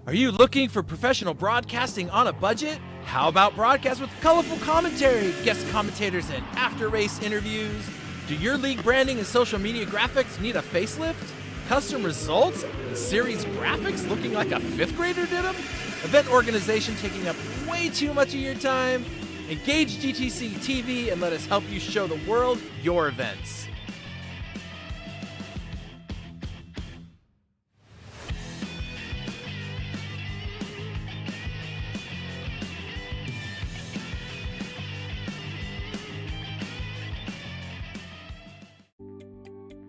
Are you looking for professional broadcasting on a budget? How about broadcast with colorful commentary, guest commentators, and after-race interviews? Do your league branding and social media graphics need a facelift? Custom results and series graphics looking like a fifth grader did them? Event organization taking up way too much of your time? Engage GTC TV and let us help you show the world your events.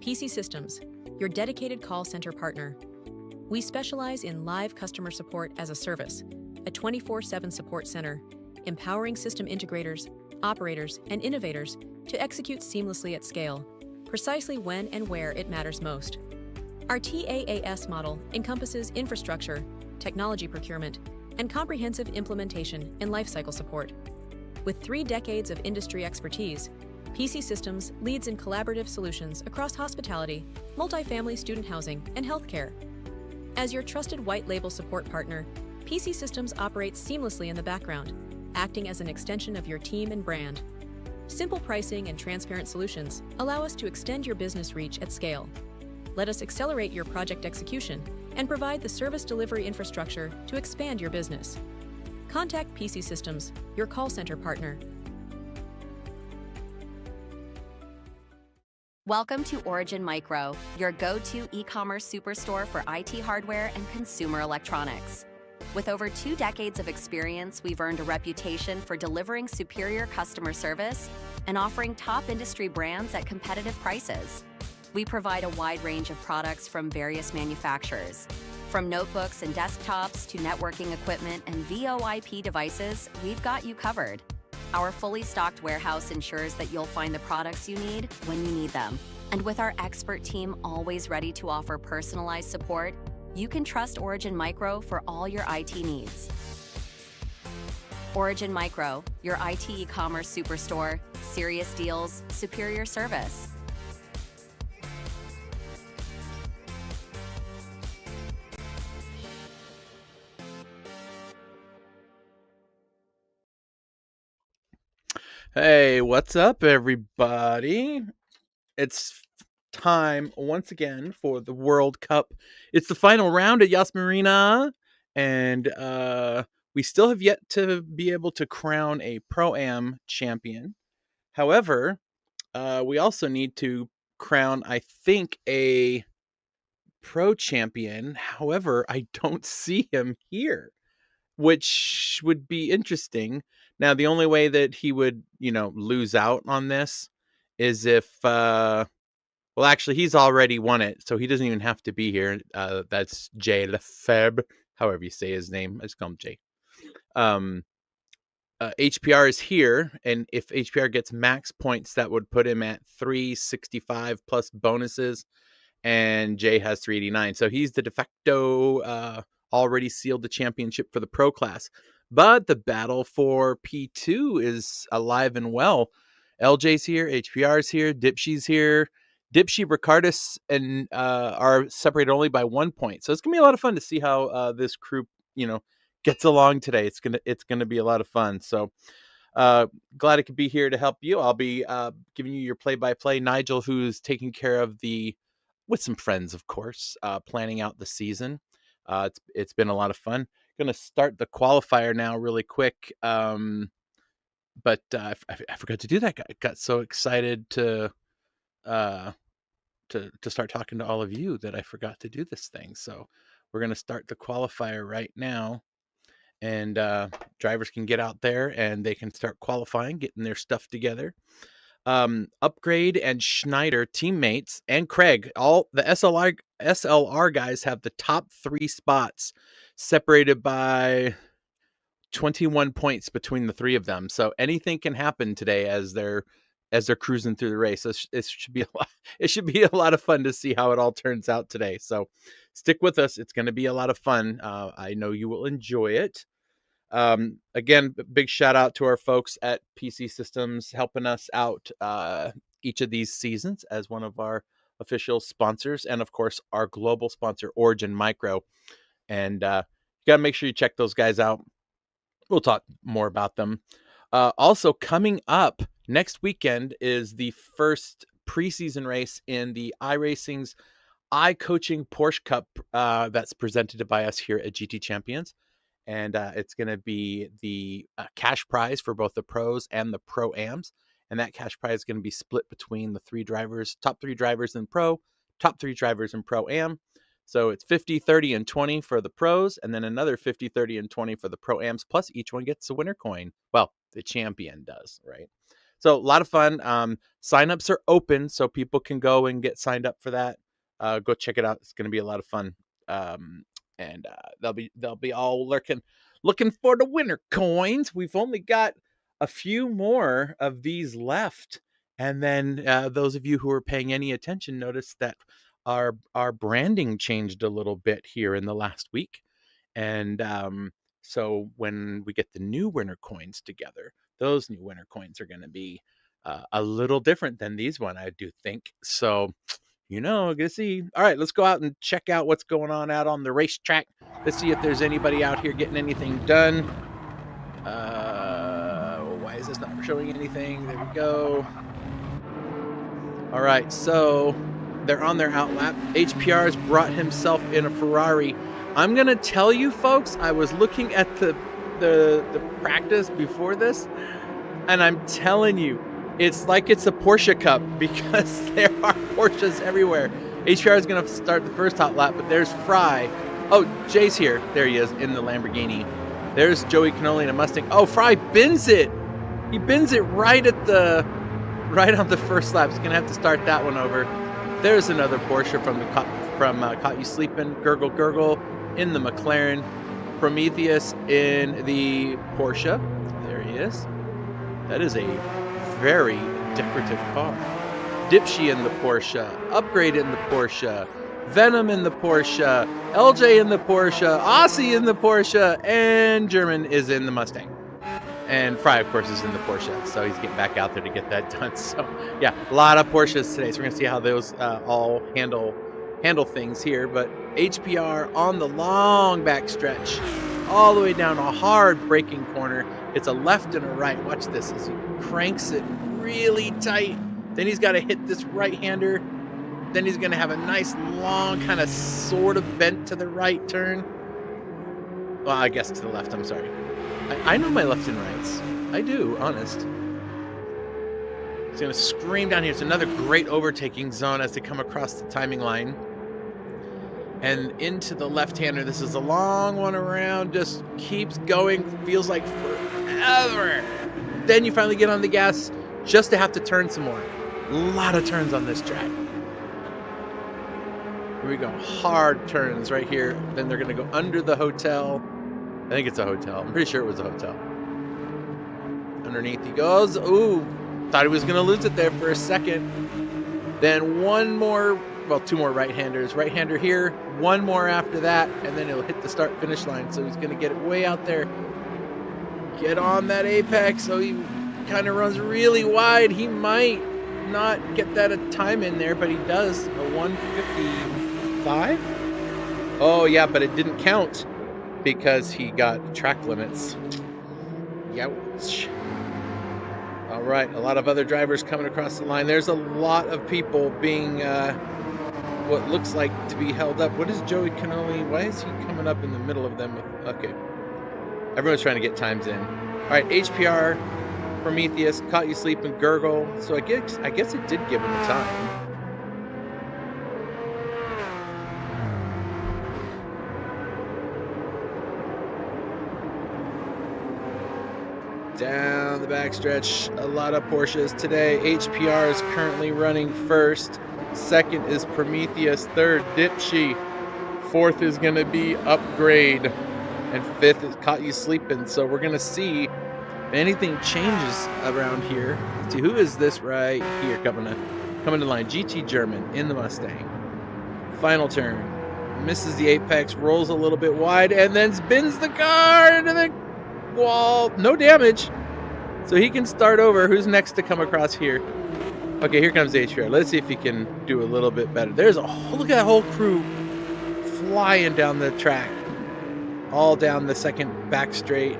PC Systems, your dedicated call center partner. We specialize in live customer support as a service, a 24/7 support center, empowering system integrators, operators, and innovators to execute seamlessly at scale, precisely when and where it matters most. Our TaaS model encompasses infrastructure, technology procurement, and comprehensive implementation and lifecycle support. With 3 decades of industry expertise, PC Systems leads in collaborative solutions across hospitality, multifamily student housing, and healthcare. As your trusted white label support partner, PC Systems operates seamlessly in the background, acting as an extension of your team and brand. Simple pricing and transparent solutions allow us to extend your business reach at scale. Let us accelerate your project execution and provide the service delivery infrastructure to expand your business. Contact PC Systems, your call center partner. Welcome to Origin Micro, your go-to e-commerce superstore for IT hardware and consumer electronics. With over 2 decades of experience, we've earned a reputation for delivering superior customer service and offering top industry brands at competitive prices. We provide a wide range of products from various manufacturers. From notebooks and desktops to networking equipment and VoIP devices, we've got you covered. Our fully stocked warehouse ensures that you'll find the products you need when you need them. And with our expert team always ready to offer personalized support, you can trust Origin Micro for all your IT needs. Origin Micro, your IT e-commerce superstore, serious deals, superior service. Hey, what's up, everybody? It's time once again for the World Cup. It's the final round at Yas Marina, and we still have yet to be able to crown a Pro-Am champion. However, we also need to crown, I think, a pro champion. However, I don't see him here, which would be interesting. Now, the only way that he would, lose out on this is if, well, actually, he's already won it, so he doesn't even have to be here. That's Jay Lefebvre, however you say his name. I just call him Jay. HPR is here, and if HPR gets max points, that would put him at 365 plus bonuses, and Jay has 389. So he's the de facto, already sealed the championship for the pro class. But the battle for P2 is alive and well. LJ's here, HPR's here, Dipshy's here. Dipshy, Ricardus, and are separated only by 1 point. So it's gonna be a lot of fun to see how this crew, gets along today. It's gonna be a lot of fun. So glad I could be here to help you. I'll be giving you your play-by-play. Nigel, who's taking care of with some friends, of course, planning out the season. It's been a lot of fun. Gonna start the qualifier now really quick. But I forgot to do that. I got so excited to start talking to all of you that I forgot to do this thing. So we're gonna start the qualifier right now. And drivers can get out there and they can start qualifying, getting their stuff together. Upgrade and Schneider teammates and Craig, all the SLR guys have the top 3 spots separated by 21 points between the 3 of them. So anything can happen today as they're cruising through the race. It should be a lot of fun to see how it all turns out today. So stick with us. It's going to be a lot of fun. I know you will enjoy it. Again, big shout out to our folks at PC Systems helping us out each of these seasons as one of our official sponsors, and of course our global sponsor Origin Micro. And you got to make sure you check those guys out. We'll talk more about them. Also coming up next weekend is the first preseason race in the iRacing's iCoaching Porsche Cup that's presented by us here at GT Champions. And it's going to be the cash prize for both the pros and the pro-ams. And that cash prize is going to be split between the 3 drivers, top 3 drivers in pro, top 3 drivers in pro-am. So it's 50, 30, and 20 for the pros, and then another 50, 30, and 20 for the pro-ams, plus each one gets a winner coin. Well, the champion does, right? So a lot of fun. Signups are open, so people can go and get signed up for that. Go check it out. It's going to be a lot of fun. And they'll be all looking for the winner coins. We've only got a few more of these left, and then those of you who are paying any attention notice that our branding changed a little bit here in the last week, and so when we get the new winner coins together, those new winner coins are going to be a little different than these one, I do think. So. Gonna see. All right, let's go out and check out what's going on out on the racetrack. Let's see if there's anybody out here getting anything done. Why is this not showing anything? There we go. All right, so they're on their outlap. HPR's brought himself in a Ferrari. I'm gonna tell you, folks, I was looking at the practice before this, and I'm telling you, it's like it's a Porsche Cup because there are Porsches everywhere. HPR is going to start the first hot lap, but there's Fry. Oh, Jay's here. There he is in the Lamborghini. There's Joey Cannoli in a Mustang. Oh, Fry bins it. He bins it right on the first lap. He's going to have to start that one over. There's another Porsche from Caught You Sleeping. Gurgle in the McLaren. Prometheus in the Porsche. There he is. That is a very decorative car. Dipshy in the Porsche, Upgrade in the Porsche, Venom in the Porsche, LJ in the Porsche, Aussie in the Porsche, and German is in the Mustang. And Fry, of course, is in the Porsche, so he's getting back out there to get that done. So, yeah, a lot of Porsches today. So we're going to see how those all handle things here. But HPR on the long back stretch, all the way down a hard braking corner. It's a left and a right. Watch this as he cranks it really tight. Then he's got to hit this right-hander. Then he's going to have a nice long kind of sort of bent to the right turn. Well, I guess to the left. I'm sorry. I know my left and rights. I do, honest. He's going to scream down here. It's another great overtaking zone as they come across the timing line. and into the left-hander. This is a long one around, just keeps going, feels like forever. Then you finally get on the gas just to have to turn some more. A lot of turns on this track. Here we go, hard turns right here. Then they're gonna go under the hotel. I think it's a hotel. I'm pretty sure it was a hotel. Underneath he goes. Ooh, thought he was gonna lose it there for a second. Then one more, well, two more right-handers. Right-hander here, one more after that, and then he'll hit the start-finish line. So he's going to get it way out there. Get on that apex. So he kind of runs really wide. He might not get that a time in there, but he does. A 155? Oh, yeah, but it didn't count because he got track limits. Youch. All right, a lot of other drivers coming across the line. There's a lot of people being what looks like to be held up. What is Joey Cannoli? Why is he coming up in the middle of them? Okay. Everyone's trying to get times in. All right, HPR, Prometheus, Caught You Sleeping, Gurgle. So I guess it did give him a time. Down the backstretch, a lot of Porsches today. HPR is currently running first. Second is Prometheus. Third, Dipshy. Fourth is going to be Upgrade. And fifth is Caught You Sleeping. So we're going to see if anything changes around here. Let's see, who is this right here coming to line? GT German in the Mustang. Final turn. Misses the apex, rolls a little bit wide, and then spins the car into the wall. No damage. So he can start over. Who's next to come across here? Okay, here comes HPR. Let's see if he can do a little bit better. There's a whole, look at that whole crew flying down the track. All down the second back straight.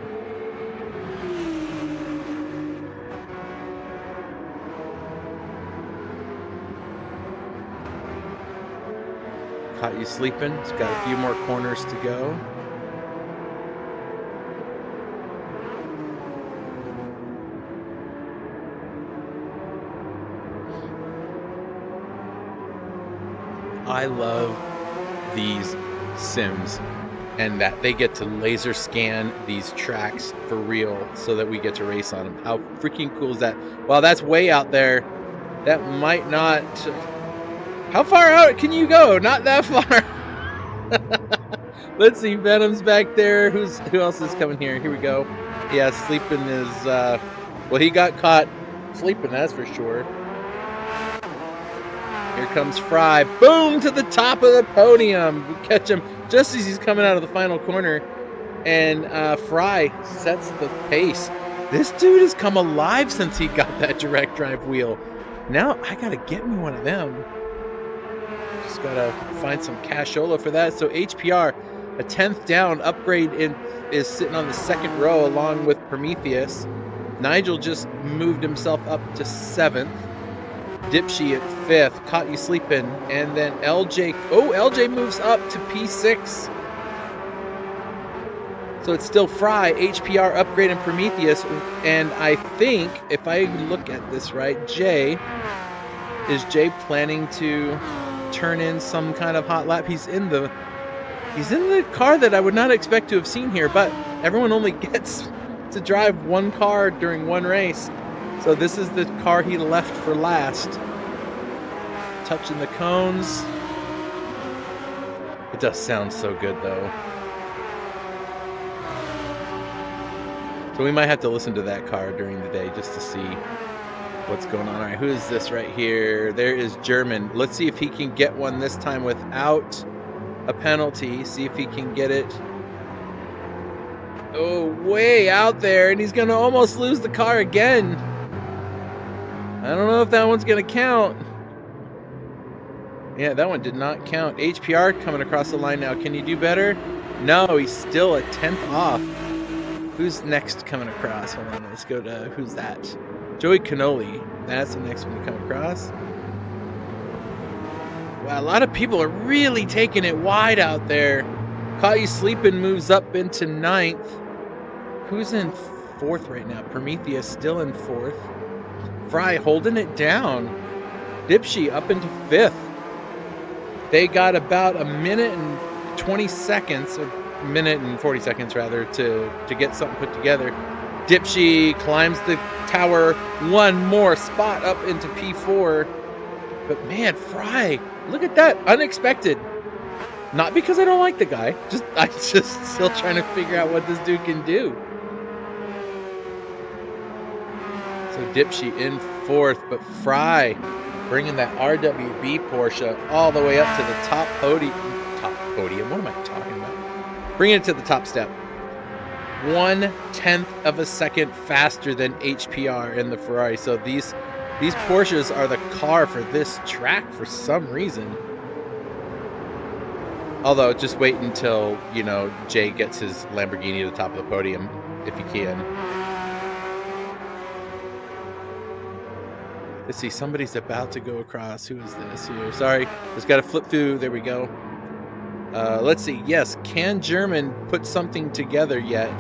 Caught You Sleeping. It's got a few more corners to go. I love these sims and that they get to laser scan these tracks for real so that we get to race on them. How freaking cool is that? Well, that's way out there. That might not... How far out can you go? Not that far. Let's see. Venom's back there. Who else is coming here? Here we go. Yeah, Sleeping is... well, he got caught sleeping, that's for sure. Here comes Fry. Boom! To the top of the podium. We catch him just as he's coming out of the final corner. And Fry sets the pace. This dude has come alive since he got that direct drive wheel. Now I gotta get me one of them. Just gotta find some cashola for that. So HPR, a 10th down. Upgrade is sitting on the second row along with Prometheus. Nigel just moved himself up to 7th. Dipshy at 5th, Caught You Sleeping, and then LJ. Oh, LJ moves up to P6. So it's still Fry, HPR, Upgrade, and Prometheus. And I think, if I look at this right, is Jay planning to turn in some kind of hot lap? He's in the car that I would not expect to have seen here, but everyone only gets to drive one car during one race. So this is the car he left for last. Touching the cones. It does sound so good though. So we might have to listen to that car during the day just to see what's going on. All right, who is this right here? There is German. Let's see if he can get one this time without a penalty. See if he can get it. Oh, way out there, and he's going to almost lose the car again. I don't know if that one's going to count. Yeah, that one did not count. HPR coming across the line now. Can you do better? No, he's still a 10th off. Who's next coming across? Hold on, let's go to, who's that? Joey Cannoli. That's the next one to come across. Wow, a lot of people are really taking it wide out there. Caught You Sleeping moves up into 9th. Who's in 4th right now? Prometheus still in 4th. Fry holding it down. Dipshy up into 5th. They got about a minute and 20 seconds, a minute and 40 seconds rather, to get something put together. Dipshy climbs the tower, one more spot up into P4. But man, Fry, look at that, unexpected. Not because I don't like the guy, I just still trying to figure out what this dude can do. So Dipshy in fourth, but Fry bringing that RWB Porsche all the way up to the top podium. What am I talking about? Bringing it to the top step. 1/10 of a second faster than HPR in the Ferrari. So these Porsches are the car for this track for some reason. Although, just wait until, you know, Jay gets his Lamborghini to the top of the podium, if he can. Let's see, somebody's about to go across. Who is this here? Sorry, just got to flip through. There we go. Let's see. Yes, can German put something together yet?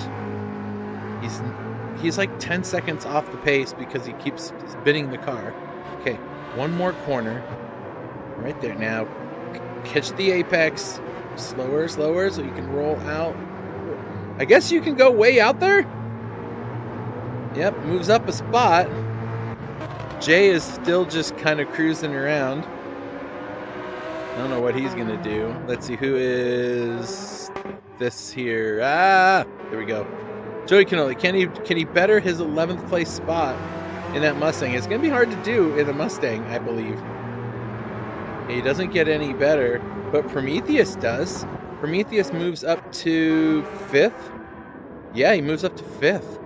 He's like 10 seconds off the pace because he keeps spinning the car. Okay, one more corner. Right there now. Catch the apex. Slower, slower, so you can roll out. I guess you can go way out there? Yep, moves up a spot. Jay is still just kind of cruising around. I don't know what he's going to do. Let's see, who is this here? Ah, there we go. Joey Canoli, can he better his 11th place spot in that Mustang? It's going to be hard to do in a Mustang, I believe. He doesn't get any better, but Prometheus does. Prometheus moves up to 5th. Yeah, he moves up to 5th.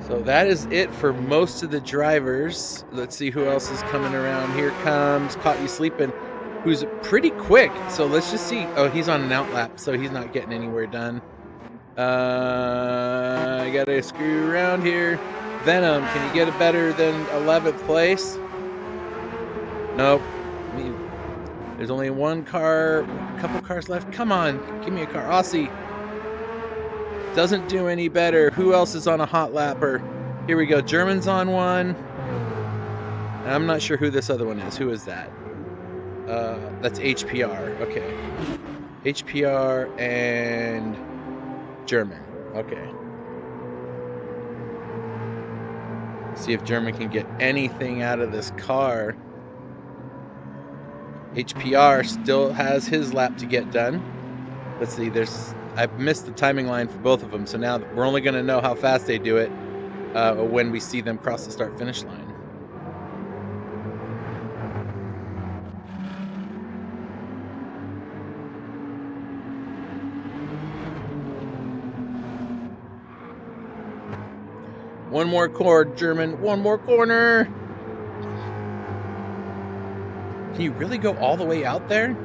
So that is it for most of the drivers. Let's see who else is coming around. Here comes Caught You Sleeping, who's pretty quick. So let's just see. Oh, he's on an outlap, so he's not getting anywhere done. I gotta screw around here. Venom, can you get it better than 11th place? Nope. I mean, there's only one car, a couple cars left. Come on, give me a car. Aussie. Doesn't do any better. Who else is on a hot lapper? Here we go. German's on one. And I'm not sure who this other one is. Who is that? That's HPR. Okay. HPR and German. Okay. See if German can get anything out of this car. HPR still has his lap to get done. Let's see, I've missed the timing line for both of them, so now we're only going to know how fast they do it when we see them cross the start-finish line. One more chord, German. One more corner. Can you really go all the way out there?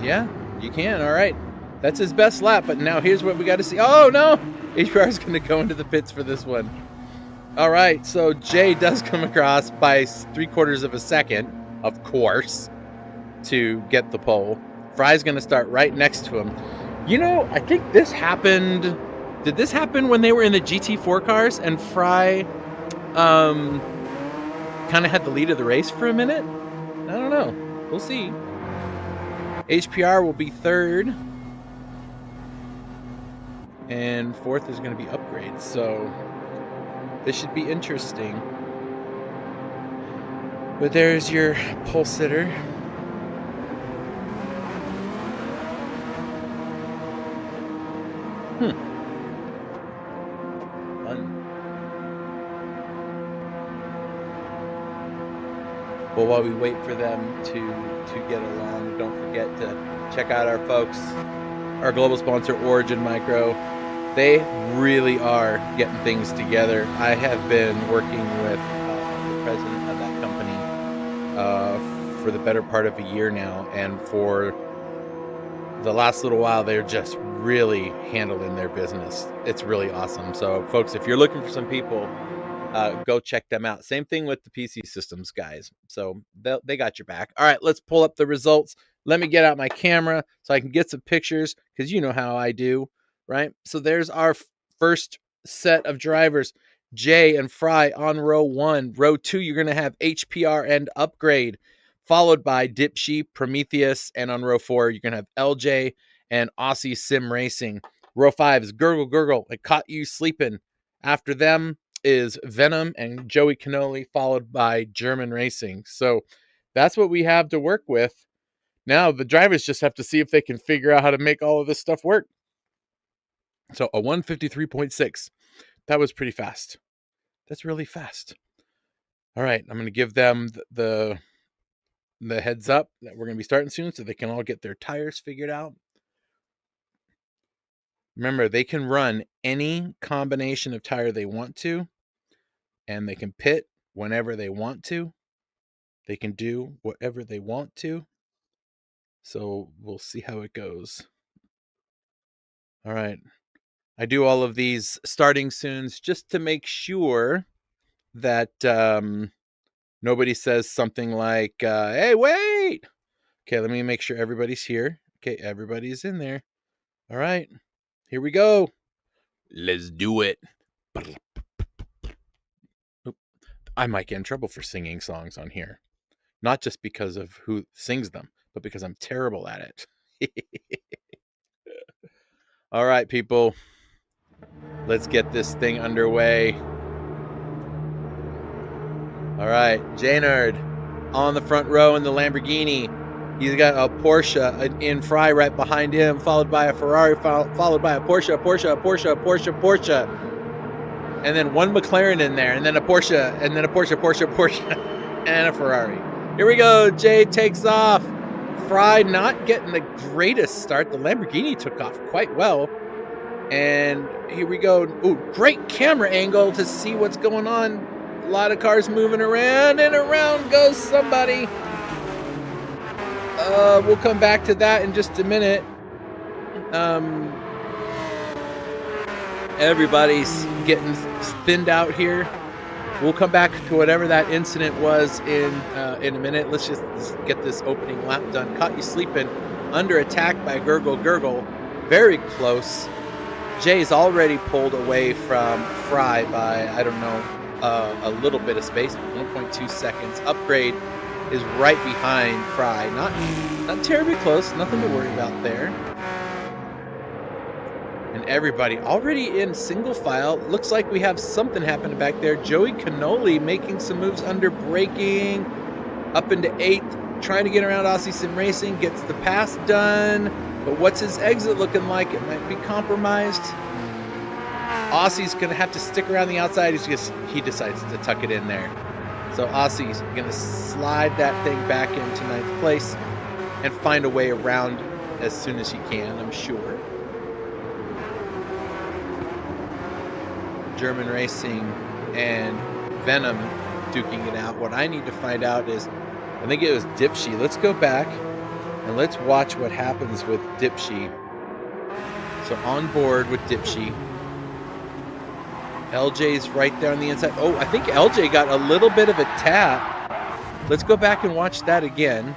Yeah, you can. All right. That's his best lap, but now here's what we got to see. Oh, no! HPR is going to go into the pits for this one. All right, so Jay does come across by 3/4 of a second, of course, to get the pole. Fry's going to start right next to him. You know, I think this happened... Did this happen when they were in the GT4 cars and Fry kind of had the lead of the race for a minute? I don't know. We'll see. HPR will be 3rd. And 4th is going to be Upgrade. So this should be interesting. But there's your pole sitter. Well, while we wait for them to get along, don't forget to check out our folks, our global sponsor, Origin Micro. They really are getting things together. I have been working with the president of that company for the better part of a year now, and for the last little while, they're just really handling their business. It's really awesome. So, folks, if you're looking for some people, go check them out. Same thing with the PC Systems guys. So they got your back. All right, let's pull up the results. Let me get out my camera so I can get some pictures, because you know how I do, right? So there's our first set of drivers. Jay and Fry on row 1. Row 2, you're going to have HPR and Upgrade, followed by Dipshy, Prometheus, and on row 4, you're going to have LJ and Aussie Sim Racing. Row 5 is Gurgle Gurgle and Caught You Sleeping. After them is Venom and Joey Cannoli, followed by German Racing. So that's what we have to work with. Now the drivers just have to see if they can figure out how to make all of this stuff work. So a 153.6. That was pretty fast. That's really fast. All right, I'm going to give them the heads up that we're going to be starting soon so they can all get their tires figured out. Remember, they can run any combination of tire they want to, and they can pit whenever they want to. They can do whatever they want to. So we'll see how it goes. All right. I do all of these starting soons just to make sure that nobody says something like, hey, wait. Okay, let me make sure everybody's here. Okay, everybody's in there. All right, here we go. Let's do it. I might get in trouble for singing songs on here. Not just because of who sings them, but because I'm terrible at it. All right, people. Let's get this thing underway. All right, J-Nerd on the front row in the Lamborghini. He's got a Porsche in Fry right behind him, followed by a Ferrari, followed by a Porsche, and then one McLaren in there, and then a Porsche, and then a Porsche, and a Ferrari. Here we go. Jay takes off. Fry not getting the greatest start. The Lamborghini took off quite well. And here we go. Ooh, great camera angle to see what's going on. A lot of cars moving around, and around goes somebody. We'll come back to that in just a minute. Everybody's getting thinned out here. We'll come back to whatever that incident was in a minute. Let's just get this opening lap done. Caught You Sleeping, under attack by Gurgle Gurgle. Very close. Jay's already pulled away from Fry by, I don't know, a little bit of space, 1.2 seconds. Upgrade is right behind Fry. Not terribly close, nothing to worry about there. And everybody already in single file. Looks like we have something happening back there. Joey Cannoli making some moves under braking. Up into 8th, trying to get around Aussie Sim Racing. Gets the pass done. But what's his exit looking like? It might be compromised. Aussie's going to have to stick around the outside. He decides to tuck it in there. So Aussie's going to slide that thing back into 9th place and find a way around as soon as he can, I'm sure. German Racing and Venom duking it out. What I need to find out is, I think it was Dipshy. Let's go back and let's watch what happens with Dipshy. So on board with Dipshy. LJ's right there on the inside. Oh, I think LJ got a little bit of a tap. Let's go back and watch that again.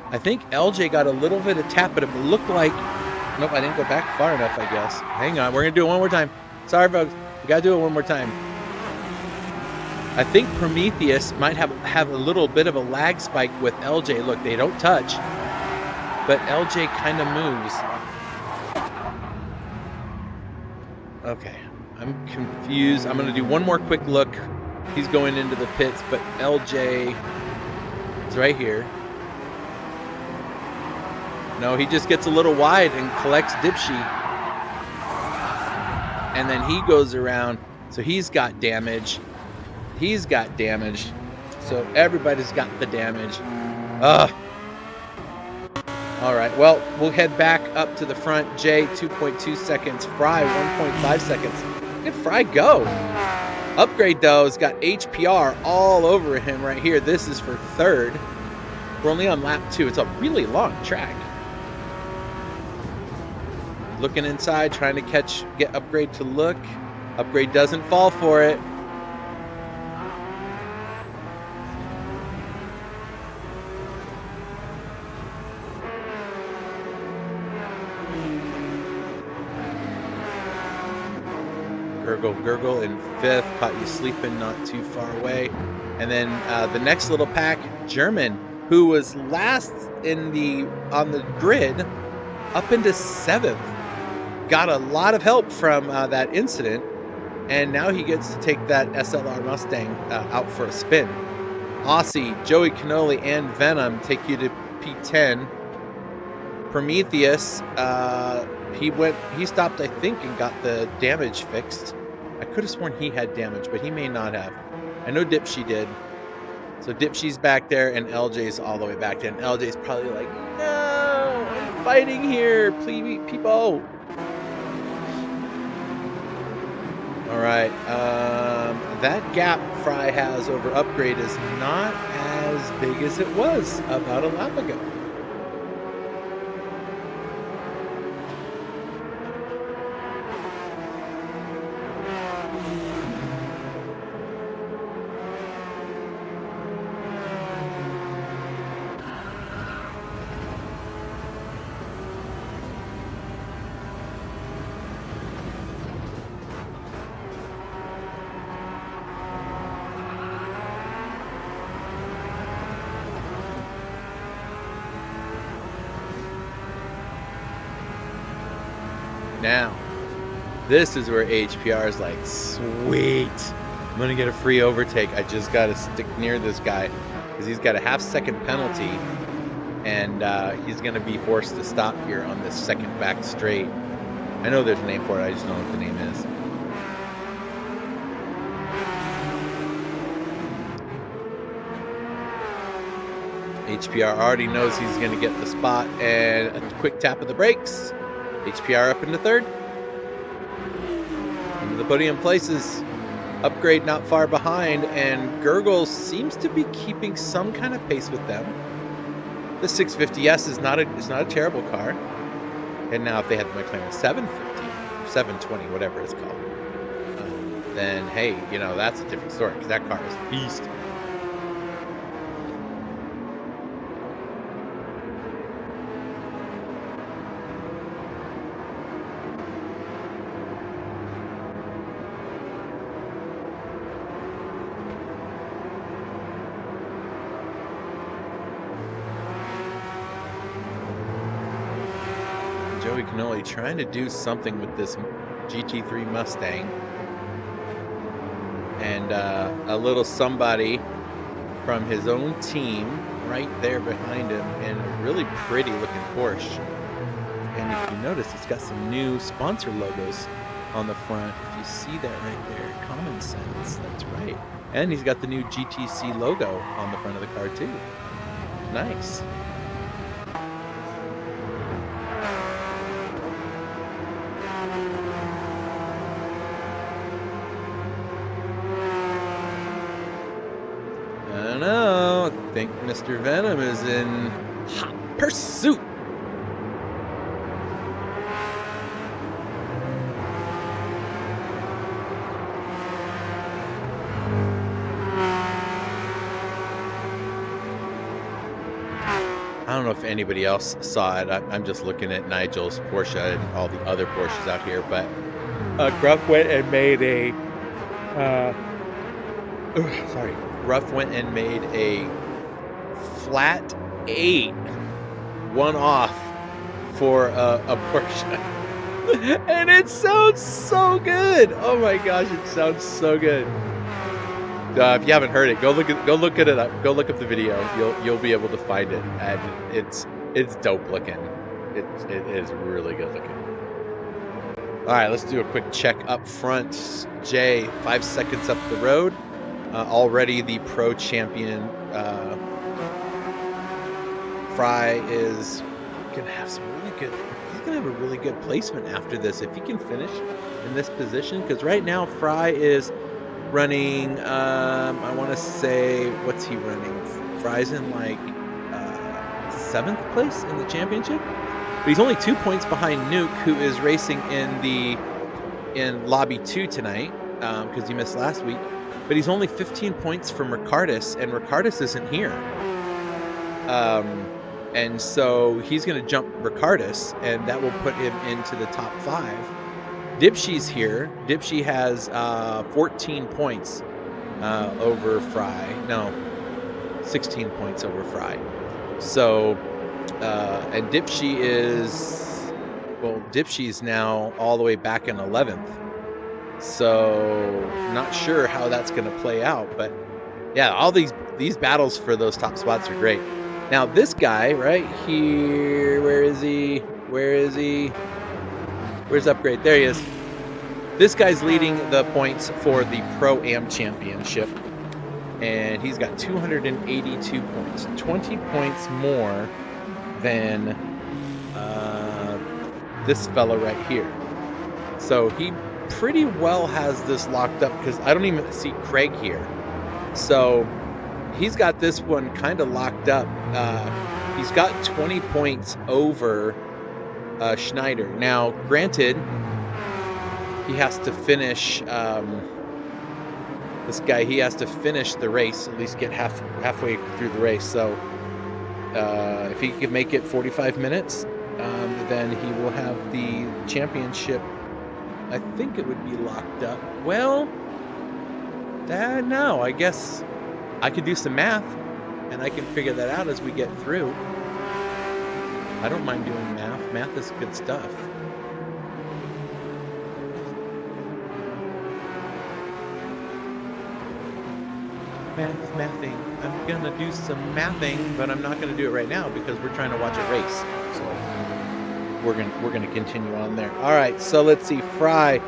I think LJ got a little bit of tap, but it looked like... Nope, I didn't go back far enough, I guess. Hang on, we're going to do it one more time. Sorry, folks. We got to do it one more time. I think Prometheus might have a little bit of a lag spike with LJ. Look, they don't touch, but LJ kind of moves. Okay, I'm confused. I'm going to do one more quick look. He's going into the pits, but LJ is right here. No, he just gets a little wide and collects Dipshy. And then he goes around, so he's got damage. He's got damage. So everybody's got the damage. Ugh. All right, well, we'll head back up to the front. Jay, 2.2 seconds. Fry, 1.5 seconds. Look at Fry go. Upgrade, though, has got HPR all over him right here. This is for 3rd. We're only on lap 2. It's a really long track. Looking inside, trying to get Upgrade to look. Upgrade doesn't fall for it. Gurgle in 5th. Caught You Sleeping not too far away. And then the next little pack, German, who was last on the grid up into 7th. Got a lot of help from that incident, and now he gets to take that SLR Mustang out for a spin. Aussie, Joey Cannoli, and Venom take you to P10. Prometheus, he stopped, I think, and got the damage fixed. I could have sworn he had damage, but he may not have. I know Dipshy did. So Dipshy's back there, and LJ's all the way back there. And LJ's probably like, no, I'm fighting here, please, people. All right, that gap Fry has over Upgrade is not as big as it was about a lap ago. Now, this is where HPR is like, sweet, I'm gonna get a free overtake. I just gotta stick near this guy because he's got a half-second penalty, and he's gonna be forced to stop here on this second back straight. I know there's a name for it, I just don't know what the name is. HPR already knows he's gonna get the spot, and a quick tap of the brakes. HPR up into 3rd. Into the podium places. Upgrade not far behind, and Gurgle seems to be keeping some kind of pace with them. The 650S is not a terrible car. And now if they had the McLaren 750, 720, whatever it's called, then hey, you know, that's a different story, because that car is a beast. Joey Cannoli trying to do something with this GT3 Mustang. And a little somebody from his own team right there behind him in a really pretty looking Porsche. And if you notice, it's got some new sponsor logos on the front. If you see that right there, Common Sense, that's right. And he's got the new GTC logo on the front of the car too. Nice. I don't know. I think Mr. Venom is in hot pursuit. I don't know if anybody else saw it. I'm just looking at Nigel's Porsche and all the other Porsches out here, but Gruff went and made a Ruff went and made a flat 8 one-off for a Porsche. And it sounds so good. Oh my gosh, it sounds so good. If you haven't heard it, go look it up. Go look up the video. You'll be able to find it, and it's dope looking. It is really good looking. All right, let's do a quick check up front. Jay, 5 seconds up the road. Already the pro champion. Fry is gonna have some really good. He's gonna have a really good placement after this if he can finish in this position. Because right now Fry is running. I want to say, what's he running? Fry's in like 7th place in the championship, but he's only 2 points behind Nuke, who is racing in lobby 2 tonight because he missed last week. But he's only 15 points from Ricardus, and Ricardus isn't here. And so he's going to jump Ricardus, and that will put him into the top 5. Dipshy's here. Dipshy has 14 points over Fry. No, 16 points over Fry. So, and Dipshy is, well, Dipshy's now all the way back in 11th. So, not sure how that's going to play out. But yeah, all these battles for those top spots are great. Now, this guy right here, where is he? Where's Upgrade? There he is. This guy's leading the points for the Pro-Am Championship. And he's got 282 points. 20 points more than this fella right here. So he pretty well has this locked up because I don't even see Craig here. So he's got this one kind of locked up. He's got 20 points over Schneider. Now, granted, he has to finish. This guy, he has to finish the race, at least get halfway through the race. So if he can make it 45 minutes, then he will have the championship. I think it would be locked up. Well, no, I guess I could do some math, and I can figure that out as we get through. I don't mind doing math. Math is good stuff. Mathing. I'm gonna do some mathing, but I'm not gonna do it right now because we're trying to watch a race. So we're gonna continue on there. All right, so let's see. Fry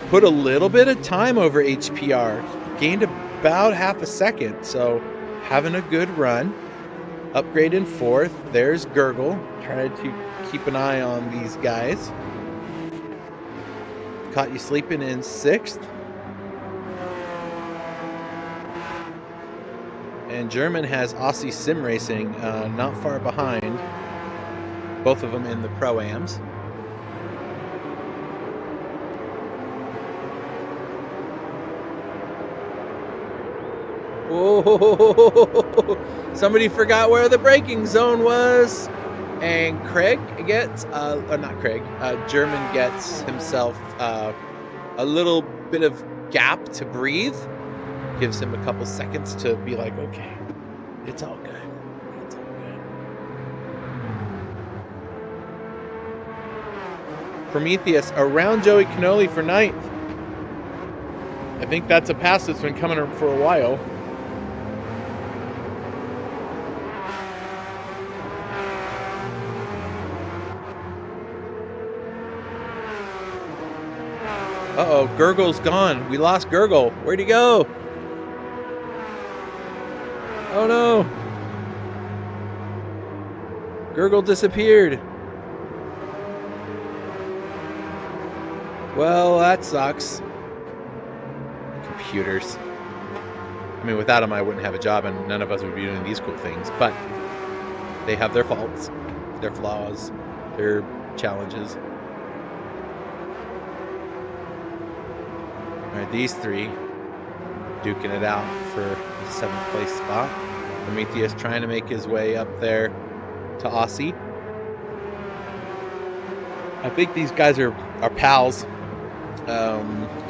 put a little bit of time over HPR, gained about half a second. So having a good run. Upgrade in 4th. There's Gurgle. Trying to keep an eye on these guys. Caught You Sleeping in 6th. And German has Aussie Sim Racing not far behind. Both of them in the Pro-Ams. Oh, somebody forgot where the braking zone was. And Craig gets, not Craig, German gets himself a little bit of gap to breathe. Gives him a couple seconds to be like, okay, it's all good. It's all good. Prometheus around Joey Cannoli for 9th. I think that's a pass that's been coming for a while. Uh-oh, Gurgle's gone. We lost Gurgle. Where'd he go? Oh no! Gurgle disappeared. Well, that sucks. Computers. I mean, without them, I wouldn't have a job, and none of us would be doing these cool things. But they have their faults, their flaws, their challenges. All right, these three duking it out for the 7th place spot. Prometheus trying to make his way up there to Aussie. I think these guys are pals.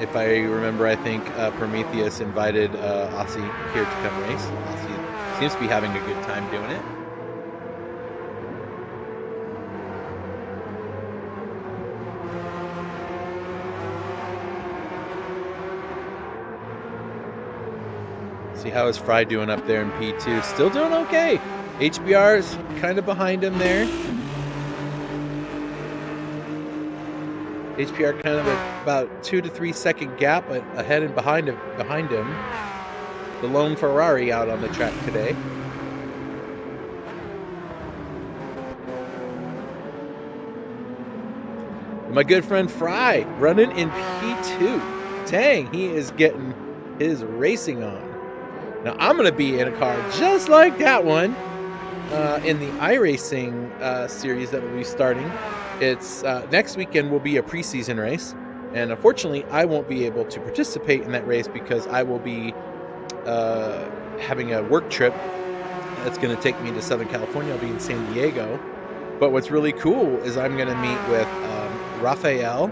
If I remember, I think Prometheus invited Aussie here to come race. Aussie seems to be having a good time doing it. See how is Fry doing up there in P2? Still doing okay. HBR's kind of behind him there. HPR kind of about 2 to 3 second gap ahead and behind him. The lone Ferrari out on the track today. My good friend Fry running in P2. Dang, he is getting his racing on. Now I'm going to be in a car just like that one in the iRacing series that will be starting. It's next weekend will be a preseason race, and unfortunately I won't be able to participate in that race because I will be having a work trip that's going to take me to Southern California. I'll be in San Diego. But what's really cool is I'm going to meet with Rafael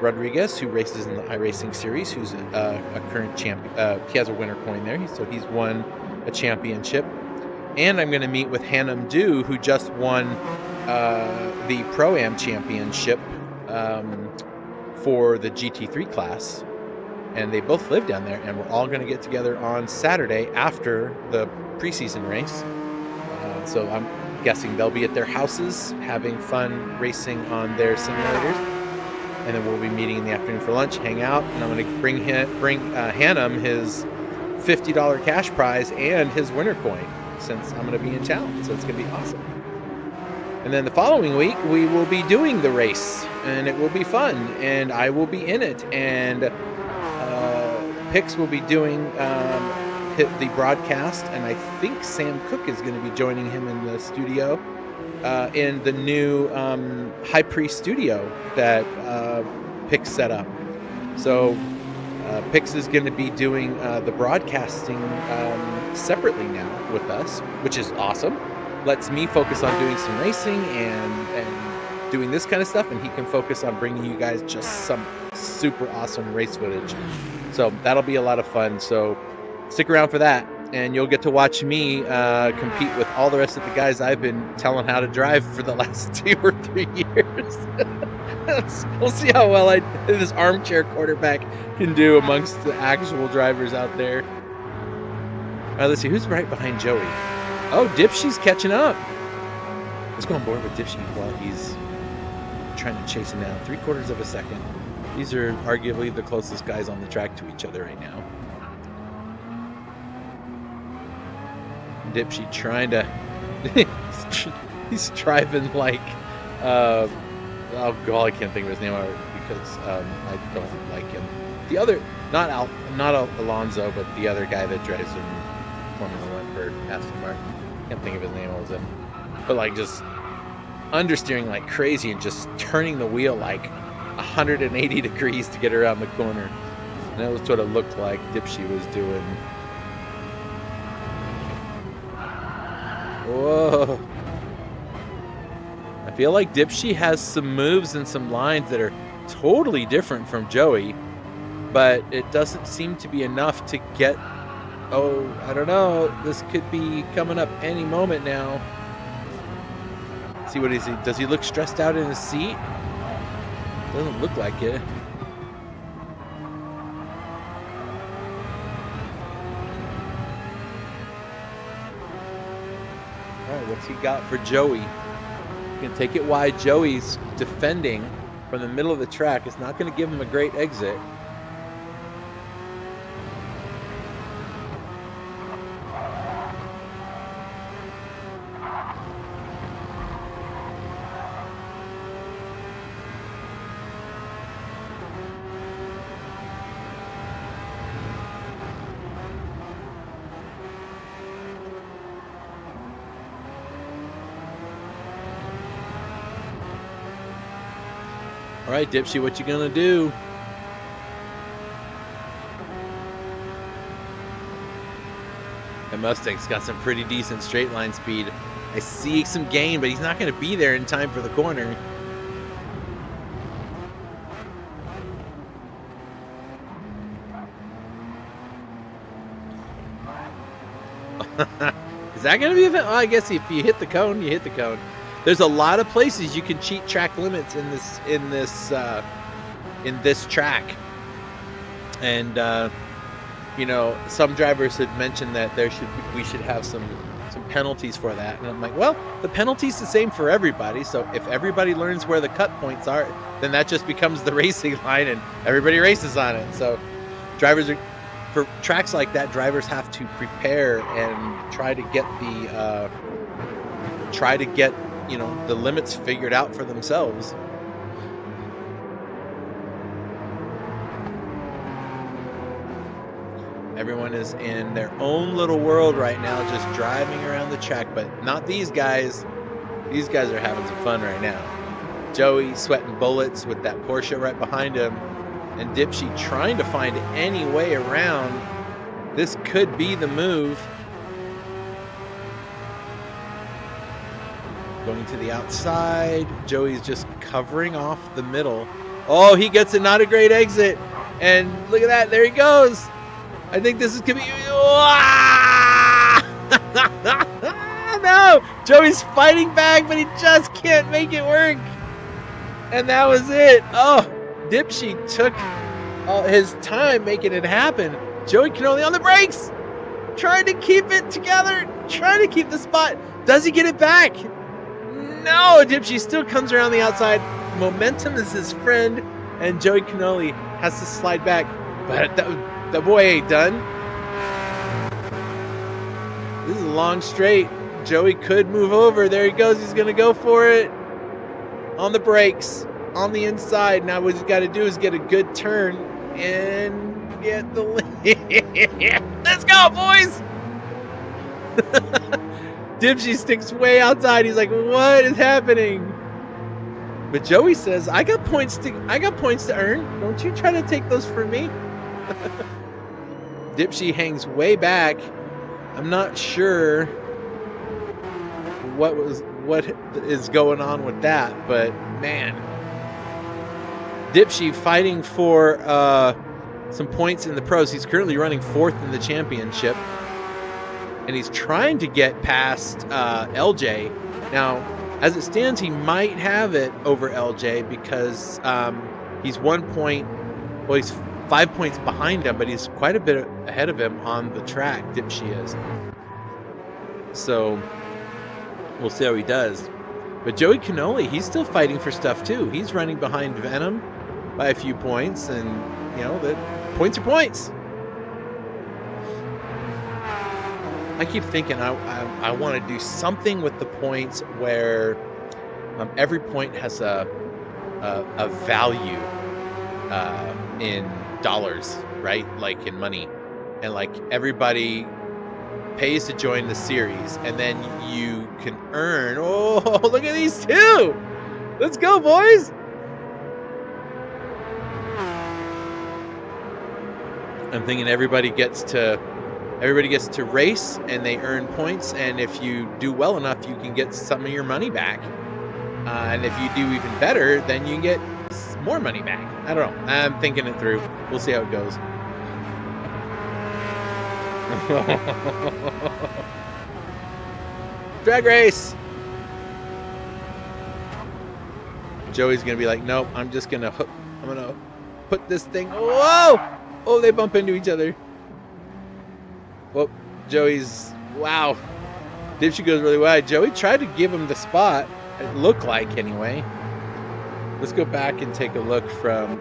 Rodriguez, who races in the iRacing series, who's a current champion. He has a winner coin there, so he's won a championship. And I'm going to meet with Hannum Du, who just won the Pro-Am championship for the GT3 class. And they both live down there, and we're all going to get together on Saturday after the preseason race. So I'm guessing they'll be at their houses having fun racing on their simulators, and then we'll be meeting in the afternoon for lunch, hang out, and I'm going to bring Hannum his $50 cash prize and his winner coin, since I'm going to be in town. So it's going to be awesome. And then the following week we will be doing the race, and it will be fun, and I will be in it, and Pix will be doing the broadcast, and I think Sam Cook is going to be joining him in the studio in the new HyPrix studio that Pix set up. So Pix is going to be doing the broadcasting separately now with us, which is awesome. Lets me focus on doing some racing and doing this kind of stuff, and he can focus on bringing you guys just some super awesome race footage. So that'll be a lot of fun. So stick around for that, and you'll get to watch me compete with all the rest of the guys I've been telling how to drive for the last 2 or 3 years. We'll see how well this armchair quarterback can do amongst the actual drivers out there. All right, let's see who's right behind Joey. Oh, Dipshy's catching up. Let's go on board with Dipshy while he's trying to chase him down. 3/4 of a second. These are arguably the closest guys on the track to each other right now. Dipshy trying to he's driving like oh god, I can't think of his name because I don't like him. The other, not Alonso, but the other guy that drives in Formula 1 for Aston Martin. Can't think of his name. But like just understeering like crazy and just turning the wheel like 180 degrees to get around the corner. And that was what it looked like Dipshy was doing. Whoa. I feel like Dipshy has some moves and some lines that are totally different from Joey, but it doesn't seem to be enough to get, oh, I don't know, this could be coming up any moment now. See what is he, does he look stressed out in his seat? Doesn't look like it. Alright, what's he got for Joey? You can take it wide. Joey's defending from the middle of the track. It's not going to give him a great exit. All right, Dipshy, what you gonna do? That Mustang's got some pretty decent straight line speed. I see some gain, but he's not gonna be there in time for the corner. Is that gonna be a bit? Well, I guess if you hit the cone, you hit the cone. There's a lot of places you can cheat track limits in this track, and you know, some drivers had mentioned that we should have some penalties for that, and I'm like, well, the penalty's the same for everybody. So if everybody learns where the cut points are, then that just becomes the racing line, and everybody races on it. So drivers are, for tracks like that, drivers have to prepare and try to get you know, the limits figured out for themselves. Everyone is in their own little world right now, just driving around the track, but not these guys. These guys are having some fun right now. Joey sweating bullets with that Porsche right behind him, and Dipshy trying to find any way around. This could be the move. Going to the outside. Joey's just covering off the middle. Oh, he gets it. Not a great exit. And look at that. There he goes. I think this is going to be... No! Joey's fighting back, but he just can't make it work. And that was it. Oh, Dipshy took his time making it happen. Joey Cannoli on the brakes. Trying to keep it together. Trying to keep the spot. Does he get it back? No, Dipshy still comes around the outside. Momentum is his friend, and Joey Cannoli has to slide back. But the boy ain't done. This is a long straight. Joey could move over. There he goes. He's going to go for it. On the brakes. On the inside. Now what he's got to do is get a good turn and get the lead. Let's go, boys. Dipshy sticks way outside. He's like, what is happening? But Joey says, I got points to earn. Don't you try to take those from me. Dipshy hangs way back. I'm not sure what is going on with that, but man, Dipshy fighting for some points in the pros. He's currently running 4th in the championship, and he's trying to get past LJ. Now, as it stands, he might have it over LJ because he's 1 point. Well, he's 5 points behind him, but he's quite a bit ahead of him on the track. Dipshy is. So we'll see how he does. But Joey Cannoli, he's still fighting for stuff too. He's running behind Venom by a few points, and you know, the points are points. I keep thinking I want to do something with the points where every point has a value in dollars, right? Like in money, and like everybody pays to join the series, and then you can earn. Oh, look at these two! Let's go, boys! I'm thinking everybody gets to race, and they earn points, and if you do well enough, you can get some of your money back. And if you do even better, then you can get more money back. I don't know. I'm thinking it through. We'll see how it goes. Drag race. Joey's gonna be like, nope, I'm gonna put this thing. Whoa! Oh, they bump into each other. Well, Joey's, wow. Dipshy goes really wide. Joey tried to give him the spot. It looked like, anyway. Let's go back and take a look from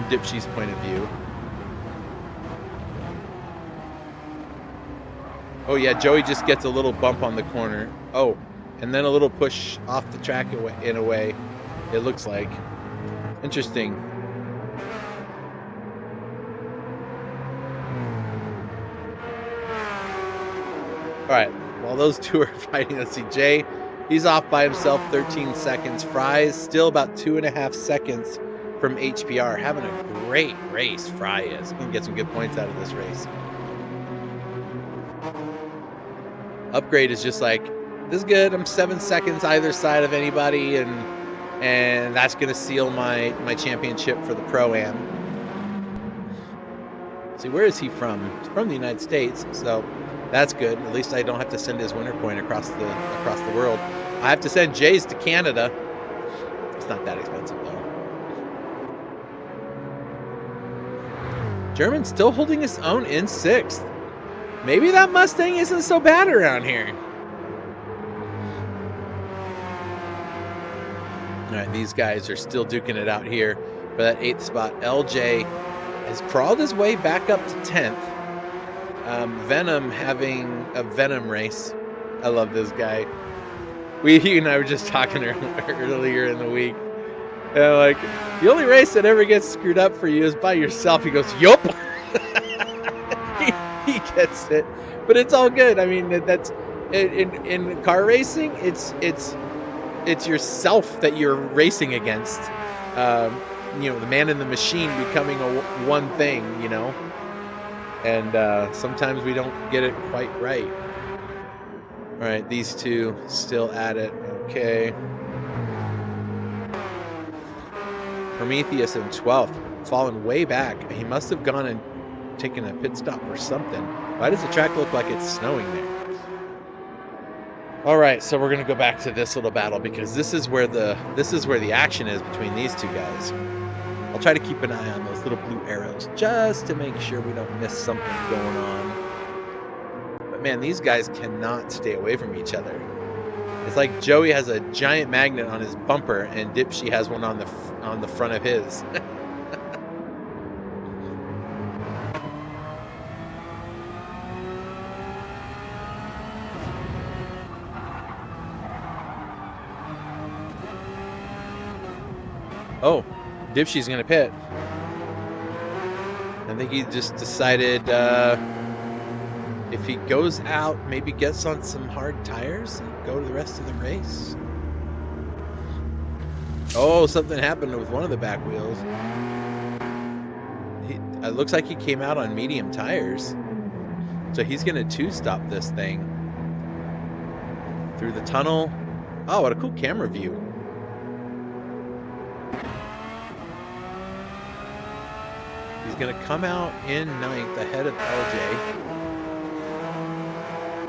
Dipshy's point of view. Oh yeah, Joey just gets a little bump on the corner. Oh, and then a little push off the track in a way, it looks like. Interesting. All right, while those two are fighting, let's see, Jay, he's off by himself 13 seconds. Fry's still about 2.5 seconds from HPR. Having a great race, Fry is. He can get some good points out of this race. Upgrade is just like, this is good. I'm 7 seconds either side of anybody, and that's gonna seal my championship for the Pro-Am. See, where is he from? He's from the United States, so that's good. At least I don't have to send his winner point across the world. I have to send Jay's to Canada. It's not that expensive though. German still holding his own in 6th. Maybe that Mustang isn't so bad around here. All right, these guys are still duking it out here for that 8th spot. LJ has crawled his way back up to 10th. Venom having a Venom race. I love this guy. He and I were just talking earlier in the week. And I'm like, the only race that ever gets screwed up for you is by yourself. He goes, yup. He gets it, but it's all good. I mean, that's in car racing. It's yourself that you're racing against. You know, the man in the machine becoming one thing. You know, and sometimes we don't get it quite right. All right, these two still at it. Okay. Prometheus in 12th, fallen way back. He must have gone and taken a pit stop or something. Why does the track look like it's snowing there? All right, so we're gonna go back to this little battle because this is where the action is between these two guys. I'll try to keep an eye on those little blue arrows just to make sure we don't miss something going on. But man, these guys cannot stay away from each other. It's like Joey has a giant magnet on his bumper and Dipshy has one on the front of his. Oh, Dipshy's gonna pit. I think he just decided if he goes out, maybe gets on some hard tires and go to the rest of the race. Oh, something happened with one of the back wheels. It looks like he came out on medium tires. So he's gonna two-stop this thing through the tunnel. Oh, what a cool camera view. He's going to come out in 9th ahead of LJ.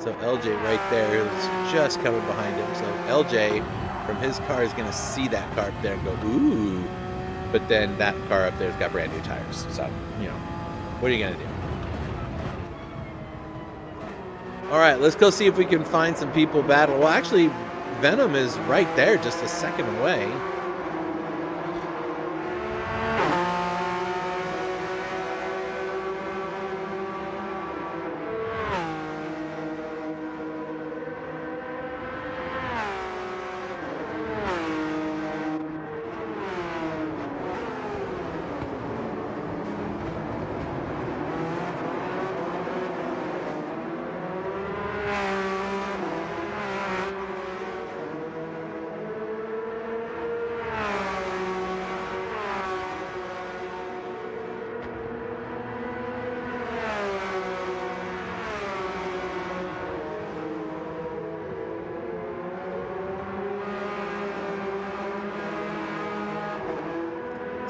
So LJ right there is just coming behind him. So LJ from his car is going to see that car up there and go, ooh. But then that car up there's got brand new tires. So, you know, what are you going to do? All right, let's go see if we can find some people battle. Well, actually, Venom is right there, just a second away.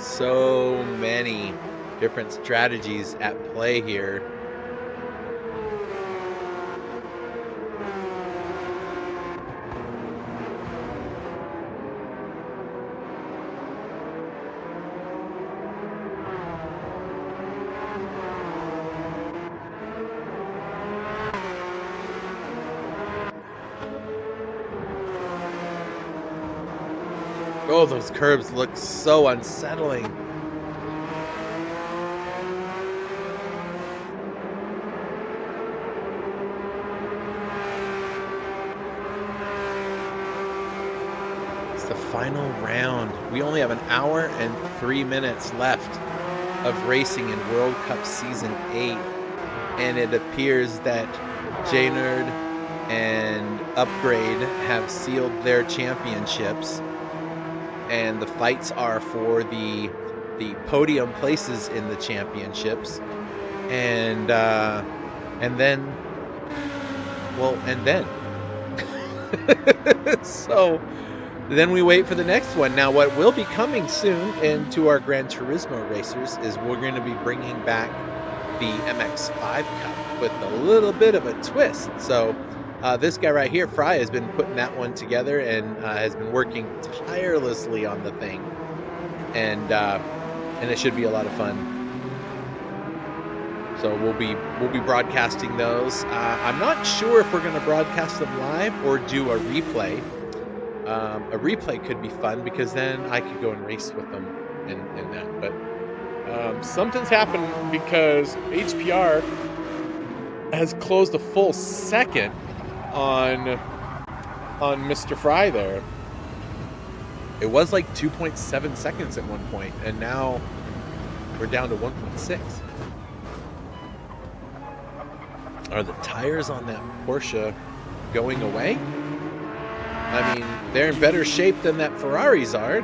So many different strategies at play here. Oh, those curbs look so unsettling. It's the final round. We only have an hour and 3 minutes left of racing in World Cup Season 8. And it appears that J-Nerd and Upgrade have sealed their championships. And the fights are for the podium places in the championships, and then so then we wait for the next one. Now, what will be coming soon into our Gran Turismo racers is we're going to be bringing back the MX-5 Cup with a little bit of a twist. So this guy right here, Fry, has been putting that one together and has been working tirelessly on the thing, and it should be a lot of fun. So we'll be broadcasting those. I'm not sure if we're going to broadcast them live or do a replay. A replay could be fun because then I could go and race with them in that. But Something's happened because HPR has closed a full second on Mr. Fry there. it was like 2.7 seconds at one point, and now we're down to 1.6. Are the tires on that Porsche going away? I mean, they're in better shape than that Ferraris are.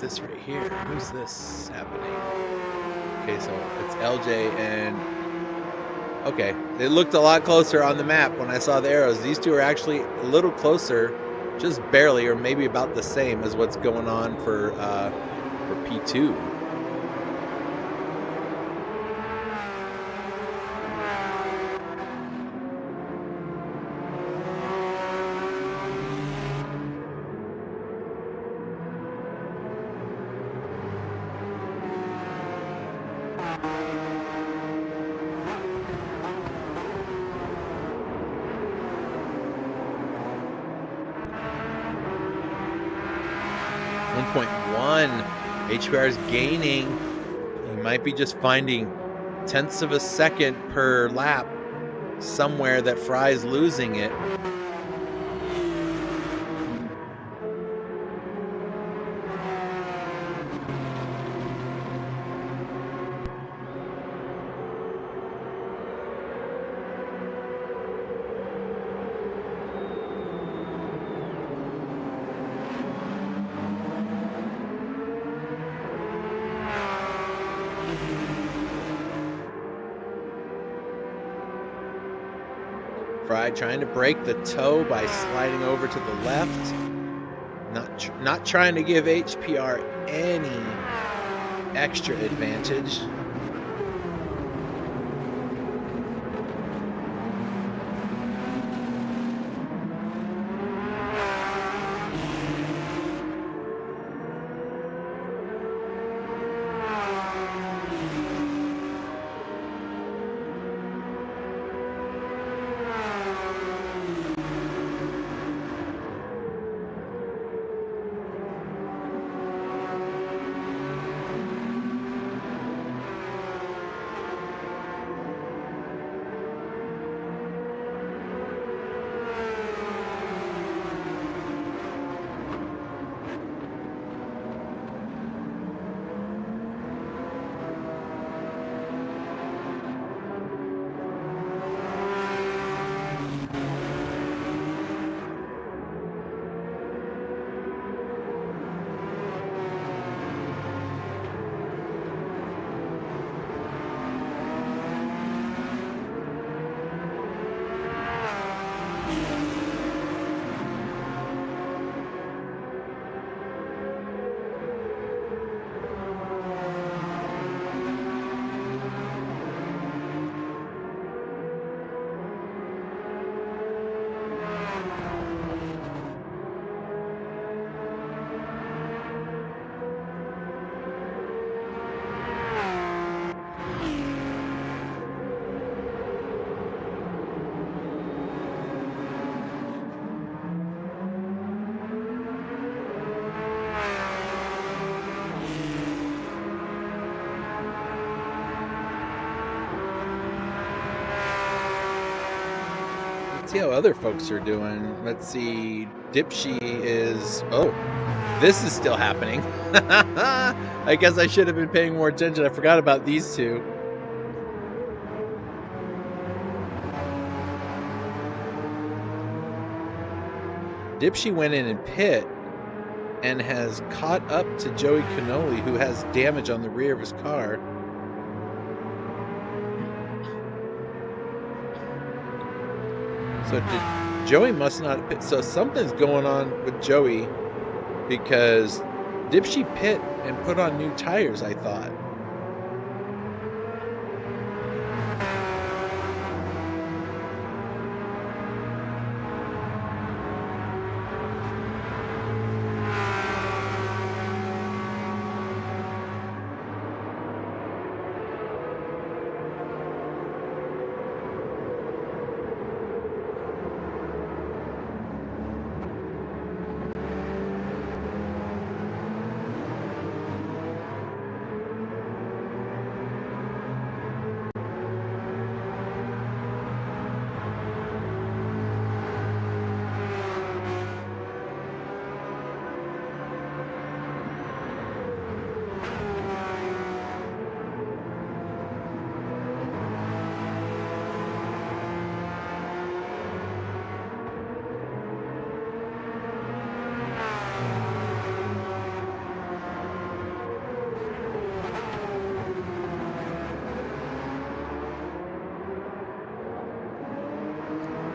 this right here? Who's this happening? Okay, so it's LJ and... Okay, they looked a lot closer on the map when I saw the arrows. These two are actually a little closer, just barely, or maybe about the same as what's going on for P2. HPR is gaining. He might be just finding tenths of a second per lap somewhere that Fry's losing it. Fry trying to break the toe by sliding over to the left. Not trying to give HPR any extra advantage. See how other folks are doing. Let's see. Dipshy is... Oh, this is still happening. I guess I should have been paying more attention. I forgot about these two. Dipshy went in and pit and has caught up to Joey Cannoli, who has damage on the rear of his car. So Joey must not pit. So something's going on with Joey because Dipshy pit and put on new tires, I thought.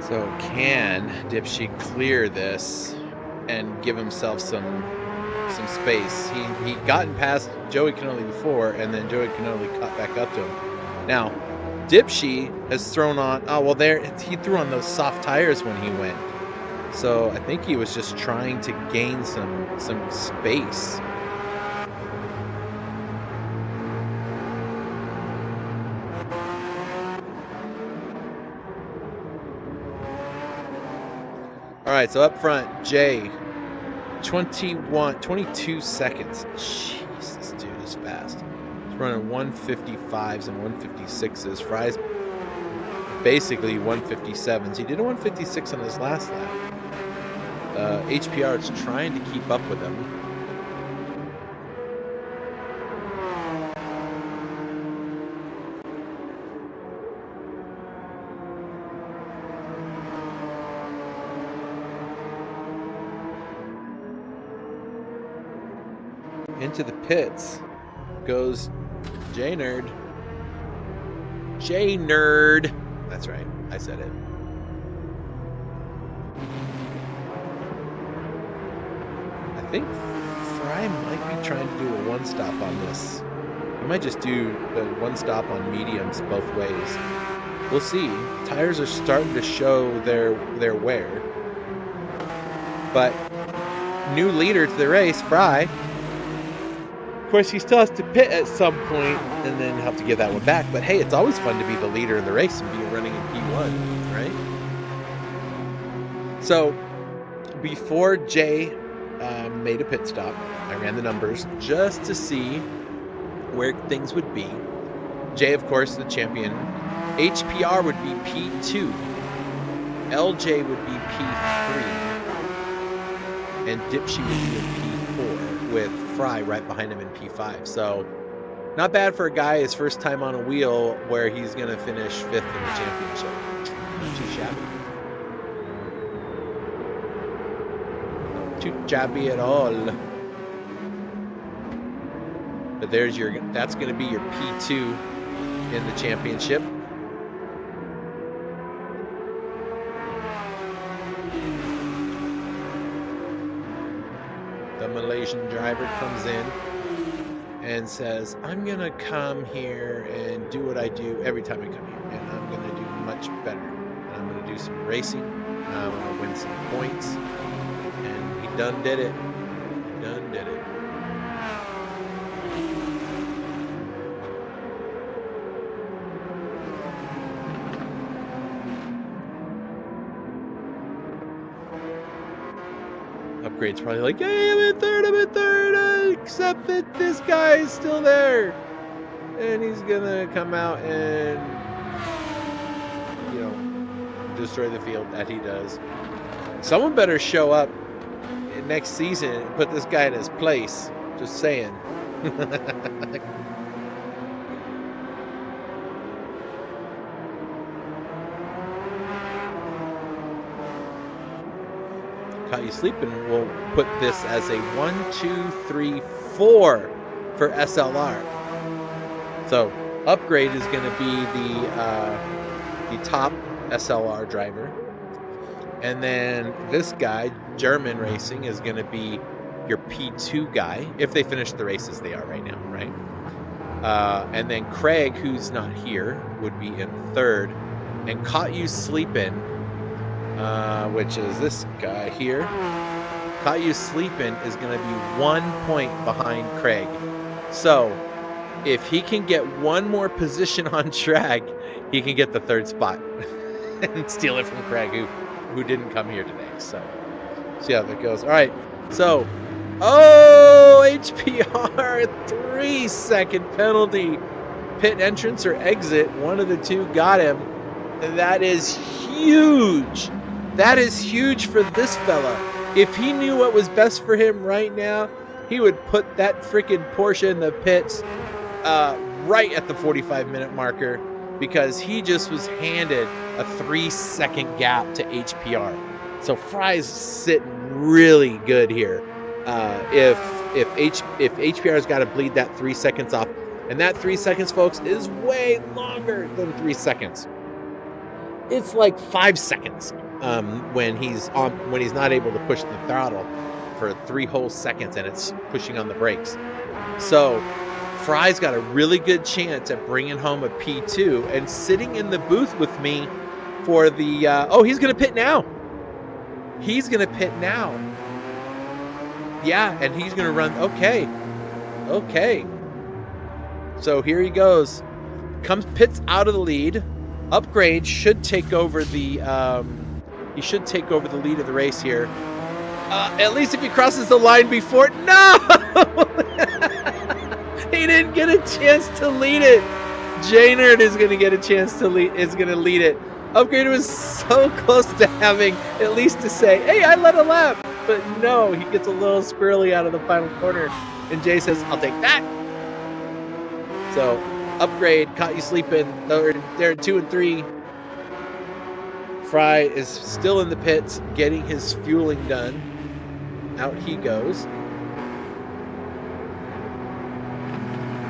So can Dipshy clear this and give himself some space? He'd gotten past Joey Cannoli before, and then Joey Cannoli caught back up to him. Now, Dipshy has thrown on, he threw on those soft tires when he went. So I think he was just trying to gain some space. All right, so up front, Jay, 22 seconds. Jeez, this dude is fast. He's running 155s and 156s. Fry's basically 157s. He did a 156 on his last lap. HPR is trying to keep up with him. Into the pits goes J-Nerd. J-Nerd. That's right. I said it. I think Fry might be trying to do a one-stop on this. He might just do the one-stop on mediums both ways. We'll see. Tires are starting to show their wear. But new leader to the race, Fry. Of course, he still has to pit at some point and then have to give that one back. But hey, it's always fun to be the leader in the race and be running in P1, right? So before Jay made a pit stop, I ran the numbers just to see where things would be. Jay, of course, the champion. HPR would be P2. LJ would be P3. And Dipshy would be in P4 with Fry right behind him in P5. So not bad for a guy his first time on a wheel where he's going to finish 5th in the championship. Not too shabby. Not too shabby at all. But that's going to be your P2 in the championship. The Malaysian driver comes in and says, I'm going to come here and do what I do every time I come here. And I'm going to do much better. And I'm going to do some racing. I'm going to win some points. And he done did it. Done did it. Upgrade's probably like, hey, I'm in third, except that this guy is still there. And he's gonna come out and, destroy the field that he does. Someone better show up next season and put this guy in his place. Just saying. Caught You Sleeping will put this as a 1, 2, 3, 4 for SLR. So Upgrade is going to be the top SLR driver, and then this guy, German Racing, is going to be your P2 guy if they finish the race as they are right now, right? And then Craig, who's not here, would be in third, and Caught You Sleeping, which is this guy here. Caught You Sleeping is going to be 1 point behind Craig. So if he can get one more position on track, he can get the third spot and steal it from Craig, who didn't come here today. So see how that goes. All right. So, HPR 3-second penalty. Pit entrance or exit. One of the two got him. And that is huge. That is huge for this fella. If he knew what was best for him right now, he would put that freaking Porsche in the pits right at the 45-minute marker, because he just was handed a 3-second gap to HPR. So Fry's sitting really good here. If HPR's got to bleed that 3 seconds off, and that 3 seconds, folks, is way longer than 3 seconds. it's like 5 seconds when he's not able to push the throttle for 3 whole seconds, and it's pushing on the brakes. So Fry's got a really good chance at bringing home a P2 and sitting in the booth with me for the oh, he's gonna pit now. He's gonna pit now. Yeah, and he's gonna run. Okay. So here he goes. Pits out of the lead. Upgrade should take over the he should take over the lead of the race here. At least if he crosses the line before. No! He didn't get a chance to lead it. J-Nerd is gonna get a chance to lead it. Upgrade was so close to having at least to say, hey, I led a lap. But no, he gets a little squirrely out of the final corner. And Jay says, I'll take that. So, Upgrade caught you sleeping. They're at 2 and 3. Fry is still in the pits, getting his fueling done. Out he goes.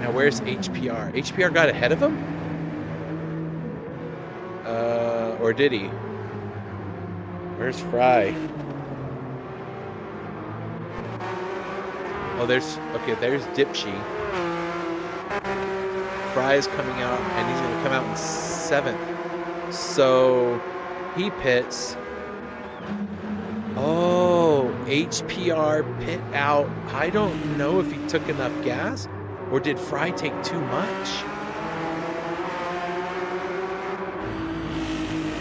Now, where's HPR? HPR got ahead of him? Or did he? Where's Fry? Oh, there's Dipshy. Fry is coming out, and he's going to come out in 7th. So he pits. Oh, HPR pit out. I don't know if he took enough gas, or did Fry take too much?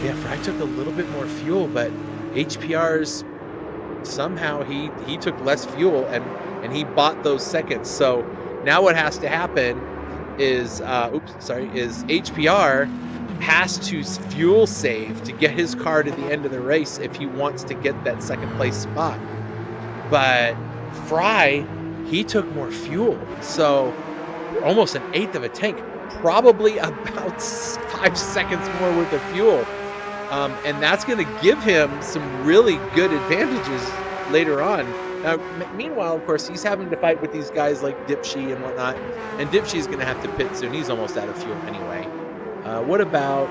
Yeah, Fry took a little bit more fuel, but HPR's somehow he took less fuel and he bought those seconds. So now what has to happen is HPR has to fuel save to get his car to the end of the race if he wants to get that second place spot. But Fry, he took more fuel, so almost an eighth of a tank, probably about 5 seconds more worth of fuel. And that's going to give him some really good advantages later on. Now, meanwhile, of course, he's having to fight with these guys like Dipshy and whatnot. And Dipshy's going to have to pit soon. He's almost out of fuel anyway. What about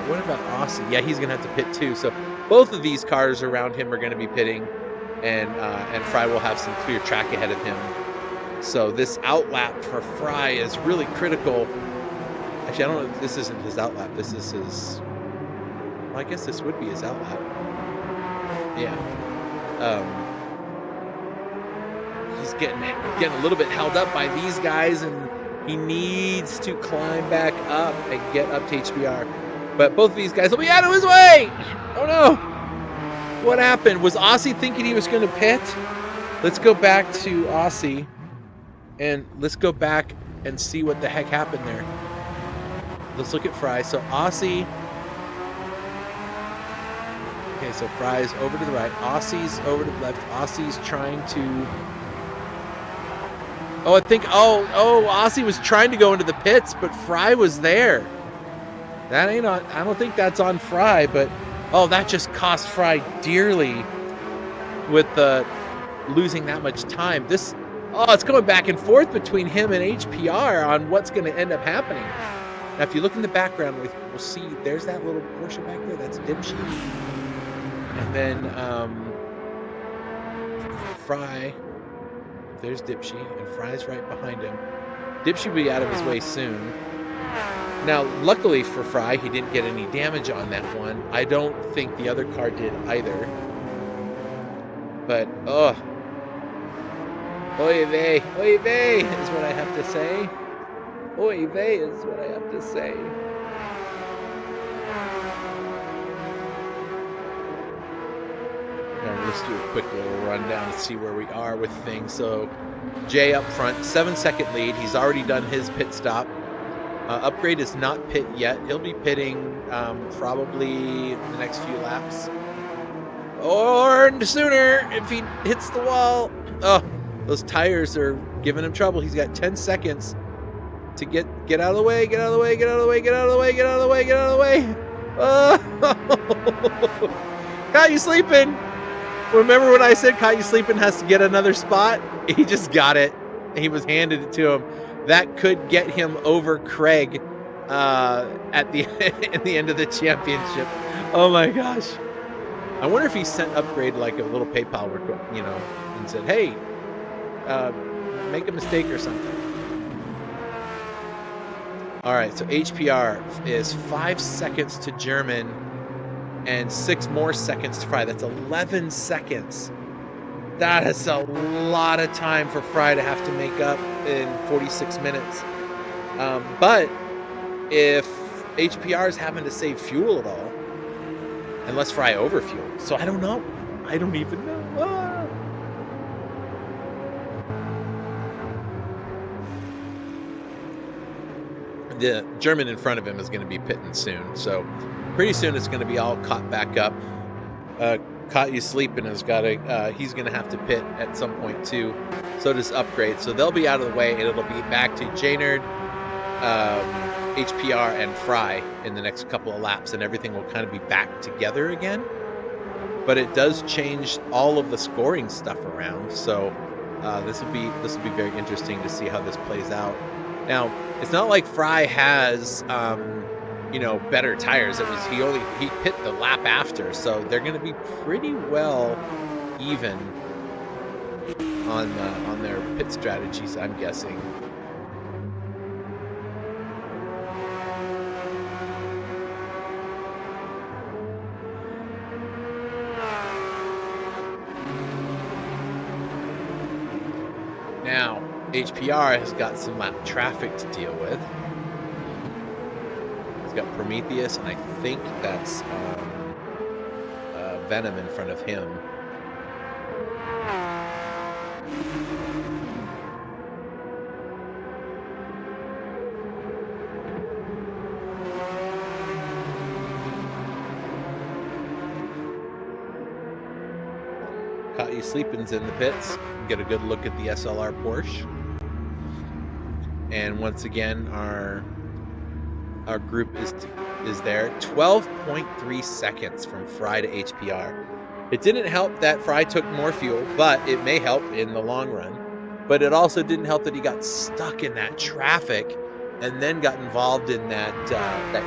Aussie? Yeah, he's going to have to pit too. So both of these cars around him are going to be pitting, and Fry will have some clear track ahead of him. So this outlap for Fry is really critical. Actually, I don't know if this isn't his outlap. This is his... Well, I guess this would be his outlap. Yeah. He's getting a little bit held up by these guys, and he needs to climb back up and get up to HBR. But both of these guys will be out of his way! Oh no! What happened? Was Aussie thinking he was going to pit? Let's go back to Aussie, and let's go back and see what the heck happened there. Let's look at Fry. So Aussie... Okay, so Fry's over to the right. Aussie's over to the left. Aussie's trying to... Oh, I think... Oh, Aussie was trying to go into the pits, but Fry was there. That ain't on... I don't think that's on Fry, but... Oh, that just cost Fry dearly with losing that much time. This... Oh, it's going back and forth between him and HPR on what's going to end up happening. Now, if you look in the background, we'll see there's that little Porsche back there. That's Dipshy. And then Fry, there's Dipshy, and Fry's right behind him. Dipshy will be out of his way soon. Now, luckily for Fry, he didn't get any damage on that one. I don't think the other car did either. But, oy vey is what I have to say. Oy vey is what I have to say. Let's do a quick little rundown to see where we are with things. So, Jay up front, 7-second lead. He's already done his pit stop. Upgrade is not pit yet. He'll be pitting probably the next few laps. Or sooner if he hits the wall. Oh, those tires are giving him trouble. He's got 10 seconds to get out of the way, get out of the way, get out of the way, get out of the way, get out of the way, get out of the way. Oh, got you sleeping. Remember when I said Caught You Sleeping has to get another spot? He just got it. He was handed it to him. That could get him over Craig at the at the end of the championship. Oh my gosh! I wonder if he sent Upgrade like a little PayPal, and said, "Hey, make a mistake or something." All right, so HPR is 5 seconds to German and 6 more seconds to Fry. That's 11 seconds. That is a lot of time for Fry to have to make up in 46 minutes. But if HPR is having to save fuel at all, unless Fry overfueled. So I don't know. I don't even know. The German in front of him is going to be pitting soon. So pretty soon it's going to be all caught back up. Caught You Sleeping has got to, he's going to have to pit at some point too. So does Upgrade. So they'll be out of the way and it'll be back to Jaynard, HPR, and Fry in the next couple of laps, and everything will kind of be back together again. But it does change all of the scoring stuff around. So this will be very interesting to see how this plays out. Now, it's not like Fry has better tires. It was he pit the lap after, so they're going to be pretty well even on their pit strategies, I'm guessing. Now, HPR has got some lap traffic to deal with. He's got Prometheus, and I think that's Venom in front of him. Caught You Sleeping's in the pits. Get a good look at the SLR Porsche. And once again, our group is there. 12.3 seconds from Fry to HPR. It didn't help that Fry took more fuel, but it may help in the long run. But it also didn't help that he got stuck in that traffic and then got involved in that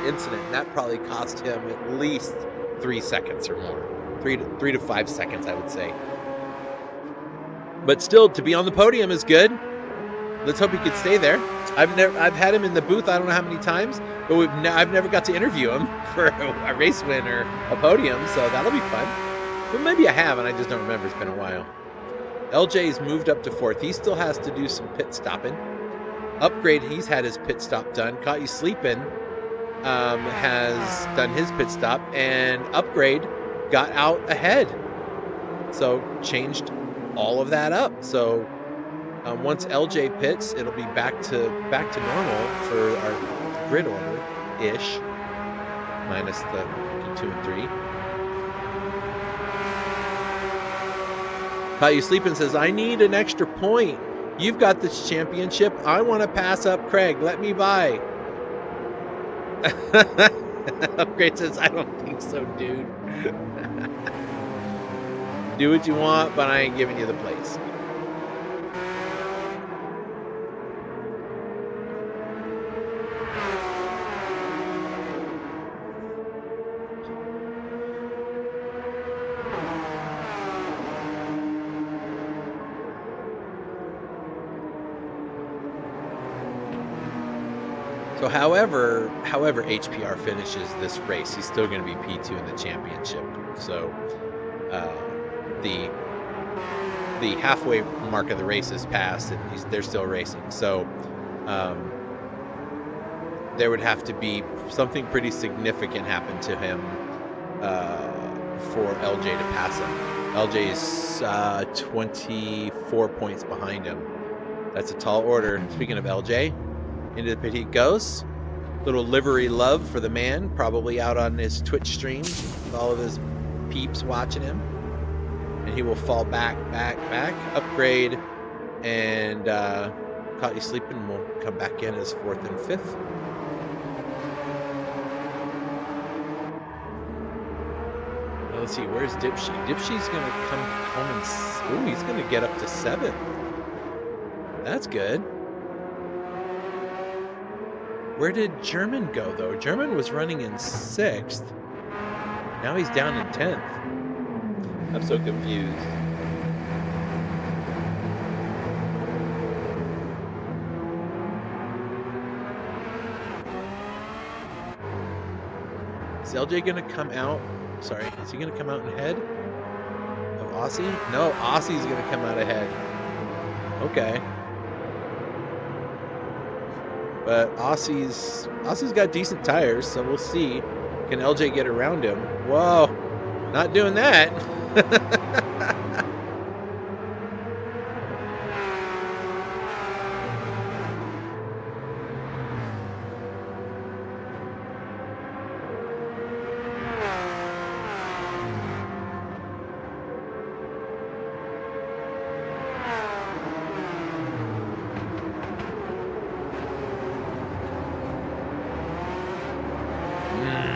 incident. And that probably cost him at least 3 seconds or more. 3 to 5 seconds, I would say. But still, to be on the podium is good. Let's hope he could stay there. I've had him in the booth I don't know how many times, but I've never got to interview him for a race win or a podium, so that'll be fun. But maybe I have, and I just don't remember. It's been a while. LJ's moved up to 4th. He still has to do some pit stopping. Upgrade, he's had his pit stop done. Caught You Sleeping has done his pit stop, and Upgrade got out ahead. So changed all of that up. So once LJ pits, it'll be back to normal for our grid order ish, minus the 2 and 3. Caught You Sleeping says, "I need an extra point. You've got this championship. I want to pass up Craig. Let me by." Upgrade says, "I don't think so, dude." Do what you want, but I ain't giving you the place. So however HPR finishes this race, he's still going to be P2 in the championship. So the halfway mark of the race is passed, and they're still racing. So there would have to be something pretty significant happen to him for LJ to pass him. LJ is 24 points behind him. That's a tall order. Speaking of LJ, into the pit he goes. Little livery love for the man, probably out on his Twitch streams with all of his peeps watching him. And he will fall back. Upgrade, and Caught You Sleeping will come back in as 4th and 5th. Well, let's see, where's Dipshy? Dipshy's going to come home and... Ooh, he's going to get up to 7th. That's good. Where did German go, though? German was running in 6th. Now he's down in 10th. I'm so confused. Is LJ going to come out? Sorry, is he going to come out ahead of Aussie? No, Aussie's going to come out ahead. Okay. But Aussie's got decent tires, so we'll see. Can LJ get around him? Whoa, not doing that.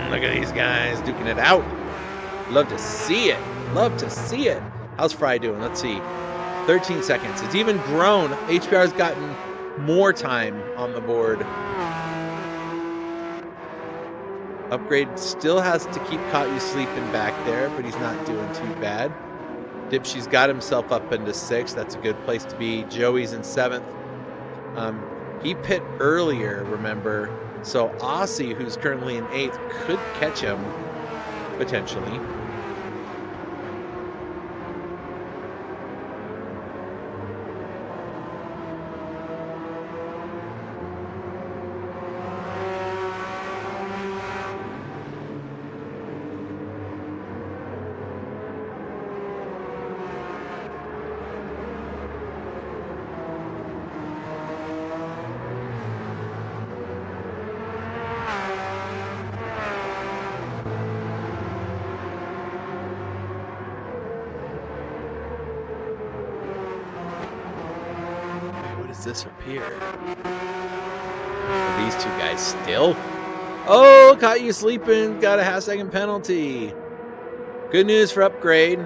Look at these guys duking it out. Love to see it. Love to see it. How's Fry doing? Let's see. 13 seconds. It's even grown. HPR's gotten more time on the board. Upgrade still has to keep Caught You Sleeping back there, but he's not doing too bad. Dipshy's got himself up into 6th. That's a good place to be. Joey's in 7th. He pit earlier, remember. So Aussie, who's currently in 8th, could catch him, potentially. This up here. These two guys still. Oh, Caught You Sleeping. Got a half-second penalty. Good news for Upgrade.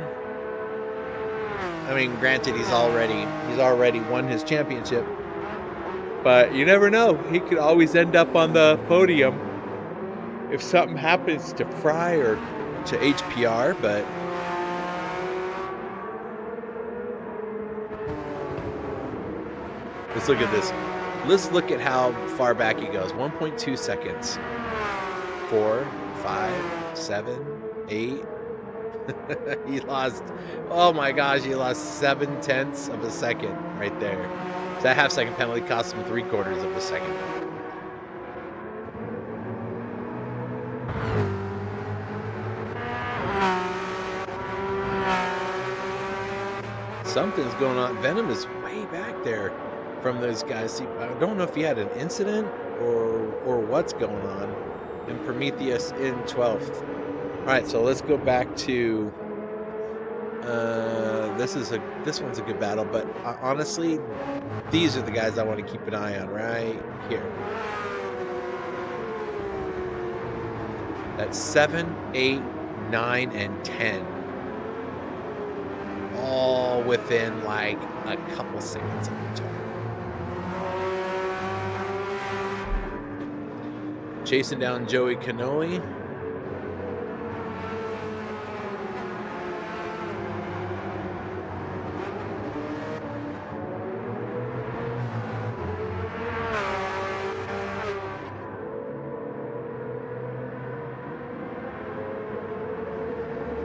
I mean, granted, he's already won his championship, but you never know. He could always end up on the podium if something happens to Fry or to HPR. But let's look at this. Let's look at how far back he goes. 1.2 seconds. 4, 5, 7, 8. He lost, oh my gosh, he lost 0.7 of a second right there. So that half-second penalty cost him 3/4 of a second. Something's going on. Venom is way back there from those guys. See, I don't know if he had an incident or what's going on. And Prometheus in 12th. All right, so let's go back to this one's a good battle, but honestly, these are the guys I want to keep an eye on right here. That's 7, 8, 9, and 10. All within like a couple seconds of each other. Chasing down Joey Cannoli.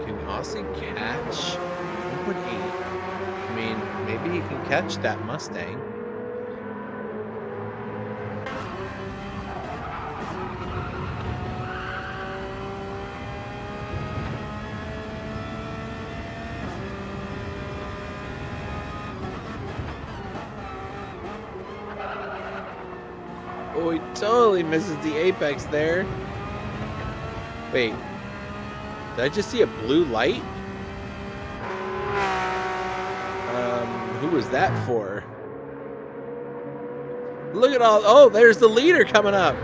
Can Aussie catch 1.8? I mean, maybe he can catch that Mustang. Oh, he totally misses the apex there. Wait, did I just see a blue light? Who was that for? Look at all, oh, there's the leader coming up.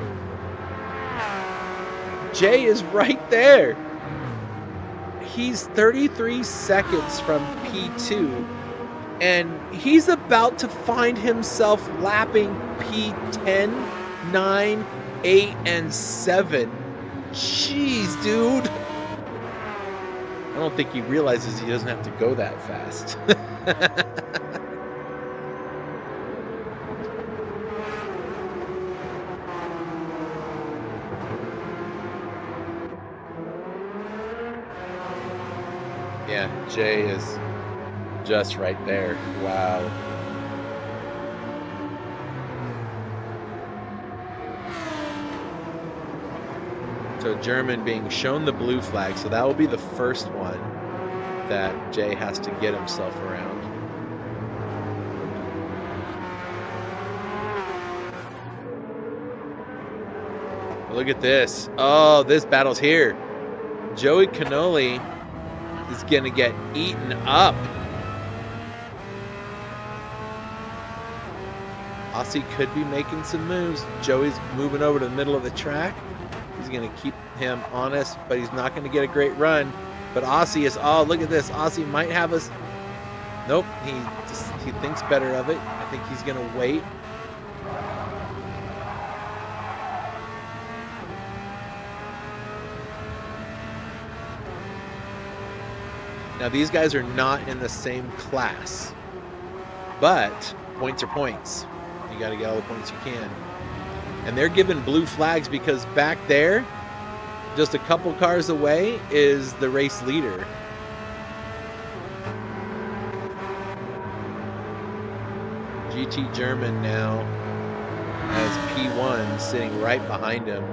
Jay is right there. He's 33 seconds from P2, and he's about to find himself lapping P10, 9, 8 and 7. Jeez, dude. I don't think he realizes he doesn't have to go that fast. Yeah, Jay is just right there. Wow. So German being shown the blue flag, so that will be the first one that Jay has to get himself around. Look at this. Oh, this battle's here. Joey Cannoli is going to get eaten up. Aussie could be making some moves. Joey's moving over to the middle of the track. He's going to keep him honest, but he's not going to get a great run. But Aussie is, oh, look at this. Aussie might have us. Nope, he thinks better of it. I think he's going to wait. Now, these guys are not in the same class, but points are points. You got to get all the points you can. And they're given blue flags because back there, just a couple cars away, is the race leader. GT German now has P1 sitting right behind him.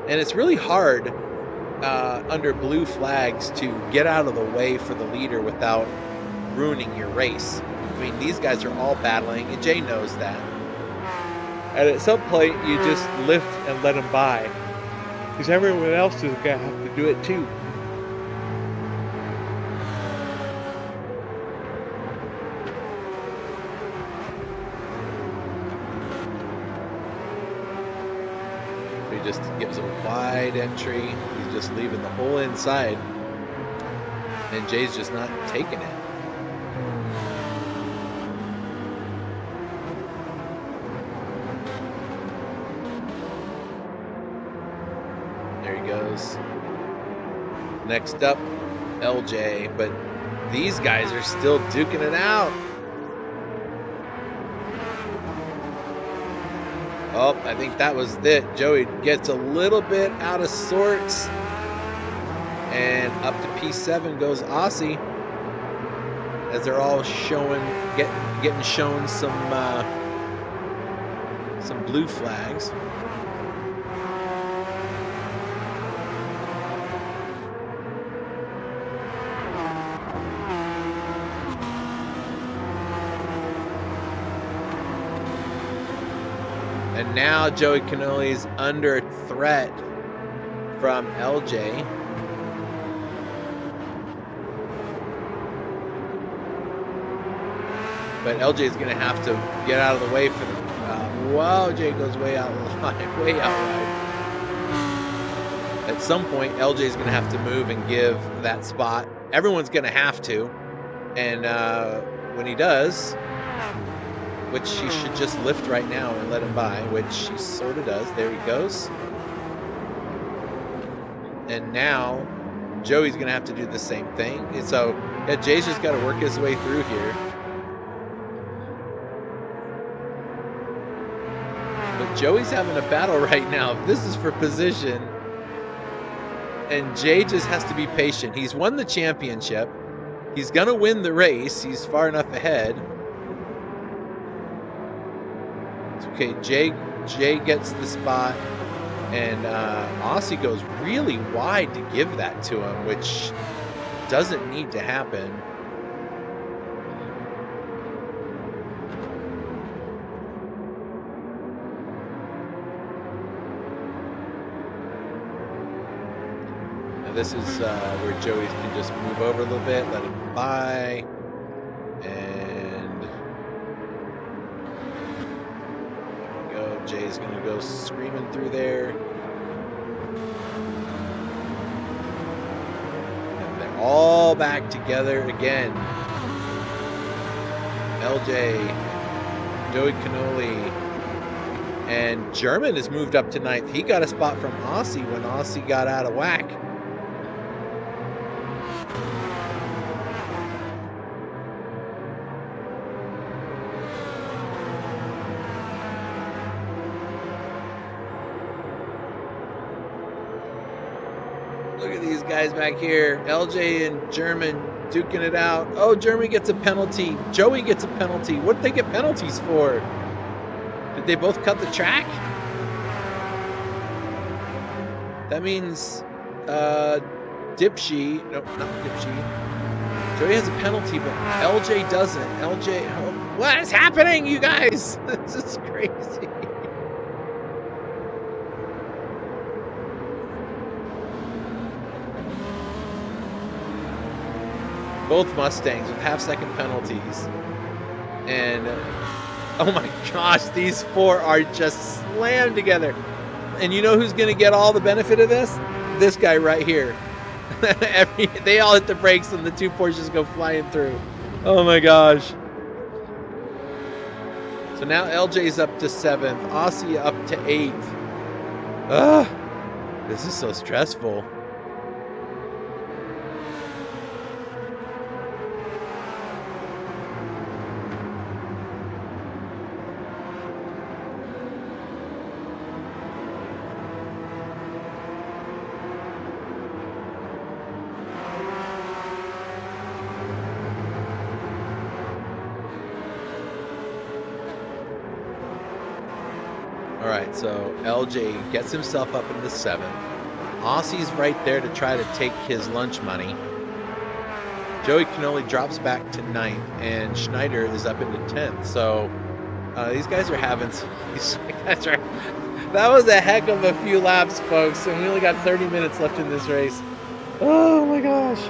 And it's really hard under blue flags to get out of the way for the leader without ruining your race. I mean, these guys are all battling, and Jay knows that. And at some point, you just lift and let them by, because everyone else is going to have to do it too. He just gives a wide entry. He's just leaving the whole inside, and Jay's just not taking it. Next up, LJ, but these guys are still duking it out. Oh, I think that was it. Joey gets a little bit out of sorts, and up to P7 goes Aussie, as they're all showing, getting shown some blue flags. And now Joey Cannoli's under threat from LJ. But LJ is going to have to get out of the way for the... Whoa, Jay goes way out wide, way out wide. At some point, LJ is going to have to move and give that spot. Everyone's going to have to. And when he does... which she should just lift right now and let him by, which she sort of does. There he goes. And now Joey's going to have to do the same thing. And so, yeah, Jay's just got to work his way through here. But Joey's having a battle right now. This is for position. And Jay just has to be patient. He's won the championship. He's going to win the race. He's far enough ahead. Okay, Jay gets the spot, and Aussie goes really wide to give that to him, which doesn't need to happen. Now this is where Joey can just move over a little bit, let him by, and Jay's going to go screaming through there. And they're all back together again. LJ, Joey Cannoli, And German has moved up to 9th. He got a spot from Aussie when Aussie got out of whack. Look at these guys back here. LJ and German duking it out. Oh, German gets a penalty. Joey gets a penalty. What did they get penalties for? Did they both cut the track? That means Dipshy, no, not Dipshy. Joey has a penalty, but LJ doesn't. LJ, oh, what is happening, you guys? This is crazy. Both Mustangs with half-second penalties. And, oh my gosh, these four are just slammed together. And you know who's going to get all the benefit of this? This guy right here. They all hit the brakes and the two Porsches go flying through. Oh my gosh. So now LJ's up to 7th. Aussie up to 8th. Ugh. This is so stressful. All right, so LJ gets himself up into 7th. Aussie's right there to try to take his lunch money. Joey Canoli drops back to 9th, and Schneider is up into 10th. So these guys are having that was a heck of a few laps, folks, and we only got 30 minutes left in this race. Oh my gosh.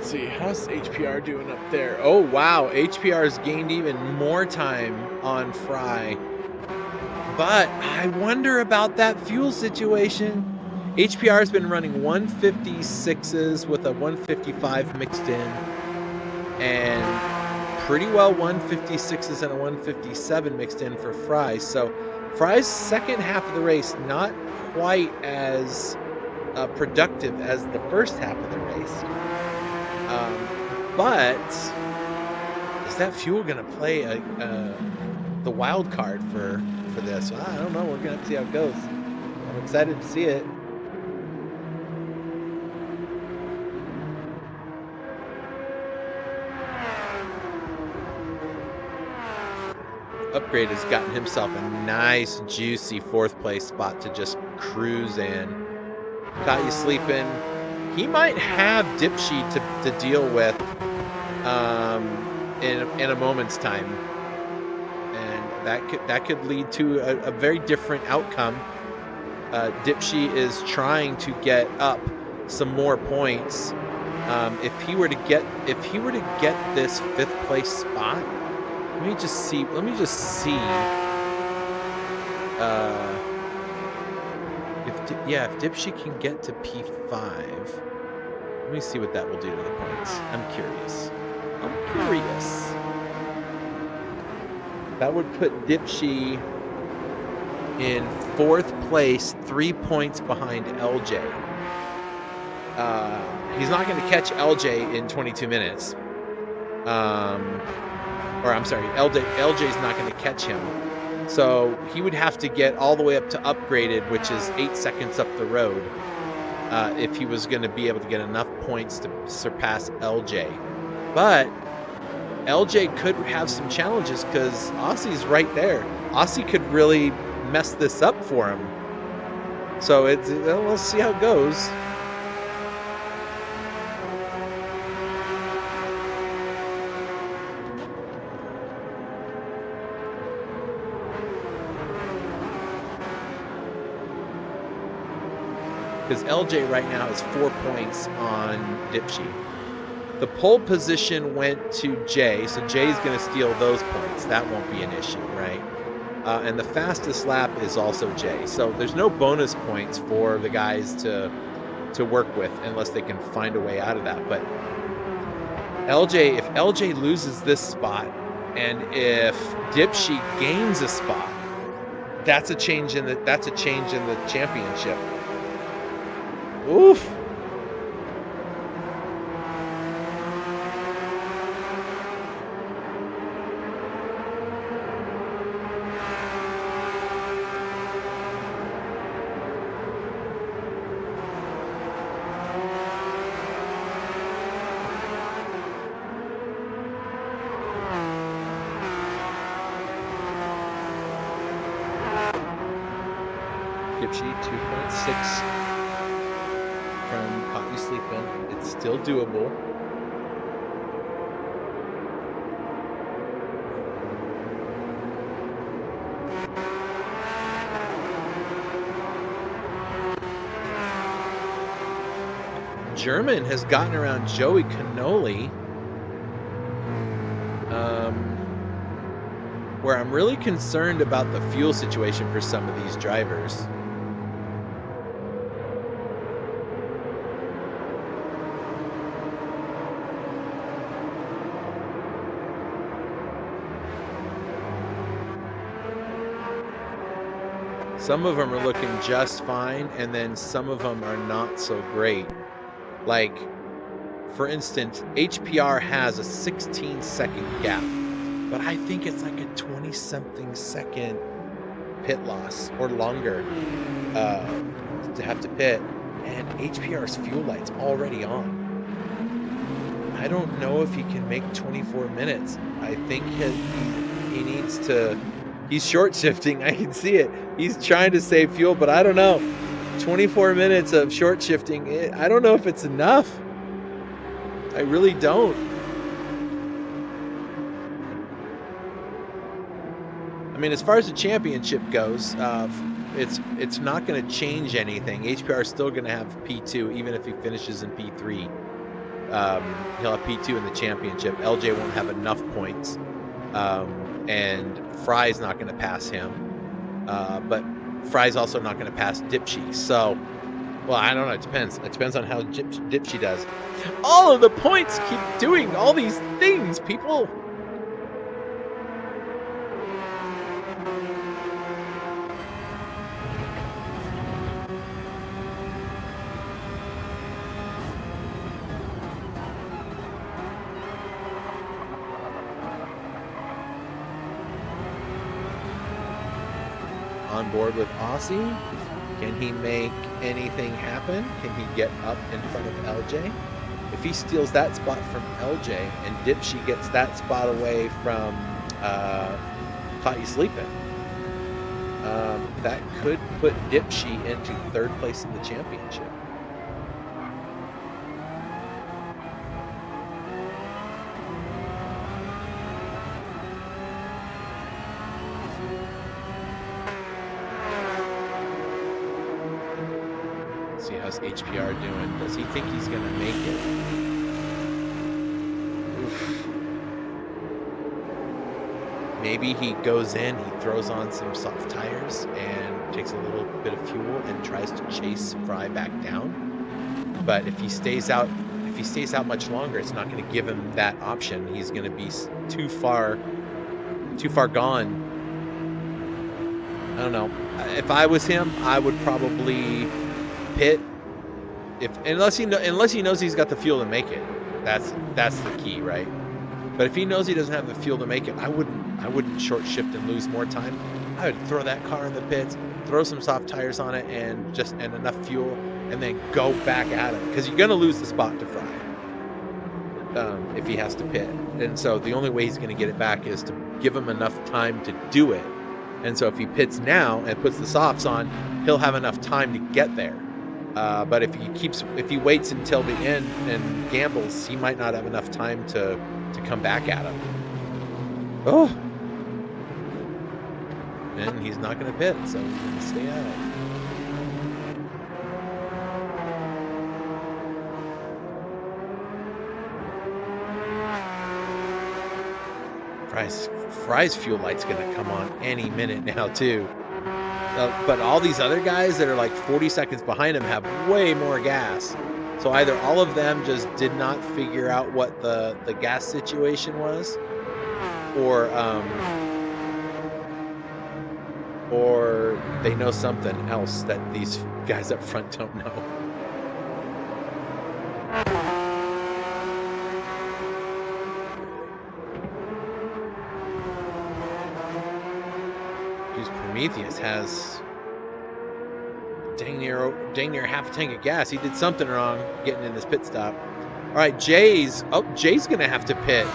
See, how's HPR doing up there? Oh wow, HPR has gained even more time on Fry. But I wonder about that fuel situation. HPR has been running 156s with a 155 mixed in, and pretty well 156s and a 157 mixed in for Fry. So Fry's second half of the race not quite as productive as the first half of the race. But is that fuel going to play the wild card for this? I don't know. We're going to have to see how it goes. I'm excited to see it. Upgrade has gotten himself a nice, juicy 4th place spot to just cruise in. Got you sleeping. He might have Dipshy to deal with in a moment's time, and that could lead to a very different outcome. Dipshy is trying to get up some more points. If he were to get this 5th place spot, let me just see. If Dipshy can get to P5, let me see what that will do to the points. I'm curious. That would put Dipshy in 4th place, 3 points behind LJ. He's not going to catch LJ in 22 minutes. Or I'm sorry, LJ's not going to catch him. So he would have to get all the way up to upgraded, which is 8 seconds up the road, if he was going to be able to get enough points to surpass LJ. But LJ could have some challenges because Aussie's right there. Aussie could really mess this up for him. So we'll see how it goes. because LJ right now has 4 points on Dipshy. The pole position went to Jay, so Jay's going to steal those points. That won't be an issue, right? And the fastest lap is also Jay. So there's no bonus points for the guys to work with unless they can find a way out of that. But if LJ loses this spot, and if Dipshy gains a spot, that's a change in the championship. Oof. Dipshy 2.6 from Caught You Sleeping. It's still doable. German has gotten around Joey Cannoli, where I'm really concerned about the fuel situation for some of these drivers. Some of them are looking just fine, and then some of them are not so great. Like, for instance, HPR has a 16-second gap, but I think it's like a 20-something second pit loss or longer to have to pit, and HPR's fuel light's already on. I don't know if he can make 24 minutes. I think he needs to... He's short shifting. I can see it. He's trying to save fuel, but I don't know. 24 minutes of short shifting, I don't know if it's enough. I really don't. I mean, as far as the championship goes, it's not going to change anything. HPR is still going to have P2, even if he finishes in P3. He'll have P2 in the championship. LJ won't have enough points. And Fry's not going to pass him, but Fry's also not going to pass Dipshy. So, well, I don't know. It depends. It depends on how Dipshy does. All of the points keep doing all these things, people. On board with Aussie. Can he make anything happen? Can he get up in front of LJ? If he steals that spot from LJ and Dipshy gets that spot away from Caught You Sleeping, that could put Dipshy into third place in the championship. See how's HPR doing. Does he think he's going to make it? Oof. Maybe he goes in, he throws on some soft tires and takes a little bit of fuel and tries to chase Fry back down. But if he stays out much longer, it's not going to give him that option. He's going to be too far gone. I don't know. If I was him, I would probably pit unless he knows he's got the fuel to make it. That's the key, right? But if he knows he doesn't have the fuel to make it, I wouldn't short shift and lose more time. I would throw that car in the pits, throw some soft tires on it, and enough fuel, and then go back at him, because you're gonna lose the spot to Fry if he has to pit. And so the only way he's gonna get it back is to give him enough time to do it. And so if he pits now and puts the softs on, he'll have enough time to get there. But if he waits until the end and gambles, he might not have enough time to come back at him. Oh, and he's not going to pit, so he's going to stay out. Fry's fuel light's going to come on any minute now, too. But all these other guys that are like 40 seconds behind him have way more gas. So either all of them just did not figure out what the gas situation was, or they know something else that these guys up front don't know. Prometheus has dang near half a tank of gas. He did something wrong getting in this pit stop. All right, Jay's gonna have to pit.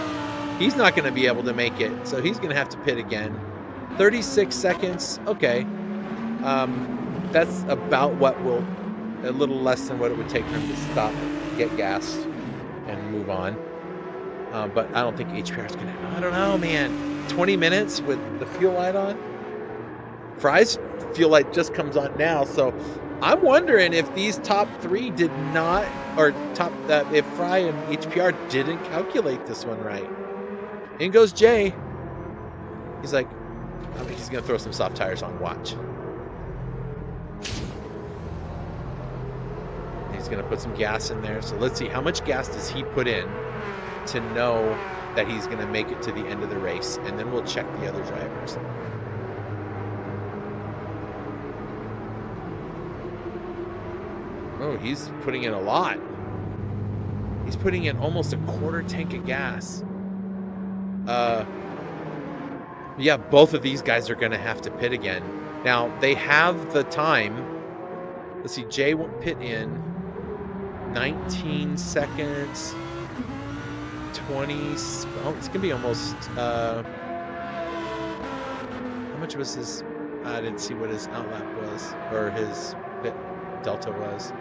He's not gonna be able to make it, so he's gonna have to pit again. 36 seconds. Okay, that's about a little less than what it would take for him to stop, get gas, and move on. But I don't think HPR is gonna. I don't know, man. 20 minutes with the fuel light on. Fry's fuel light just comes on now, so I'm wondering if these top three did not, or if Fry and HPR didn't calculate this one right. In goes Jay. He's like, he's gonna throw some soft tires on. Watch. He's gonna put some gas in there. So let's see, how much gas does he put in to know that he's gonna make it to the end of the race, and then we'll check the other drivers. Oh, he's putting in a lot. He's putting in almost a quarter tank of gas. Yeah, both of these guys are going to have to pit again. Now, they have the time. Let's see, Jay won't pit in 19 seconds. 20. Oh, it's going to be almost... how much was his... I didn't see what his outlap was, or his pit delta was.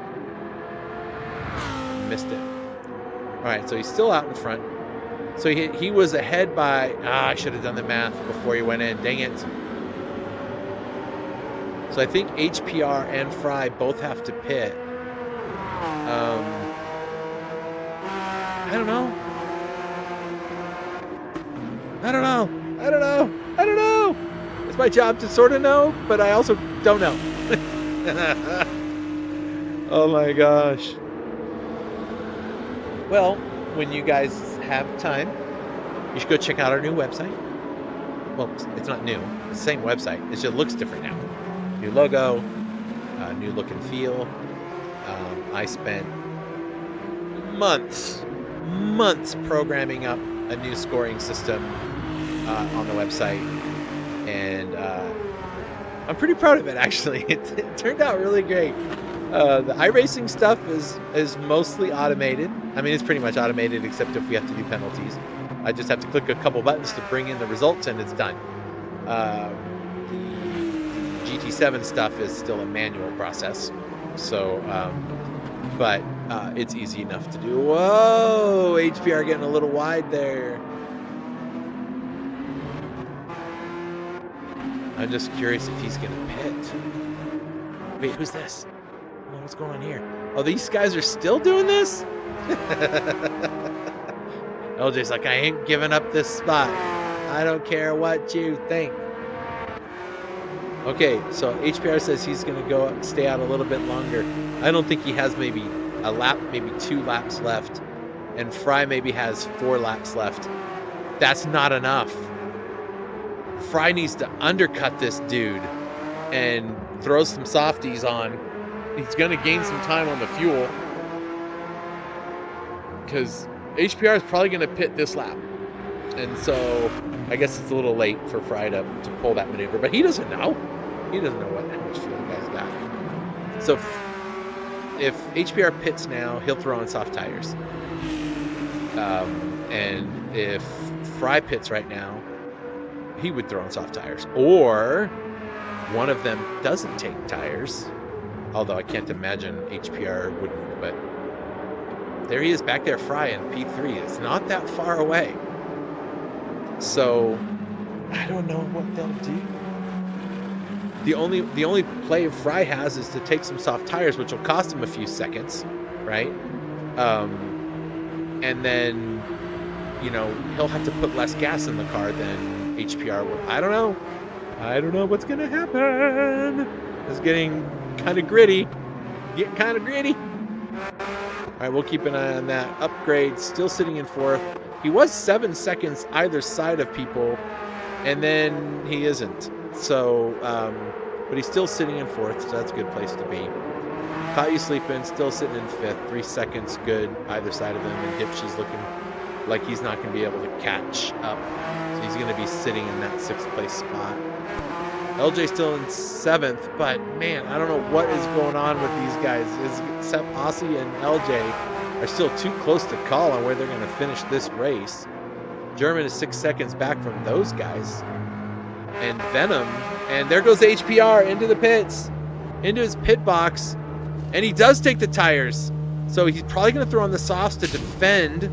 Missed it. All right, so he's still out in front. So he was ahead by... I should have done the math before he went in. Dang it. So I think HPR and Fry both have to pit. I don't know. It's my job to sort of know, but I also don't know. Oh my gosh. Well, when you guys have time, you should go check out our new website. Well, it's not new. It's the same website. It just looks different now. New logo, new look and feel. I spent months programming up a new scoring system on the website, and I'm pretty proud of it, actually. It turned out really great. The iRacing stuff is mostly automated. I mean, it's pretty much automated, except if we have to do penalties. I just have to click a couple buttons to bring in the results, and it's done. The GT7 stuff is still a manual process, so but it's easy enough to do. Whoa, HPR getting a little wide there. I'm just curious if he's gonna pit. Wait, who's this? Oh, what's going on here? Oh, these guys are still doing this? LJ's like, I ain't giving up this spot. I don't care what you think. Okay, so HPR says he's going to go stay out a little bit longer. I don't think he has maybe a lap, maybe 2 laps left. And Fry maybe has 4 laps left. That's not enough. Fry needs to undercut this dude and throw some softies on. He's going to gain some time on the fuel, because HPR is probably going to pit this lap. And so I guess it's a little late for Fry to pull that maneuver, but he doesn't know. He doesn't know how much fuel the guy's got. So if HPR pits now, he'll throw on soft tires. And if Fry pits right now, he would throw on soft tires. Or one of them doesn't take tires, although I can't imagine HPR wouldn't, but there he is back there, Fry in P3. It's not that far away. So I don't know what they'll do. The only play Fry has is to take some soft tires, which will cost him a few seconds, right? And then you know, he'll have to put less gas in the car than HPR will. I don't know. I don't know what's going to happen. It's getting kind of gritty. Getting kind of gritty. All right, we'll keep an eye on that. Upgrade, still sitting in 4th. He was 7 seconds either side of people, and then he isn't. So, but he's still sitting in 4th, so that's a good place to be. Caught You Sleeping, still sitting in 5th. 3 seconds good either side of him, and Dipsh is looking like he's not going to be able to catch up. So he's going to be sitting in that 6th place spot. LJ still in 7th, but man, I don't know what is going on with these guys. Except Aussie and LJ are still too close to call on where they're going to finish this race. German is 6 seconds back from those guys. And Venom, and there goes HPR into the pits, into his pit box, and he does take the tires. So he's probably going to throw on the softs to defend,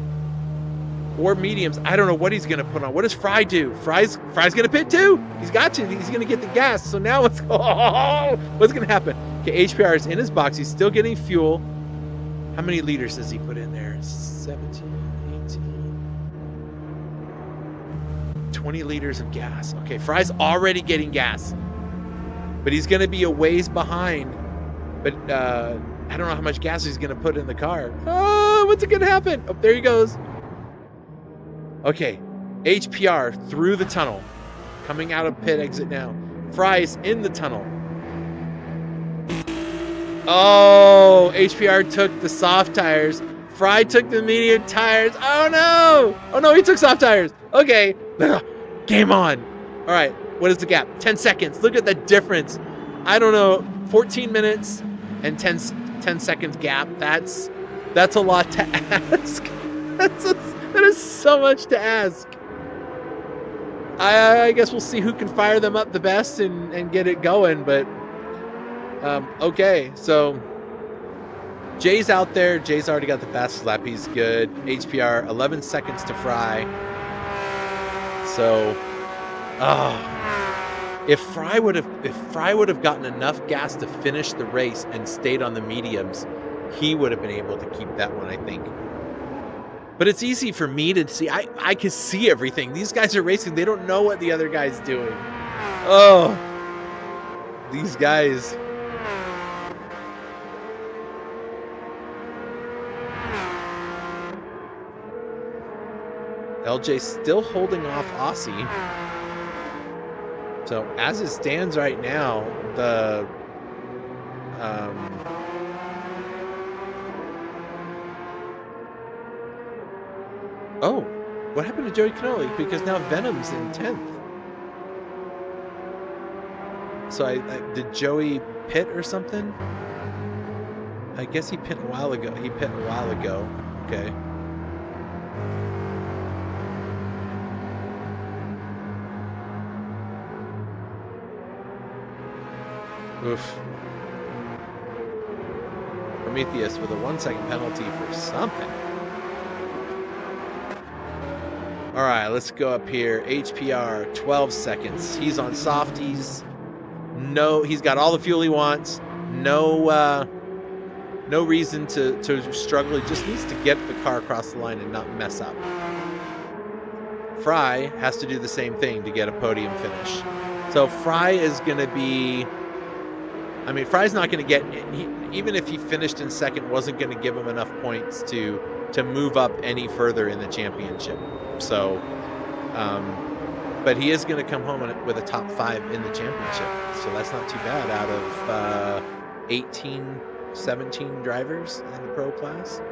or mediums. I don't know what he's going to put on. What does Fry do? Fry's going to pit too. He's got to. He's going to get the gas. So now what's going to happen? Okay, HPR is in his box. He's still getting fuel. How many liters does he put in there? 17, 18, 20 liters of gas. Okay, Fry's already getting gas, but he's going to be a ways behind. But I don't know how much gas he's going to put in the car. Oh, what's going to happen? Oh, there he goes. Okay, HPR through the tunnel. Coming out of pit exit now. Fry's in the tunnel. Oh, HPR took the soft tires. Fry took the medium tires. Oh no! Oh no, he took soft tires. Okay, game on. All right, what is the gap? 10 seconds. Look at the difference. I don't know, 14 minutes and 10 seconds gap. That's a lot to ask. That is so much to ask. I guess we'll see who can fire them up the best and get it going. But okay, so Jay's out there. Jay's already got the fastest lap. He's good. HPR 11 seconds to Fry. So, if Fry would have gotten enough gas to finish the race and stayed on the mediums, he would have been able to keep that one, I think. But it's easy for me to see. I can see everything. These guys are racing. They don't know what the other guy's doing. Oh, these guys. LJ still holding off Aussie. So as it stands right now, the oh, what happened to Joey Cannoli? Because now Venom's in 10th. So did Joey pit or something? I guess he pit a while ago. Okay. Oof. Prometheus with a 1-second penalty for something. All right, let's go up here. HPR, 12 seconds. He's on softies. No, he's got all the fuel he wants. No reason to struggle. He just needs to get the car across the line and not mess up. Fry has to do the same thing to get a podium finish. So Fry is going to be... I mean, Fry's not going to get... even if he finished in second, wasn't going to give him enough points to move up any further in the championship. So, but he is going to come home with a top 5 in the championship. So that's not too bad out of 18, 17 drivers in the pro class.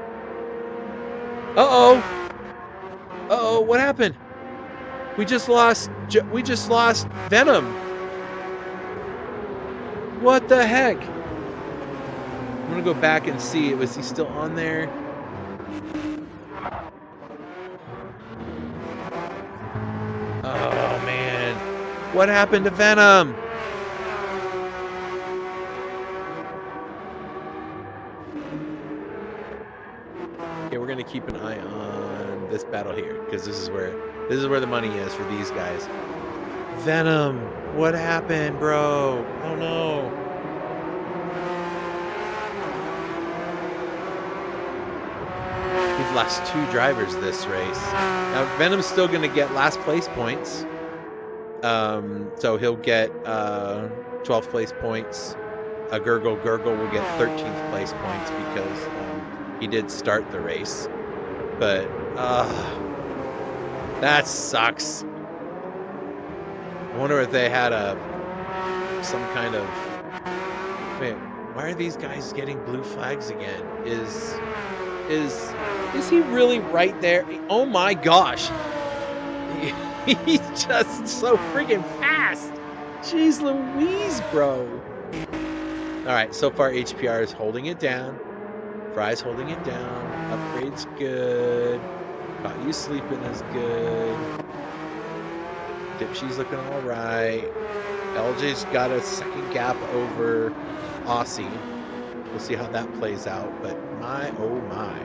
Uh-oh, what happened? We just lost Venom. What the heck? I'm going to go back and see. Was he still on there? Oh, man. What happened to Venom? Okay, we're going to keep an eye on this battle here, because this is where the money is for these guys. Venom, what happened, bro? Oh, no. last 2 drivers this race. Now, Venom's still going to get last place points. So he'll get 12th place points. Gurgle will get 13th place points because he did start the race. But that sucks. I wonder if they had some kind of... Wait, why are these guys getting blue flags again? Is he really right there? Oh my gosh. He's just so freaking fast. Jeez Louise, bro. All right, so far HPR is holding it down. Fry's holding it down. Upgrade's good. Caught You Sleeping is good. Dipshy's looking all right. LJ's got a second gap over Aussie. We'll see how that plays out, but my, oh my.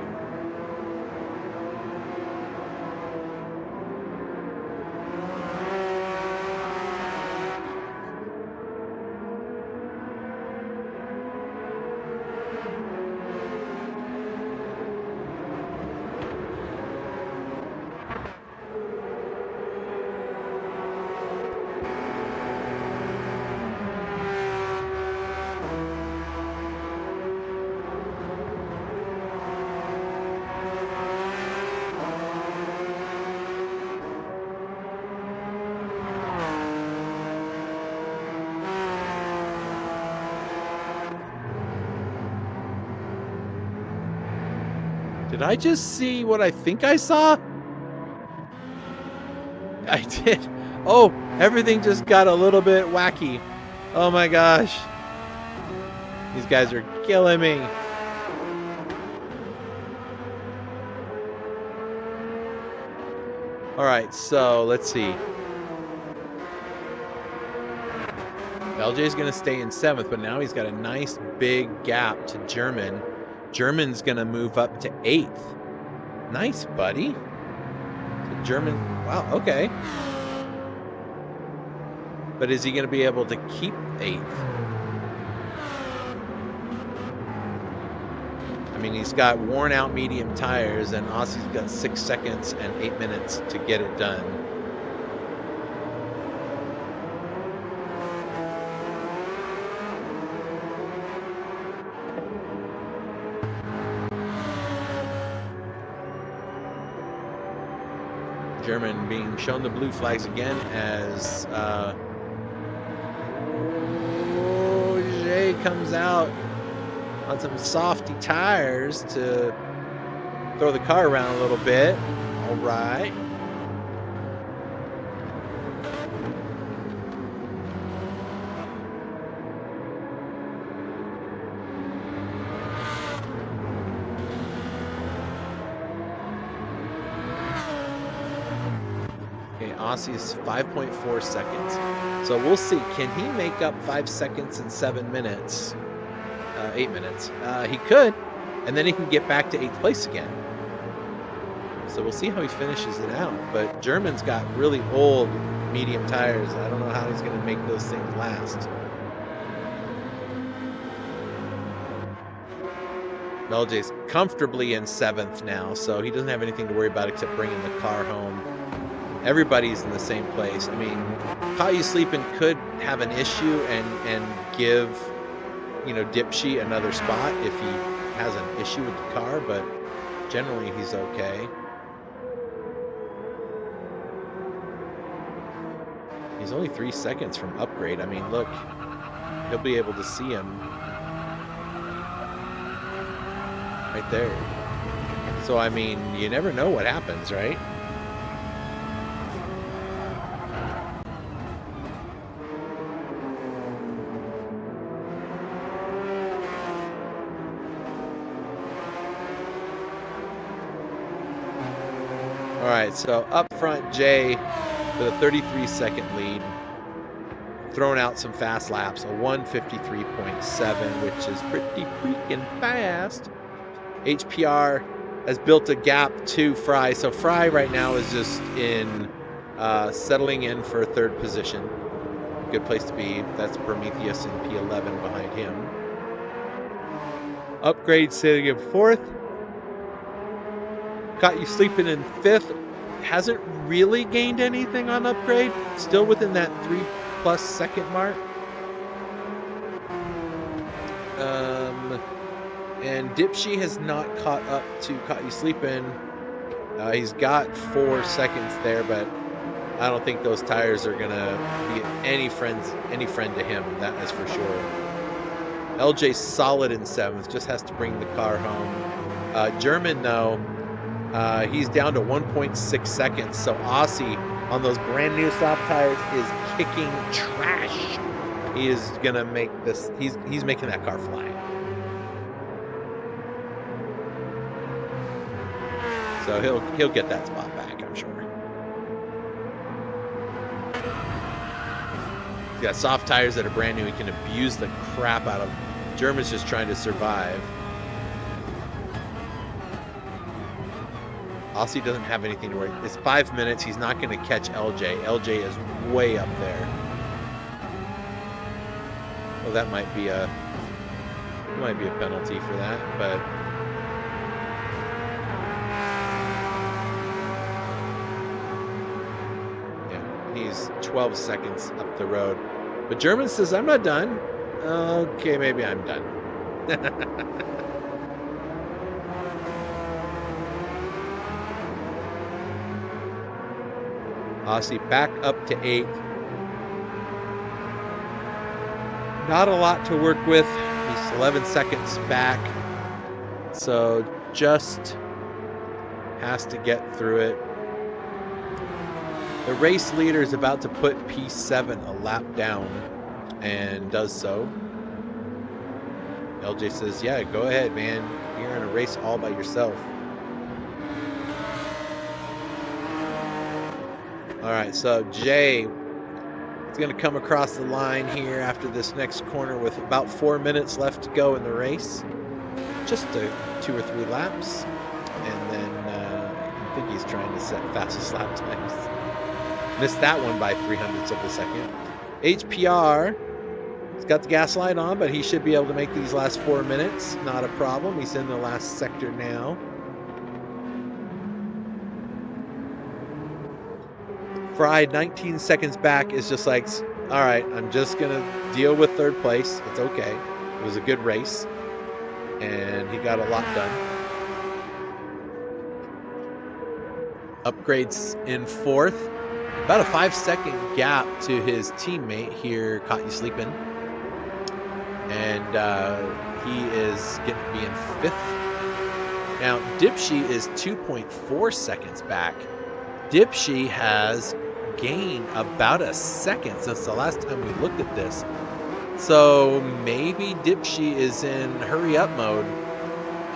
Did I just see what I think I saw? I did. Oh, everything just got a little bit wacky. Oh my gosh. These guys are killing me. All right, so let's see. LJ's going to stay in 7th, but now he's got a nice big gap to German. German's going to move up to 8th. Nice, buddy. So German, wow, okay. But is he going to be able to keep 8th? I mean, he's got worn out medium tires, and Aussie's got 6 seconds and 8 minutes to get it done. German being shown the blue flags again as Jay comes out on some softy tires to throw the car around a little bit. All right. Aussie's 5.4 seconds. So we'll see. Can he make up 5 seconds in 7 minutes? 8 minutes. He could, and then he can get back to 8th place again. So we'll see how he finishes it out. But German's got really old medium tires. I don't know how he's going to make those things last. LJ's comfortably in 7th now, so he doesn't have anything to worry about except bringing the car home. Everybody's in the same place. I mean, Caught You Sleeping could have an issue and give, you know, Dipshy another spot if he has an issue with the car, but generally he's okay. He's only 3 seconds from upgrade. I mean, look, he'll be able to see him right there. So, I mean, you never know what happens, right? All right, so up front, Jay with a 33-second lead, throwing out some fast laps, a 1:53.7, which is pretty freaking fast. HPR has built a gap to Fry, so Fry right now is just in settling in for 3rd position. Good place to be. That's Prometheus in P11 behind him. Upgrade sitting in 4th. Caught You Sleeping in 5th. Hasn't really gained anything on upgrade. Still within that 3+ second mark. And Dipshy has not caught up to Caught You Sleeping. He's got 4 seconds there, but I don't think those tires are gonna be any friend to him. That is for sure. LJ's solid in 7th. Just has to bring the car home. German though, he's down to 1.6 seconds. So Aussie on those brand new soft tires is kicking trash. He is gonna make this. He's making that car fly. So he'll get that spot back, I'm sure. He's got soft tires that are brand new. He can abuse the crap out of. German's just trying to survive. Aussie doesn't have anything to worry. It's 5 minutes. He's not going to catch LJ. LJ is way up there. Well, that might be a penalty for that, but. He's 12 seconds up the road. But German says, I'm not done. Okay, maybe I'm done. Aussie back up to 8th. Not a lot to work with. He's 11 seconds back. So just has to get through it. The race leader is about to put P7 a lap down and does so. LJ says, yeah, go ahead, man. You're in a race all by yourself. All right, so Jay is going to come across the line here after this next corner with about 4 minutes left to go in the race. Just 2 or 3 laps. And then I think he's trying to set fastest lap times. Missed that one by 0.03 of a second. HPR, he's got the gas light on, but he should be able to make these last 4 minutes. Not a problem. He's in the last sector now. Fry, 19 seconds back, is just like, all right, I'm just going to deal with 3rd place. It's okay. It was a good race, and he got a lot done. Upgrades in 4th. About a 5-second gap to his teammate here, Caught You Sleeping. And he is going to be in 5th. Now, Dipshy is 2.4 seconds back. Dipshy has gained about a second since the last time we looked at this. So maybe Dipshy is in hurry up mode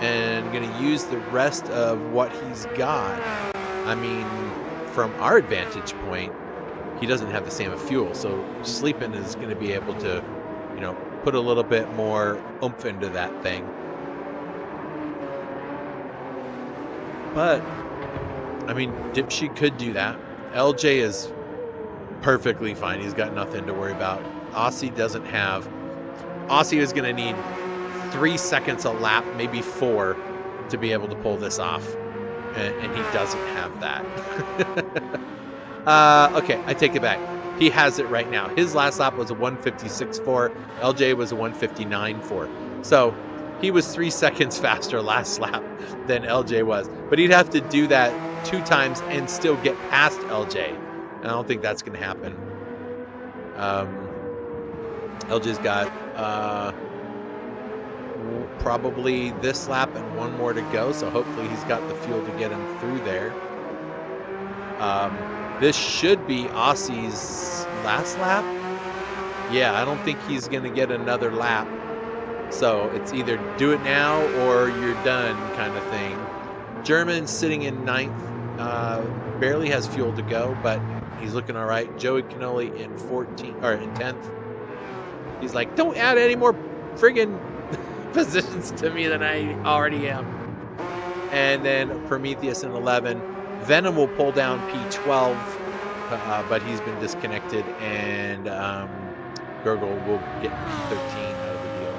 and going to use the rest of what he's got. I mean, from our vantage point, he doesn't have the same fuel, so Sleeping is going to be able to, put a little bit more oomph into that thing. But, I mean, Dipshy could do that. LJ is perfectly fine. He's got nothing to worry about. Aussie doesn't have. Aussie is going to need 3 seconds a lap, maybe 4, to be able to pull this off. And he doesn't have that. Okay, I take it back. He has it right now. His last lap was a 1:56.4. LJ was a 1:59.4. So he was 3 seconds faster last lap than LJ was. But he'd have to do that 2 times and still get past LJ. And I don't think that's going to happen. LJ's got probably this lap and 1 more to go, so hopefully he's got the fuel to get him through there. This should be Aussie's last lap. Yeah, I don't think he's going to get another lap. So it's either do it now or you're done kind of thing. German sitting in 9th, barely has fuel to go, but he's looking all right. Joey Canoli in 10th. He's like, don't add any more friggin' positions to me than I already am. And then Prometheus in 11. Venom will pull down P12, but he's been disconnected, and Gurgle will get P13 out of the deal.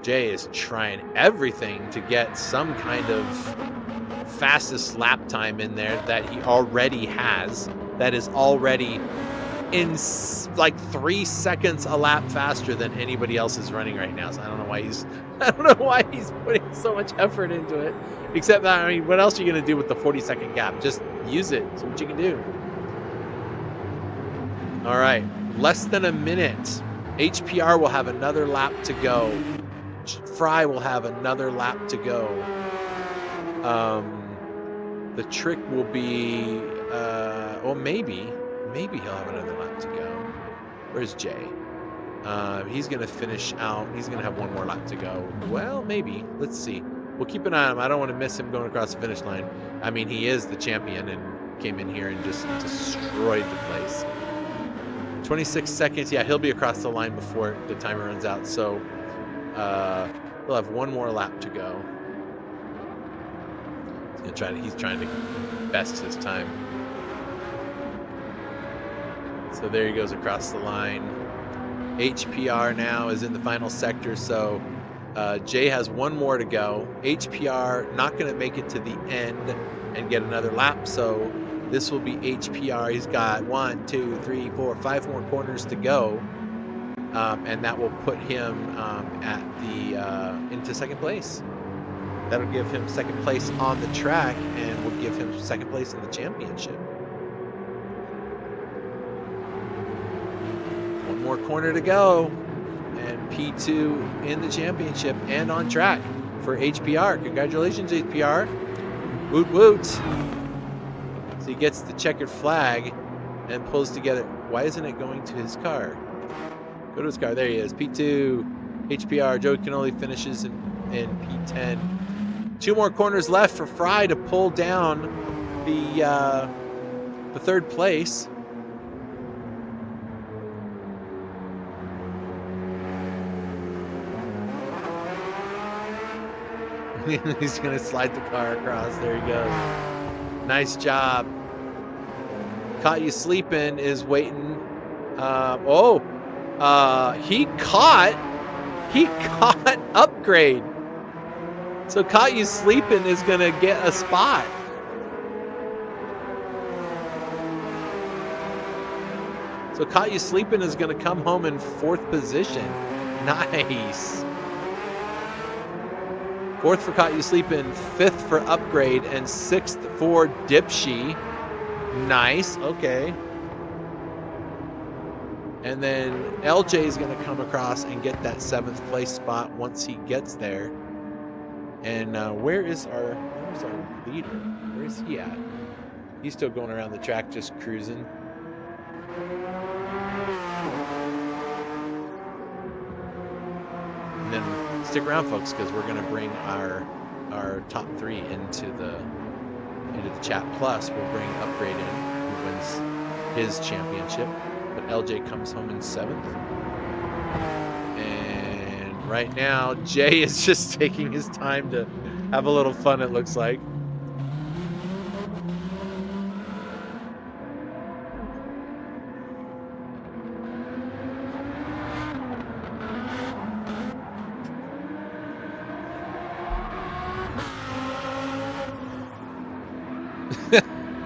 Jay is trying everything to get some kind of fastest lap time in there that he already has. That is already in like 3 seconds a lap faster than anybody else is running right now. So I don't know why he's putting so much effort into it. Except that, I mean, what else are you going to do with the 40-second gap? Just use it. See what you can do. All right, less than a minute. HPR will have another lap to go. Fry will have another lap to go. The trick will be, well, maybe he'll have another lap to go. Where's Jay? He's going to finish out. He's going to have one more lap to go. Well, maybe. Let's see. We'll keep an eye on him. I don't want to miss him going across the finish line. I mean, he is the champion and came in here and just destroyed the place. 26 seconds. Yeah, he'll be across the line before the timer runs out. So he'll have one more lap to go. He's trying to best his time. So there he goes across the line. HPR now is in the final sector, so Jay has one more to go. HPR not going to make it to the end and get another lap, so this will be HPR. He's got 1, 2, 3, 4, 5 more corners to go, and that will put him at the into second place. That'll give him second place on the track and will give him second place in the championship. One more corner to go, and P2 in the championship and on track for HPR. Congratulations, HPR. Woot woot. So he gets the checkered flag and pulls together. Why isn't it going to his car? Go to his car. There he is. P2, HPR. Joe Canoli finishes in P10. 2 more corners left for Fry to pull down the third place. He's going to slide the car across. There he goes. Nice job. Caught You Sleepin' is waiting. He caught Upgrade. So Caught You Sleepin' is going to get a spot. So Caught You Sleepin' is going to come home in 4th position. Nice. 4th for Caught You Sleepin', 5th for Upgrade, and 6th for Dipshy. Nice. Okay. And then LJ is going to come across and get that 7th place spot once he gets there. And where's our leader? Where is he at? He's still going around the track just cruising. And then stick around, folks, because we're going to bring our top 3 into the chat. Plus, we'll bring Upgrade in, who wins his championship. But LJ comes home in 7th. And right now, Jay is just taking his time to have a little fun, it looks like.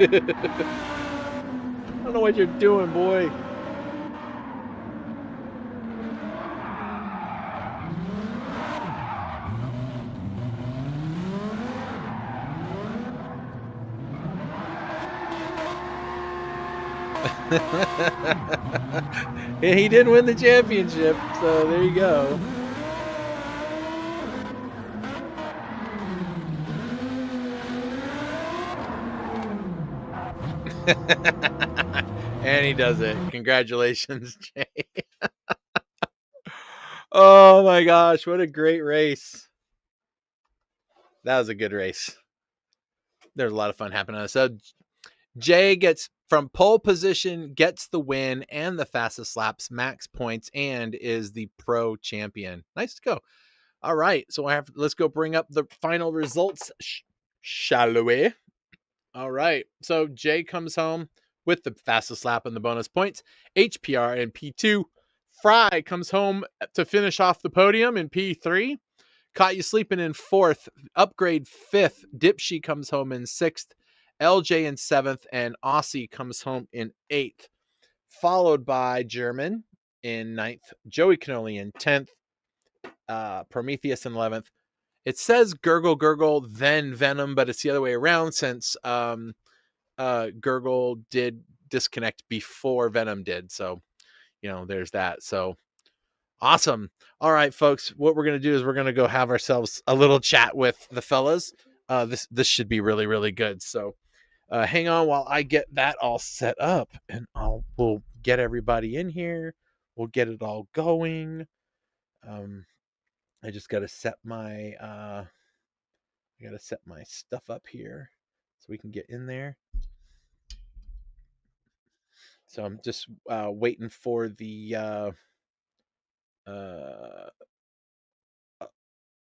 I don't know what you're doing, boy. Yeah, he did win the championship, so there you go. And he does it. Congratulations, Jay. Oh my gosh, what a great race. That was a good race. There's a lot of fun happening. So Jay gets from pole position, gets the win and the fastest laps, max points, and is the pro champion. Nice to go. All right, so let's go bring up the final results, shall we? All right, so Jay comes home with the fastest lap and the bonus points. HPR in P2. Fry comes home to finish off the podium in P3. Caught You Sleeping in 4th. Upgrade 5th. Dipshy comes home in 6th. LJ in 7th. And Aussie comes home in 8th. Followed by German in 9th. Joey Cannoli in 10th. Prometheus in 11th. It says Gurgle Gurgle, then Venom, but it's the other way around since Gurgle did disconnect before Venom did. So, there's that. So awesome. All right, folks, what we're going to do is we're going to go have ourselves a little chat with the fellas. This should be really, really good. So hang on while I get that all set up, and we'll get everybody in here. We'll get it all going. I just got to set my stuff up here so we can get in there. So I'm just waiting for the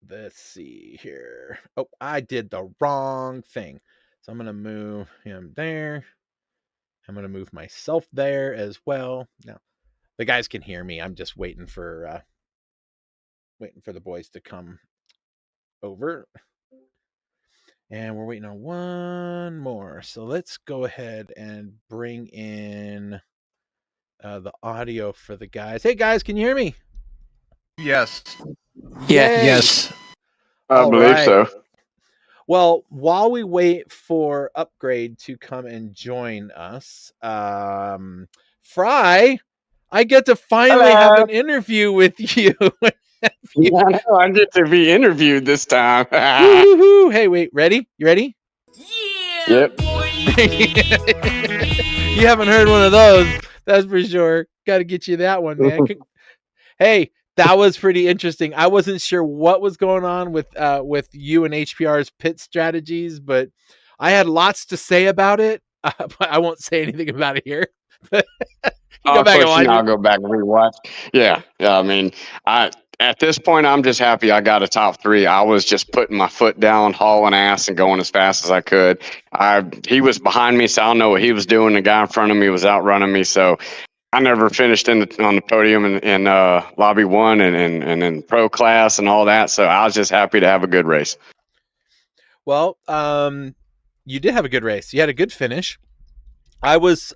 let's see here. Oh, I did the wrong thing. So I'm going to move him there. I'm going to move myself there as well. Now, the guys can hear me. I'm just waiting for the boys to come over. And we're waiting on one more. So let's go ahead and bring in the audio for the guys. Hey, guys, can you hear me? Yes. Yay. Yes. I believe so. Well, while we wait for Upgrade to come and join us, Fry, I get to finally have an interview with you. Yeah, I know. I get to be interviewed this time. Woo-hoo-hoo. Hey, wait, ready? You ready? Yep. You haven't heard one of those, that's for sure. Got to get you that one, man. Hey, that was pretty interesting. I wasn't sure what was going on with you and HPR's pit strategies, but I had lots to say about it. But I won't say anything about it here. I'll go back and rewatch. Yeah. I mean, at this point, I'm just happy I got a top 3. I was just putting my foot down, hauling ass, and going as fast as I could. He was behind me, so I don't know what he was doing. The guy in front of me was outrunning me, so I never finished on the podium in Lobby 1 and in pro class and all that. So I was just happy to have a good race. Well, you did have a good race. You had a good finish. I was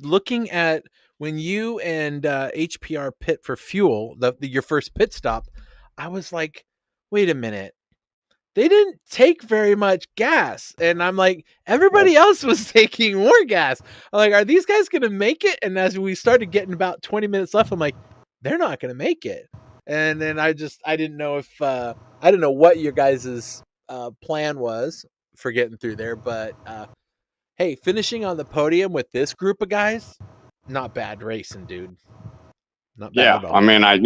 looking at when you and HPR pit for fuel, your first pit stop. I was like, wait a minute. They didn't take very much gas. And I'm like, everybody else was taking more gas. I'm like, are these guys going to make it? And as we started getting about 20 minutes left, I'm like, they're not going to make it. And then I didn't know if, I didn't know what your guys' plan was for getting through there. But hey, finishing on the podium with this group of guys, not bad racing, dude. Not bad at all. I mean, I've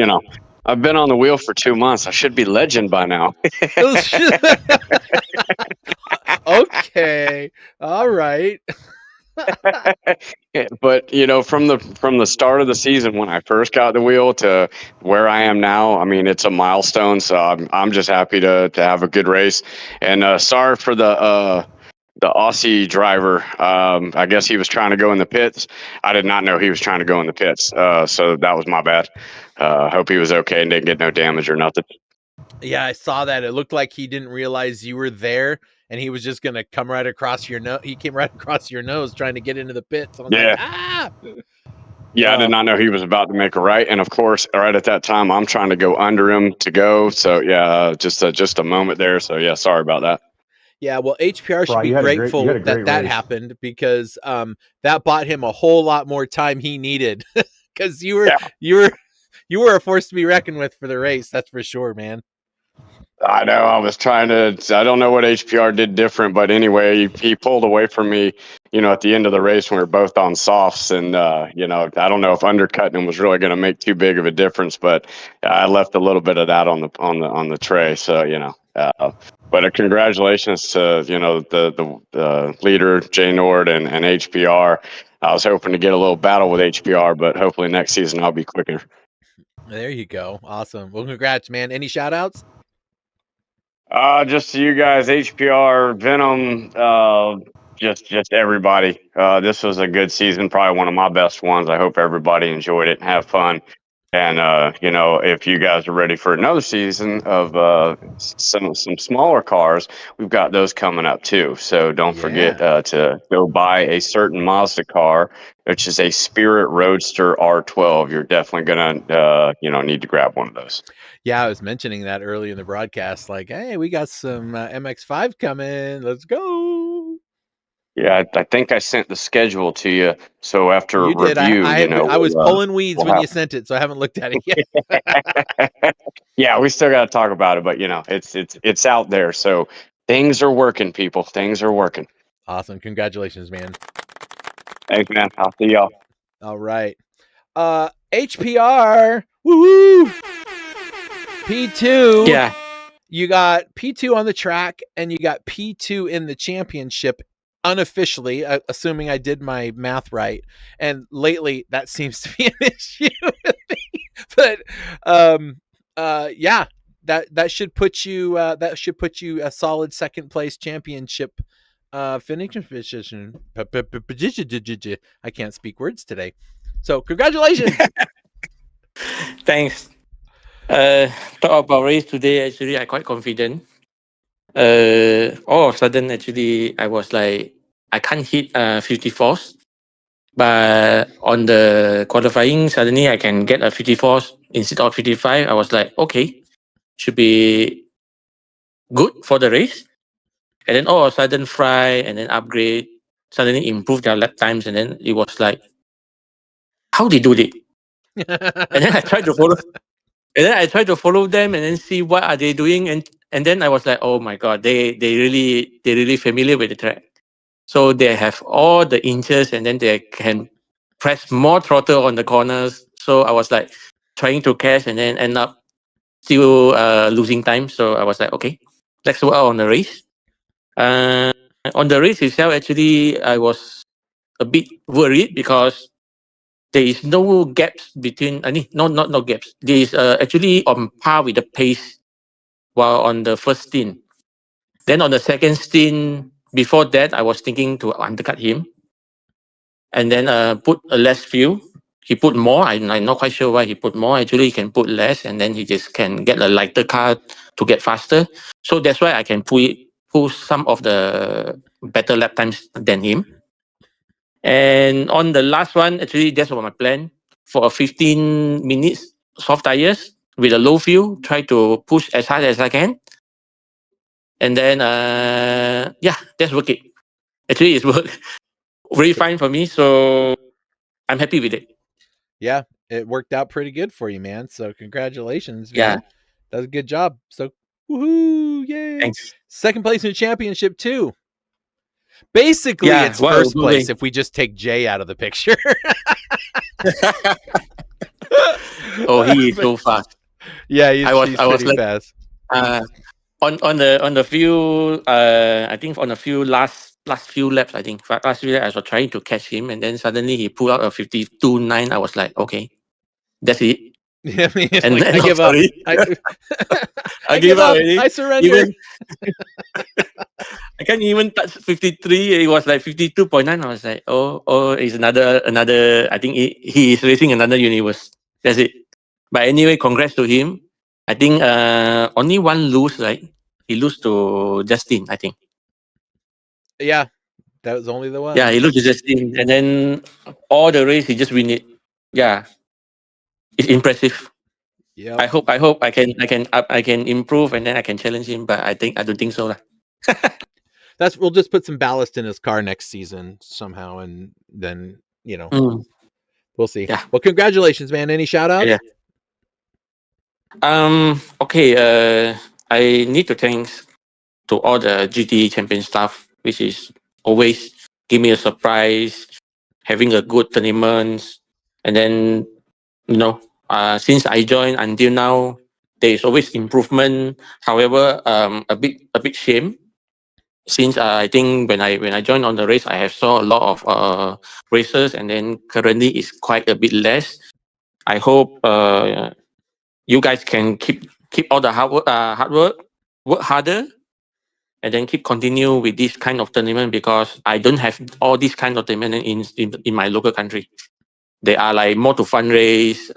been on the wheel for 2 months. I should be legend by now. Okay. All right. But from the start of the season when I first got the wheel to where I am now, I mean, it's a milestone. So I'm just happy to have a good race. And sorry for the Aussie driver. I guess he was trying to go in the pits. I did not know he was trying to go in the pits. So that was my bad. Hope he was okay and didn't get no damage or nothing. Yeah, I saw that. It looked like he didn't realize you were there, and he was just gonna come right across your nose. He came right across your nose trying to get into the pits. I was like, ah! Yeah, I did not know he was about to make a right, and of course, right at that time, I'm trying to go under him to go. So yeah, just a moment there. So yeah, sorry about that. Yeah, well, HPR should be grateful that happened because that bought him a whole lot more time he needed because you were a force to be reckoned with for the race. That's for sure, man. I know. I was trying to. I don't know what HPR did different, but anyway, he pulled away from me. At the end of the race when we were both on softs, and I don't know if undercutting him was really going to make too big of a difference, but I left a little bit of that on the tray. So but congratulations to the leader Jay Nord and HPR. I was hoping to get a little battle with HPR, but hopefully next season I'll be quicker. There you go. Awesome. Well, congrats, man. Any shout outs? Just to you guys, HPR, Venom, just everybody. This was a good season, probably one of my best ones. I hope everybody enjoyed it and have fun. And if you guys are ready for another season of some smaller cars, we've got those coming up too. So don't forget Yeah. to go buy a certain Mazda car, which is a Spirit Roadster R12. You're definitely gonna need to grab one of those. Yeah, I was mentioning that early in the broadcast. Like, hey, we got some MX5 coming. Let's go. Yeah, I think I sent the schedule to you. So after You did. review, I was pulling weeds we'll when have. you sent it, so I haven't looked at it yet. Yeah, we still got to talk about it, but it's out there. So things are working, people. Things are working. Awesome. Congratulations, man. Thanks, man. I'll see y'all. All right. HPR. Woo! P2. Yeah. You got P2 on the track and you got P2 in the championship unofficially, assuming I did my math right. And lately that seems to be an issue with me. But yeah, that should put you a solid second place championship finishing position. I can't speak words today. So congratulations. Thanks. Talk about race today. Actually, I quite confident. All of a sudden, actually, I was like, I can't hit 54s, but on the qualifying, suddenly I can get a 54s instead of 55. I was like, okay, should be good for the race. And then all of a sudden, Fry and then Upgrade suddenly improved their lap times, and then it was like, how they do it? And then I tried to follow. And then I try to follow them and then see what are they doing, and then I was like, oh my god, they really familiar with the track, so they have all the inches, and then they can press more throttle on the corners. So I was like trying to catch, and then end up still losing time. So I was like, okay, let's go out on the race. Uh, on the race itself, actually, I was a bit worried because there is no gaps between. I mean, no gaps. There is actually on par with the pace while on the first stint. Then on the second stint, before that, I was thinking to undercut him and then put a less fuel. He put more. I'm not quite sure why he put more. Actually, he can put less, and then he just can get a lighter car to get faster. So that's why I can pull some of the better lap times than him. And on the last one, actually, that's what my plan for a 15 minutes soft tires with a low fuel. Try to push as hard as I can, and then yeah, that's working. Actually, it's worked very fine for me, so I'm happy with it. Yeah, it worked out pretty good for you, man. So congratulations, Yeah, man. That was a good job. So woohoo, yay. thanks. Second place in the championship too. Basically, Yeah, it's well, first place moving. if we just take Jay out of the picture. Oh, he is so fast. Yeah, I was pretty like fast. uh, on the few I think on a few last few laps, I think last few laps I was trying to catch him, and then suddenly he pulled out a 52.9. I was like, okay, that's it. Yeah, I mean, it's And like, then I give up. sorry, I give give up up. already. I surrender. Even I can't even touch 53. It was like 52.9. I was like, oh, it's another. I think he is racing another universe. That's it. But anyway, congrats to him. I think only one lose, right? He lose to Justin, I think. Yeah, that was only the one. Yeah, he lose to Justin, and then all the race he just win it. Yeah, it's impressive. Yeah. I hope I can improve, and then I can challenge him. But I don't think so lah. We'll just put some ballast in his car next season somehow, and then we'll see. Yeah. Well, congratulations, man. Any shout outs? Yeah. Okay. I need to thanks to all the GT champion staff, which is always give me a surprise, having a good tournament, and then since I joined until now, there is always improvement. However, a big shame since I think when I joined on the race, I have saw a lot of races, and then currently it's quite a bit less. I hope you guys can keep all the hard work harder, and then keep continue with this kind of tournament, because I don't have all this kind of tournament in my local country. They are like more to fundraise,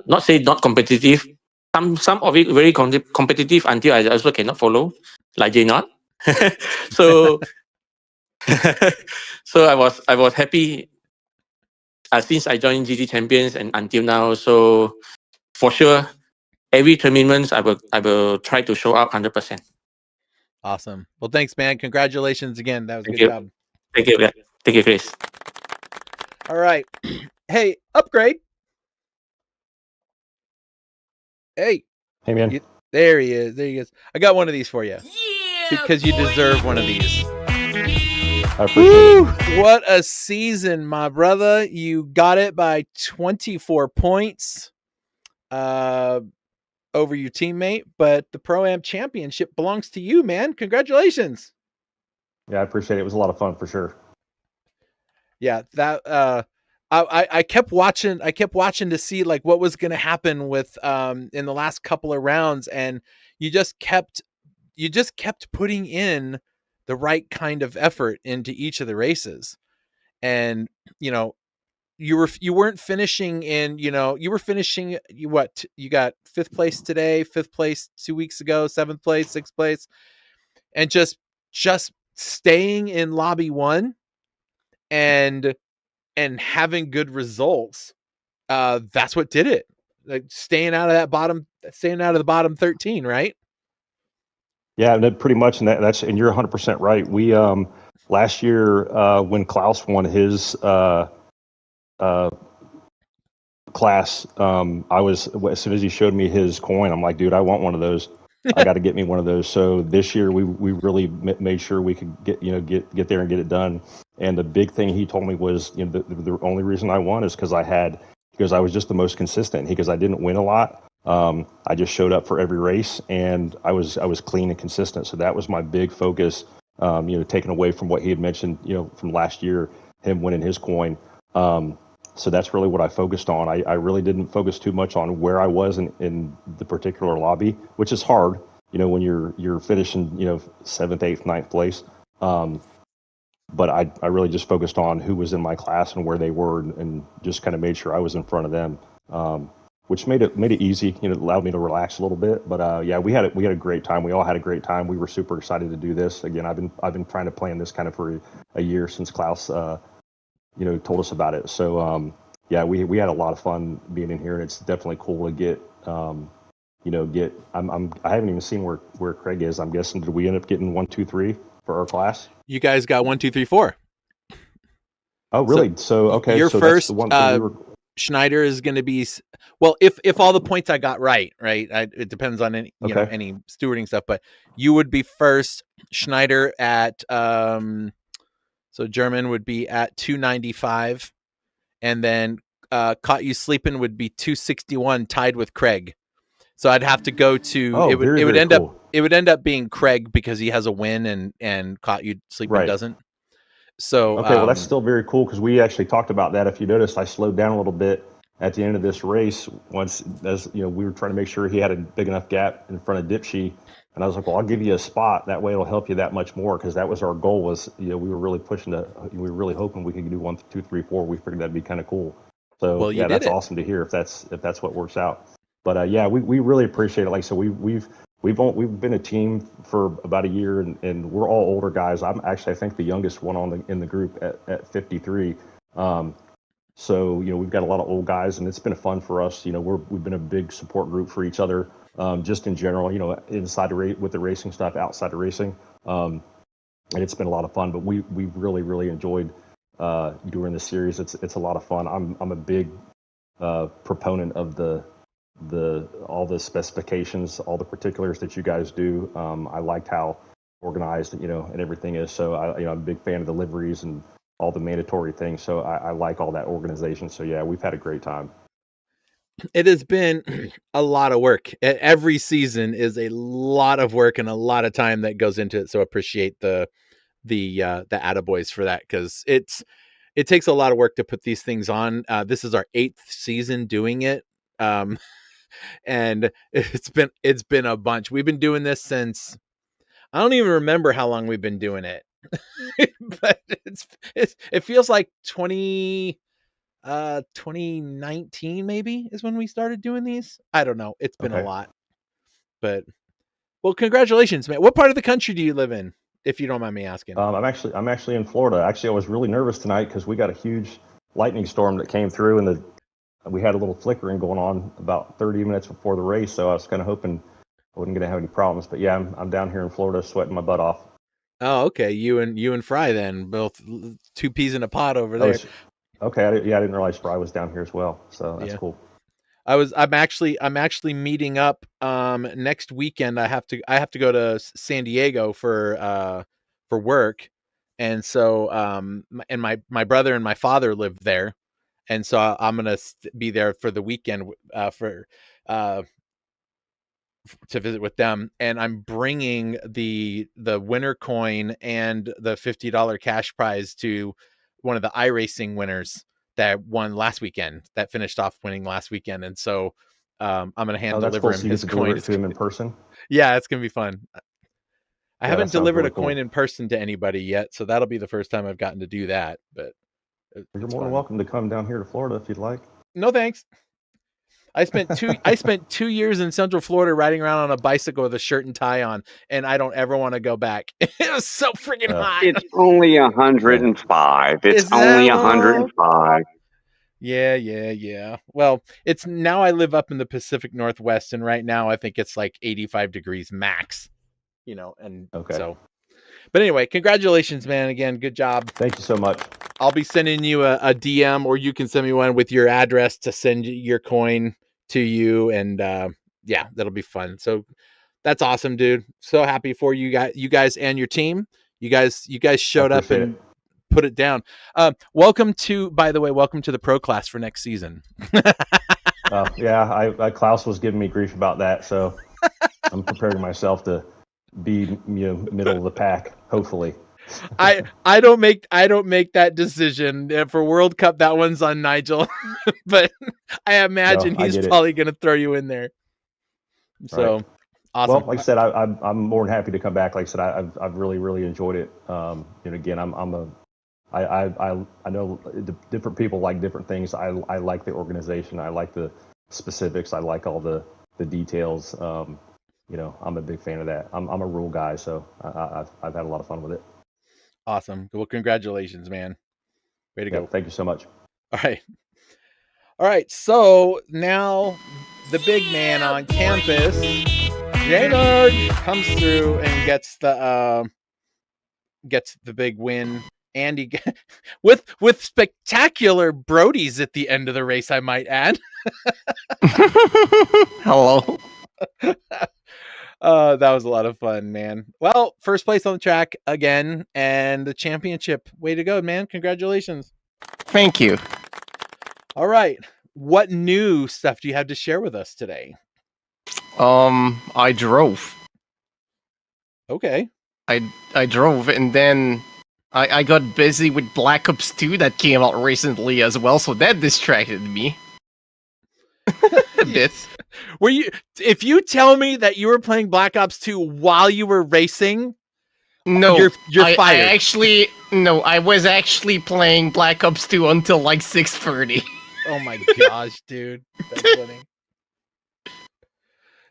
not say not competitive. Some of it very competitive until I also cannot follow, like J not. So so I was happy since I joined GT Champions and until now. So for sure, every tournament I will try to show up 100%. Awesome. Well, thanks, man. Congratulations again. That was a Thank good you. job. Thank you. Thank you, Chris. All right. Hey, upgrade. Hey. Hey, man. There he is. There he is. I got one of these for you. Because you deserve one of these. I appreciate it. What a season, my brother. You got it by 24 points over your teammate, but the Pro-Am Championship belongs to you, man. Congratulations. Yeah, I appreciate it. It was a lot of fun for sure. Yeah, that I kept watching to see like what was going to happen with in the last couple of rounds, and you just kept putting in the right kind of effort into each of the races. And you know, you weren't finishing in, you were finishing, you got 5th place today, 5th place 2 weeks ago, 7th place, 6th place, and just staying in lobby 1 and having good results. That's what did it. Like staying out of the bottom 13, right? Yeah, pretty much, and and you're 100% right. We last year when Klaus won his class, I was, as soon as he showed me his coin, I'm like, dude, I want one of those. I got to get me one of those. So this year we really made sure we could get there and get it done. And the big thing he told me was, the only reason I won is because I was just the most consistent. Because I didn't win a lot. I just showed up for every race, and I was clean and consistent. So that was my big focus. Taken away from what he had mentioned, from last year, him winning his coin. So that's really what I focused on. I really didn't focus too much on where I was in the particular lobby, which is hard, when you're finishing, 7th, 8th, 9th place. But I really just focused on who was in my class and where they were, and just kind of made sure I was in front of them, which made it easy. It allowed me to relax a little bit. But yeah, we had a great time. We all had a great time. We were super excited to do this. Again, I've been trying to plan this kind of for a year since Klaus told us about it. So yeah, we had a lot of fun being in here, and it's definitely cool to get I haven't even seen where Craig is. I'm guessing, did we end up getting 1, 2, 3 for our class? You guys got 1, 2, 3, 4. Oh, really? So okay, you're so first. That's the one thing Schneider is going to be, well, if all the points I got right, it depends on any any stewarding stuff, but you would be first. Schneider at so German would be at 295, and then Caught You Sleeping would be 261, tied with Craig. So I'd have to go to it would end up being Craig because he has a win and Caught You Sleeping doesn't. So okay, well, that's still very cool, because we actually talked about that. If you noticed, I slowed down a little bit at the end of this race once, as we were trying to make sure he had a big enough gap in front of Dipshy, and I was like, well, I'll give you a spot, that way it'll help you that much more, because that was our goal. Was we were really we were really hoping we could do 1, 2, 3, 4. We figured that'd be kind of cool. So well, yeah, that's awesome to hear if that's what works out. But yeah, we really appreciate it. Like, so we've been a team for about a year, and we're all older guys. I'm actually, I think, the youngest one in the group at 53. So we've got a lot of old guys, and it's been fun for us. We've been a big support group for each other, just in general. Inside with the racing stuff, outside of racing, and it's been a lot of fun. But we've really enjoyed doing this series. It's a lot of fun. I'm a big proponent of all the specifications, all the particulars that you guys do. I liked how organized, and everything is. So I'm a big fan of the liveries and all the mandatory things. So I like all that organization. So yeah, we've had a great time. It has been a lot of work. Every season is a lot of work and a lot of time that goes into it. So appreciate the attaboys for that, because it takes a lot of work to put these things on. This is our 8th season doing it. And it's been a bunch. We've been doing this since, I don't even remember how long we've been doing it. But it feels like 20 2019 maybe is when we started doing these. I don't know. It's been a Okay. lot. But well, congratulations, man. What part of the country do you live in, if you don't mind me asking? I'm actually in Florida. Actually, I was really nervous tonight because we got a huge lightning storm that came through, and we had a little flickering going on about 30 minutes before the race. So I was kind of hoping I wasn't going to have any problems. But yeah, I'm down here in Florida, sweating my butt off. Oh, okay. You and Fry then, both two peas in a pod over Oh, there. okay. I didn't realize Fry was down here as well. So that's Yeah. cool. I'm actually meeting up next weekend. I have to go to San Diego for work. And so and my brother and my father live there. And so I'm going to be there for the weekend to visit with them, and I'm bringing the winner coin and the $50 cash prize to one of the iRacing winners that won last weekend, that finished off winning last weekend. And so I'm going to hand that's deliver cool. him So you get his to deliver coin. it to him in person. Yeah, it's going to be fun. I Yeah, haven't that sounds delivered really a coin cool. in person to anybody yet, so that'll be the first time I've gotten to do that. But You're it's more than fun. welcome to come down here to Florida if you'd like. No thanks. I spent 2 years in Central Florida riding around on a bicycle with a shirt and tie on, and I don't ever want to go back. It was so freaking hot. It's only 105. It's Is only that all? 105. Yeah. Well, it's now I live up in the Pacific Northwest, and right now I think it's like 85 degrees max. And Okay. so. But anyway, congratulations, man. Again, good job. Thank you so much. I'll be sending you a DM, or you can send me one with your address to send your coin to you. And yeah, that'll be fun. So that's awesome, dude. So happy for you guys and your team. You guys showed up and put it down. Welcome to the pro class for next season. Yeah, Klaus was giving me grief about that, so I'm preparing myself to be middle of the pack, hopefully. I don't make that decision for World Cup. That one's on Nigel, but I imagine he's probably going to throw you in there. So right. Awesome. Well, like I said, I'm more than happy to come back. Like I said, I've really enjoyed it. Again, I know different people like different things. I like the organization. I like the specifics. I like all the details. I'm a big fan of that. I'm a rule guy, so I've had a lot of fun with it. Awesome. Well, congratulations, man. Way to go. Thank you so much. All right. So now the big man on campus, Jaynard, comes through and gets the big win. And he with spectacular Brodies at the end of the race, I might add. Hello. That was a lot of fun, man. Well, first place on the track again, and the championship. Way to go, man. Congratulations. Thank you. All right. What new stuff do you have to share with us today? I drove. Okay. I drove, and then I got busy with Black Ops 2 that came out recently as well, so that distracted me. A bit. If you tell me that you were playing Black Ops 2 while you were racing, no, you're fired. I was actually playing Black Ops 2 until like 6:30. Oh my gosh, dude. That's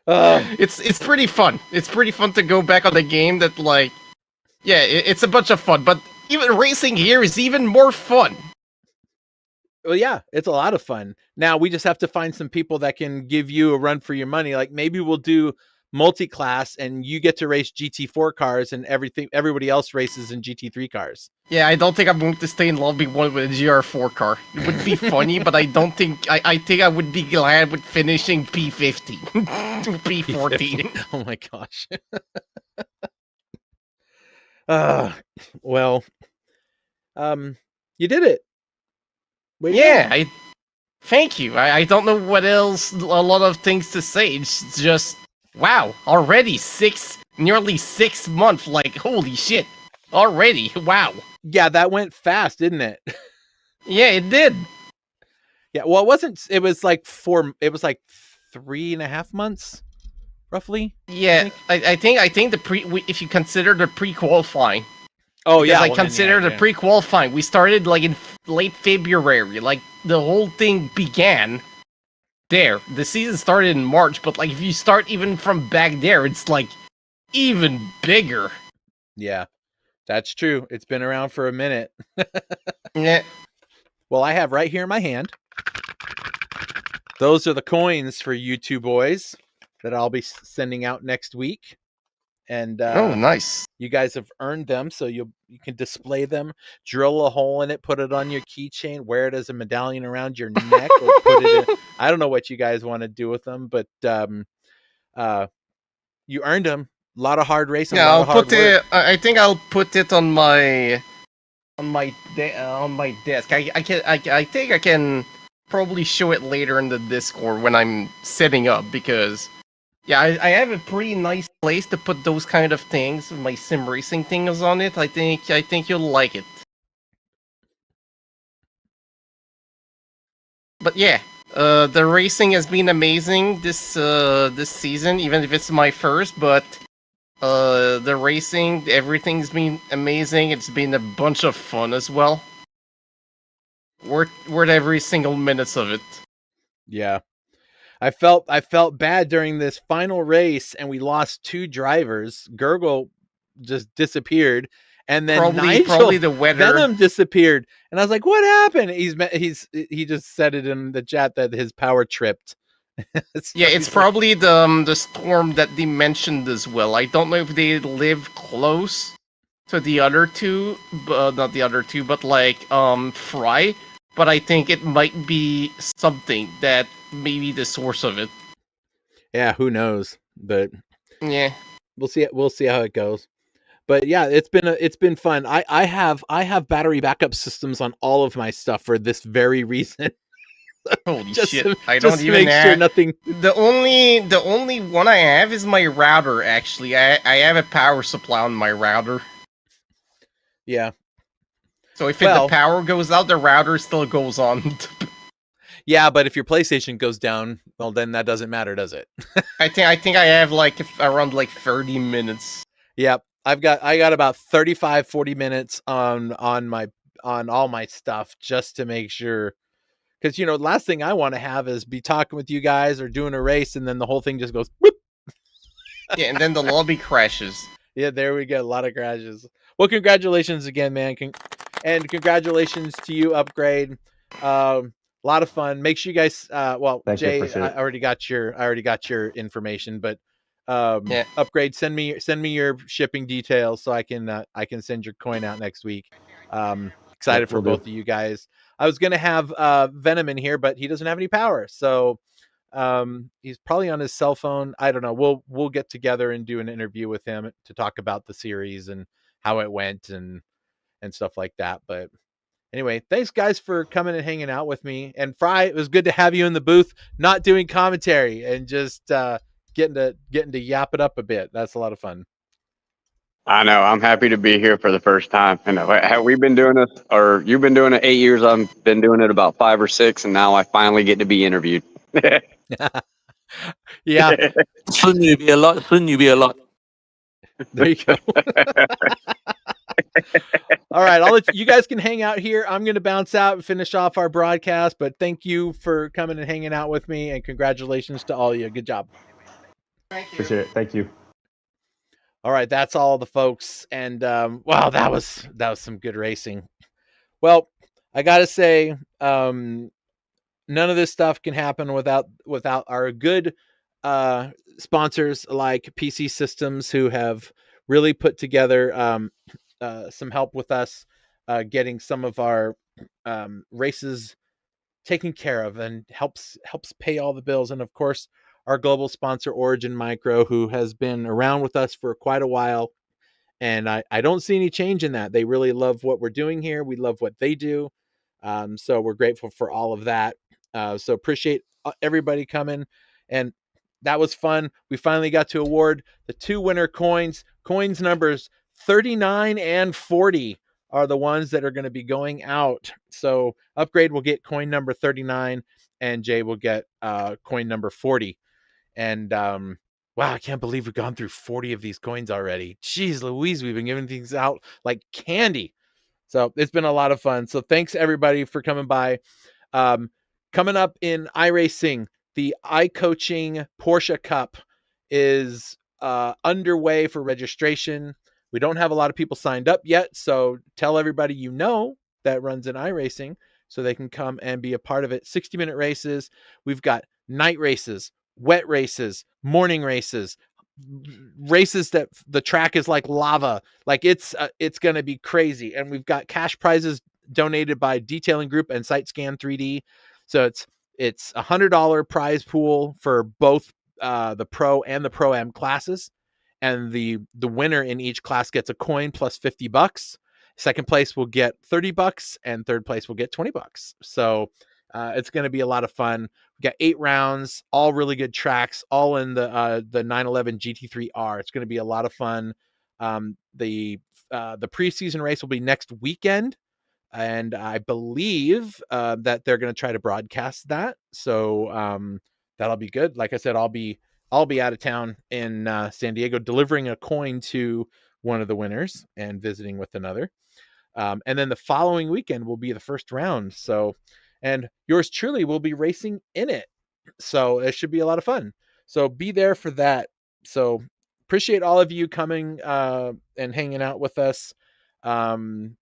funny. It's pretty fun. It's pretty fun to go back on the game that it's a bunch of fun, but even racing here is even more fun. Well, yeah, it's a lot of fun. Now we just have to find some people that can give you a run for your money. Like maybe we'll do multi-class and you get to race GT4 cars and everybody else races in GT3 cars. Yeah, I don't think I'm going to stay in lobby 1 with a GR4 car. It would be funny, but I don't think I think I would be glad with finishing P50 to P14. Oh my gosh. Well, you did it. Thank you. I don't know what else, a lot of things to say. It's just, wow, already nearly 6 months, like, holy shit. Already, wow. Yeah, that went fast, didn't it? Yeah, it did. Yeah, well, it was like 3.5 months, roughly. Yeah, I think if you consider the pre-qualifying. Oh Because yeah, I well, then, consider the yeah. pre-qualifying. We started like in late February. Like the whole thing began there. The season started in March, but like if you start even from back there, it's like even bigger. Yeah, that's true. It's been around for a minute. Yeah. Well, I have right here in my hand. Those are the coins for you two boys that I'll be sending out next week. And Oh, nice. you guys have earned them, so you can display them, drill a hole in it, put it on your keychain, wear it as a medallion around your neck, or put it in. I don't know what you guys want to do with them, but you earned them. A lot of hard racing, Yeah, a lot I'll of hard put work. it. I think I'll put it on my desk. I think I can probably show it later in the Discord when I'm setting up, because yeah, I have a pretty nice place to put those kind of things. My sim racing thing is on it. I think you'll like it. But yeah, the racing has been amazing this season, even if it's my first. But the racing, everything's been amazing. It's been a bunch of fun as well. Worth every single minutes of it. Yeah. I felt bad during this final race, and we lost 2 drivers. Gurgle just disappeared, and then Probably Nigel the weather. Venom disappeared. And I was like, "What happened?" He just said it in the chat that his power tripped. So Yeah, it's he's like, probably the storm that they mentioned as well. I don't know if they live close to the other two, not the other two, but like Fry. But I think it might be something that may be the source of it. yeah, who knows? But Yeah. we'll see. We'll see how it goes. But yeah, it's been fun. I have battery backup systems on all of my stuff for this very reason. Holy just shit! to, I just don't to even make sure have. nothing. The only one I have is my router. Actually, I have a power supply on my router. Yeah. So if Well, the power goes out, the router still goes on. yeah, but if your PlayStation goes down, well, then that doesn't matter, does it? I think I have like around like 30 minutes. Yep. I got about 35, 40 minutes on all my stuff, just to make sure. Because last thing I want to have is be talking with you guys or doing a race, and then the whole thing just goes whoop. Yeah, and then the lobby crashes. Yeah, there we go. A lot of crashes. Well, congratulations again, man. And congratulations to you, Upgrade. A lot of fun. Make sure you guys. Well, Thank you, Jay, appreciate it. I already got your information, but Yeah. Upgrade, send me your shipping details so I can send your coin out next week. Excited Yep, for will do. both of you guys. I was gonna have Venom in here, but he doesn't have any power, so he's probably on his cell phone. I don't know. We'll get together and do an interview with him to talk about the series and how it went and stuff like that. But anyway, thanks guys for coming and hanging out with me. And Fry, it was good to have you in the booth, not doing commentary and just getting to yap it up a bit. That's a lot of fun. I know. I'm happy to be here for the first time. I know. Have we been doing this, or you've been doing it 8 years? I've been doing it about 5 or 6, and now I finally get to be interviewed. Yeah, Soon you'll be a lot. Soon you'll be a lot. there you go. All right, I'll let you guys can hang out here. I'm going to bounce out and finish off our broadcast, but thank you for coming and hanging out with me, and congratulations to all of you. Good job. Appreciate it. Thank you. All right, that's all the folks, and wow, that was some good racing. Well, I gotta say, none of this stuff can happen without our good sponsors like PC Systems, who have really put together some help with us getting some of our races taken care of, and helps pay all the bills. And of course, our global sponsor Origin Micro, who has been around with us for quite a while, and I don't see any change in that. They really love what we're doing here. We love what they do. So we're grateful for all of that. So appreciate everybody coming. And that was fun. We finally got to award the 2 winner coins. Coins numbers 39 and 40 are the ones that are going to be going out. So Upgrade will get coin number 39, and Jay will get coin number 40. And Wow, I can't believe we've gone through 40 of these coins already. Jeez Louise, we've been giving things out like candy. So it's been a lot of fun. So thanks everybody for coming by. Coming up in iRacing, the iCoaching Porsche Cup is underway for registration. We don't have a lot of people signed up yet, so tell everybody you know that runs in iRacing so they can come and be a part of it. 60-minute races. We've got night races, wet races, morning races, races that the track is like lava. Like it's going to be crazy. And we've got cash prizes donated by Detailing Group and SiteScan 3D. So it's $100 prize pool for both the Pro and the Pro-Am classes, and the winner in each class gets a coin plus $50. Second place will get $30, and third place will get $20. So it's going to be a lot of fun. We got 8 rounds, all really good tracks, all in the 911 GT3R. It's going to be a lot of fun. The preseason race will be next weekend, and I believe that they're going to try to broadcast that. So that'll be good. Like I said, I'll be out of town in San Diego delivering a coin to one of the winners and visiting with another. And then the following weekend will be the first round. So, and yours truly will be racing in it. So it should be a lot of fun. So be there for that. So appreciate all of you coming and hanging out with us. And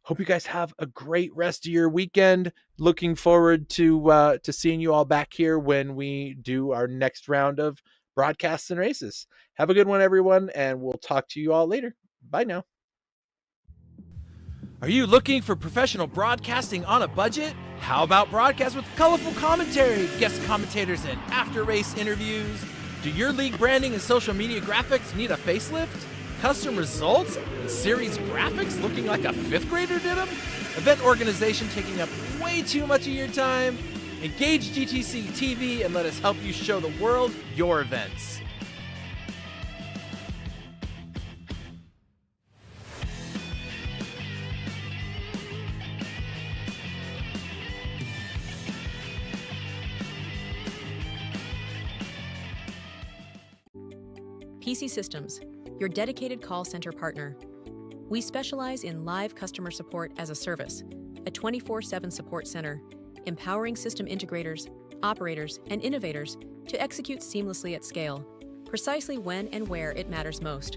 hope you guys have a great rest of your weekend. Looking forward to seeing you all back here when we do our next round of broadcasts and races. Have a good one, everyone, and we'll talk to you all later. Bye now. Are you looking for professional broadcasting on a budget? How about broadcast with colorful commentary, guest commentators, and after-race interviews? Do your league branding and social media graphics need a facelift? Custom results and series graphics looking like a 5th grader did them? Event organization taking up way too much of your time? Engage GTC TV and let us help you show the world your events. PC Systems, your dedicated call center partner. We specialize in live customer support as a service, a 24/7 support center, empowering system integrators, operators, and innovators to execute seamlessly at scale, precisely when and where it matters most.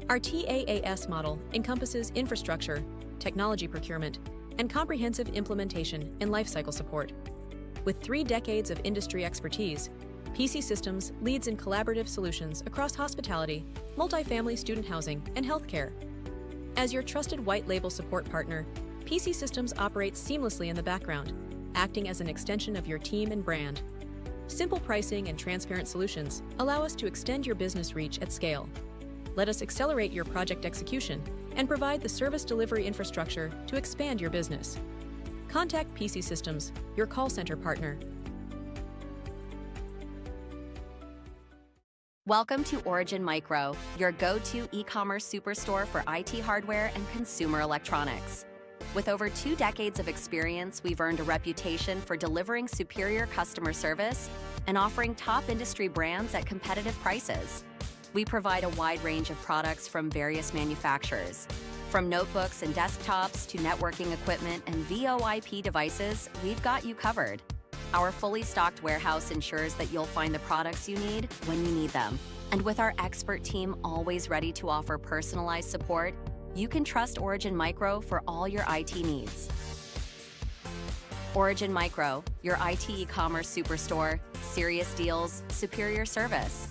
Our TaaS model encompasses infrastructure, technology procurement, and comprehensive implementation and lifecycle support. With 3 decades of industry expertise, PC Systems leads in collaborative solutions across hospitality, multifamily student housing, and healthcare. As your trusted white label support partner, PC Systems operates seamlessly in the background, acting as an extension of your team and brand. Simple pricing and transparent solutions allow us to extend your business reach at scale. Let us accelerate your project execution and provide the service delivery infrastructure to expand your business. Contact PC Systems, your call center partner. Welcome to Origin Micro, your go-to e-commerce superstore for IT hardware and consumer electronics. With over 2 decades of experience, we've earned a reputation for delivering superior customer service and offering top industry brands at competitive prices. We provide a wide range of products from various manufacturers. From notebooks and desktops to networking equipment and VoIP devices, we've got you covered. Our fully stocked warehouse ensures that you'll find the products you need when you need them. And with our expert team always ready to offer personalized support, you can trust Origin Micro for all your IT needs. Origin Micro, your IT e-commerce superstore, serious deals, superior service.